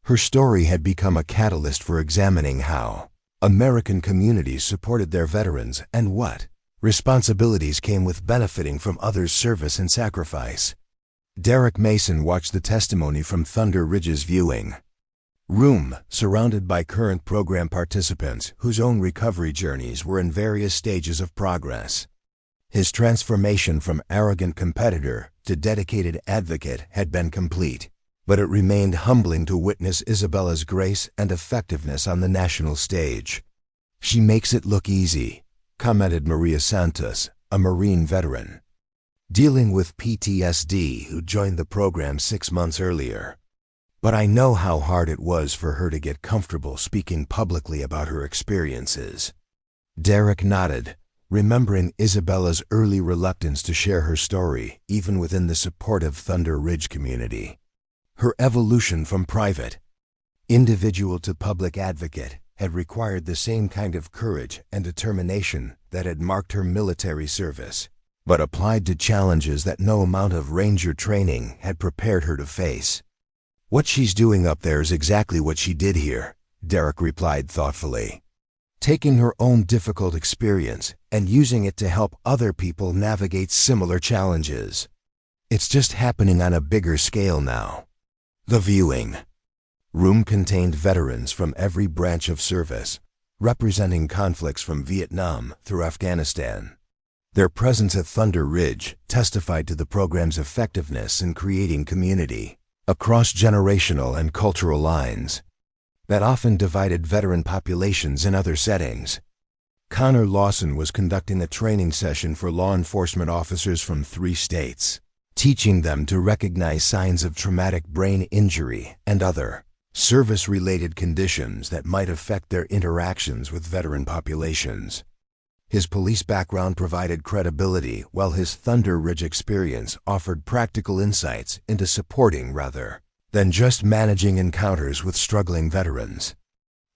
Her story had become a catalyst for examining how American communities supported their veterans and what responsibilities came with benefiting from others' service and sacrifice. Derek Mason watched the testimony from Thunder Ridge's viewing room, surrounded by current program participants whose own recovery journeys were in various stages of progress. His transformation from arrogant competitor to dedicated advocate had been complete, but it remained humbling to witness Isabella's grace and effectiveness on the national stage. "She makes it look easy," commented Maria Santos, a Marine veteran, dealing with PTSD who joined the program 6 months earlier. "But I know how hard it was for her to get comfortable speaking publicly about her experiences." Derek nodded, remembering Isabella's early reluctance to share her story, even within the supportive Thunder Ridge community. Her evolution from private individual to public advocate had required the same kind of courage and determination that had marked her military service, but applied to challenges that no amount of Ranger training had prepared her to face. "What she's doing up there is exactly what she did here," Derek replied thoughtfully, taking her own difficult experience and using it to help other people navigate similar challenges. "It's just happening on a bigger scale now." The viewing room contained veterans from every branch of service, representing conflicts from Vietnam through Afghanistan. Their presence at Thunder Ridge testified to the program's effectiveness in creating community across generational and cultural lines that often divided veteran populations in other settings. Connor Lawson was conducting a training session for law enforcement officers from 3 states, teaching them to recognize signs of traumatic brain injury and other service-related conditions that might affect their interactions with veteran populations. His police background provided credibility, while his Thunder Ridge experience offered practical insights into supporting rather than just managing encounters with struggling veterans.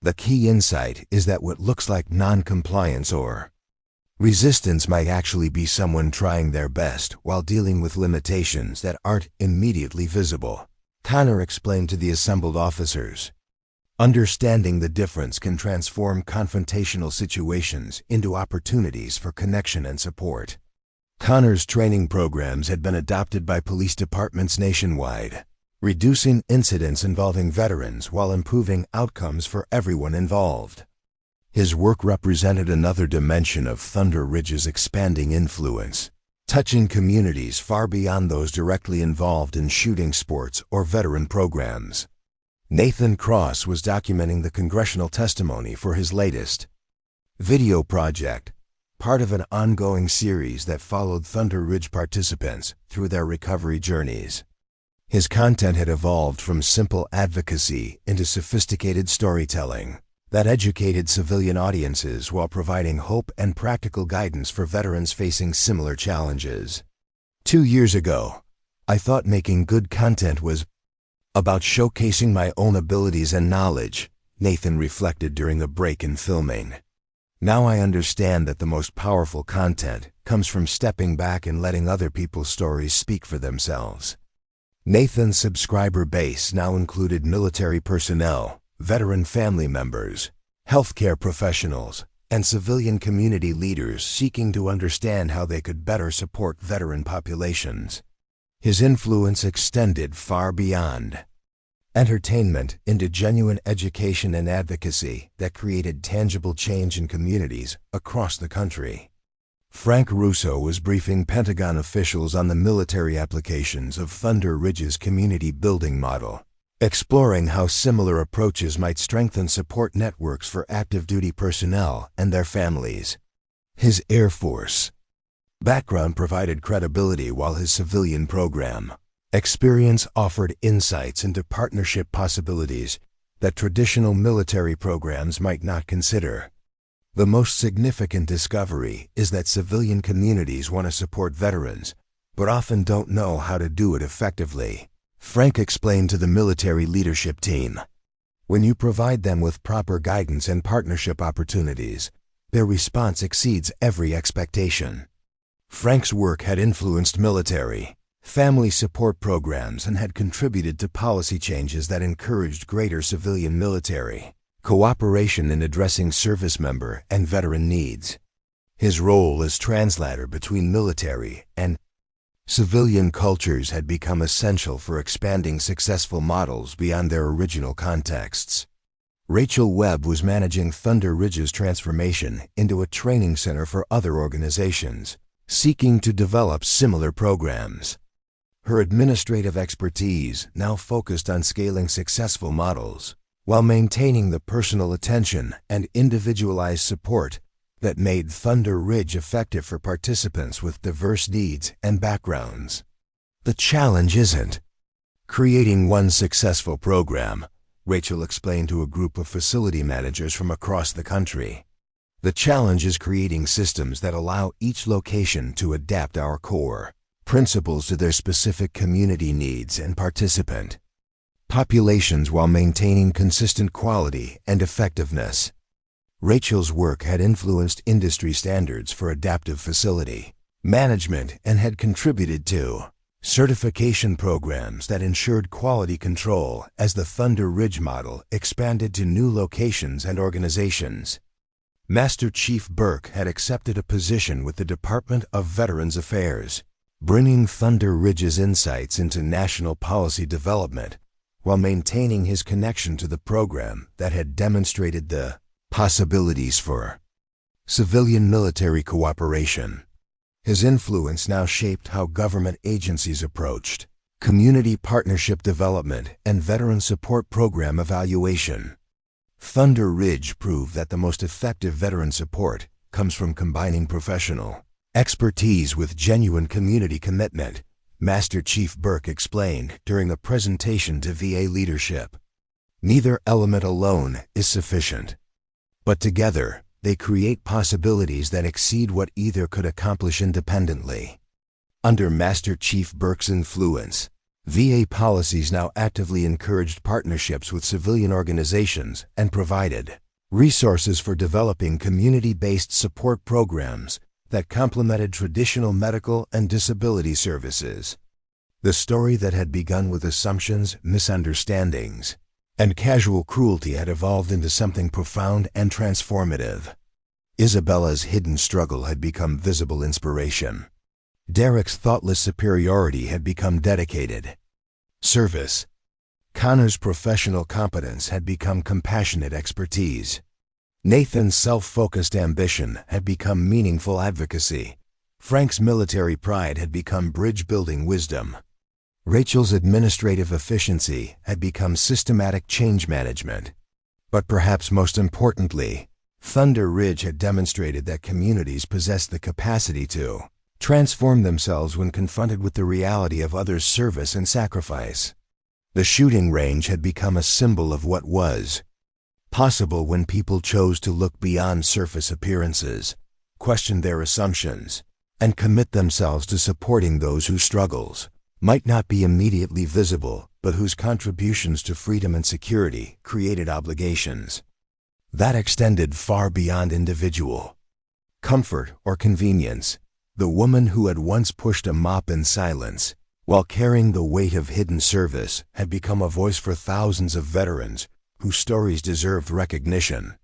The key insight is that what looks like non-compliance or resistance might actually be someone trying their best while dealing with limitations that aren't immediately visible, Connor explained to the assembled officers. Understanding the difference can transform confrontational situations into opportunities for connection and support. Connor's training programs had been adopted by police departments nationwide, reducing incidents involving veterans while improving outcomes for everyone involved. His work represented another dimension of Thunder Ridge's expanding influence, touching communities far beyond those directly involved in shooting sports or veteran programs. Nathan Cross was documenting the congressional testimony for his latest video project, part of an ongoing series that followed Thunder Ridge participants through their recovery journeys. His content had evolved from simple advocacy into sophisticated storytelling that educated civilian audiences while providing hope and practical guidance for veterans facing similar challenges. 2 years ago, I thought making good content was about showcasing my own abilities and knowledge, Nathan reflected during a break in filming. Now I understand that the most powerful content comes from stepping back and letting other people's stories speak for themselves. Nathan's subscriber base now included military personnel, veteran family members, healthcare professionals, and civilian community leaders seeking to understand how they could better support veteran populations. His influence extended far beyond entertainment into genuine education and advocacy that created tangible change in communities across the country. Frank Russo was briefing Pentagon officials on the military applications of Thunder Ridge's community building model, exploring how similar approaches might strengthen support networks for active duty personnel and their families. His Air Force background provided credibility, while his civilian program experience offered insights into partnership possibilities that traditional military programs might not consider. The most significant discovery is that civilian communities want to support veterans, but often don't know how to do it effectively. Frank explained to the military leadership team, when you provide them with proper guidance and partnership opportunities, their response exceeds every expectation. Frank's work had influenced military family support programs and had contributed to policy changes that encouraged greater civilian-military cooperation in addressing service member and veteran needs. His role as translator between military and civilian cultures had become essential for expanding successful models beyond their original contexts. Rachel Webb was managing Thunder Ridge's transformation into a training center for other organizations seeking to develop similar programs. Her administrative expertise now focused on scaling successful models while maintaining the personal attention and individualized support that made Thunder Ridge effective for participants with diverse needs and backgrounds. The challenge isn't creating one successful program, Rachel explained to a group of facility managers from across the country. The challenge is creating systems that allow each location to adapt our core principles to their specific community needs and participant populations while maintaining consistent quality and effectiveness. Rachel's work had influenced industry standards for adaptive facility management and had contributed to certification programs that ensured quality control as the Thunder Ridge model expanded to new locations and organizations. Master Chief Burke had accepted a position with the Department of Veterans Affairs, bringing Thunder Ridge's insights into national policy development while maintaining his connection to the program that had demonstrated the possibilities for civilian-military cooperation. His influence now shaped how government agencies approached community partnership development and veteran support program evaluation. Thunder Ridge proved that the most effective veteran support comes from combining professional expertise with genuine community commitment, Master Chief Burke explained during a presentation to VA leadership. Neither element alone is sufficient, but together they create possibilities that exceed what either could accomplish independently. Under Master Chief Burke's influence, VA policies now actively encouraged partnerships with civilian organizations and provided resources for developing community-based support programs that complemented traditional medical and disability services. The story that had begun with assumptions, misunderstandings, and casual cruelty had evolved into something profound and transformative. Isabella's hidden struggle had become visible inspiration. Derek's thoughtless superiority had become dedicated service. Connor's professional competence had become compassionate expertise. Nathan's self-focused ambition had become meaningful advocacy. Frank's military pride had become bridge-building wisdom. Rachel's administrative efficiency had become systematic change management. But perhaps most importantly, Thunder Ridge had demonstrated that communities possess the capacity to transform themselves when confronted with the reality of others' service and sacrifice. The shooting range had become a symbol of what was possible when people chose to look beyond surface appearances, question their assumptions, and commit themselves to supporting those whose struggles might not be immediately visible but whose contributions to freedom and security created obligations that extended far beyond individual comfort or convenience. The woman who had once pushed a mop in silence, while carrying the weight of hidden service, had become a voice for thousands of veterans whose stories deserved recognition,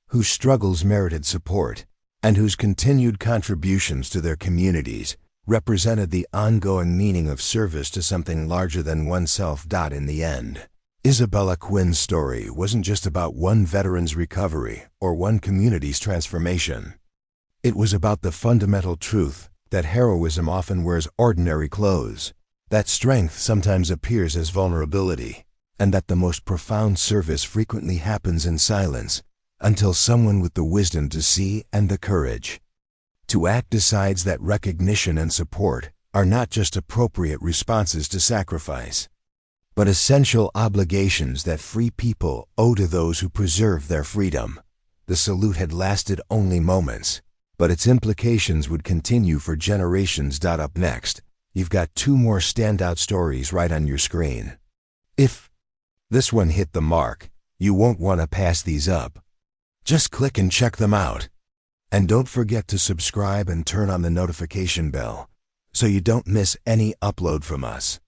whose struggles merited support, and whose continued contributions to their communities represented the ongoing meaning of service to something larger than oneself. In the end, Isabella Quinn's story wasn't just about one veteran's recovery or one community's transformation. It was about the fundamental truth that heroism often wears ordinary clothes, that strength sometimes appears as vulnerability, and that the most profound service frequently happens in silence until someone with the wisdom to see and the courage to act decides that recognition and support are not just appropriate responses to sacrifice, but essential obligations that free people owe to those who preserve their freedom. The salute had lasted only moments, but its implications would continue for generations. Up next, you've got two more standout stories right on your screen. If this one hit the mark, you won't want to pass these up. Just click and check them out. And don't forget to subscribe and turn on the notification bell so you don't miss any upload from us.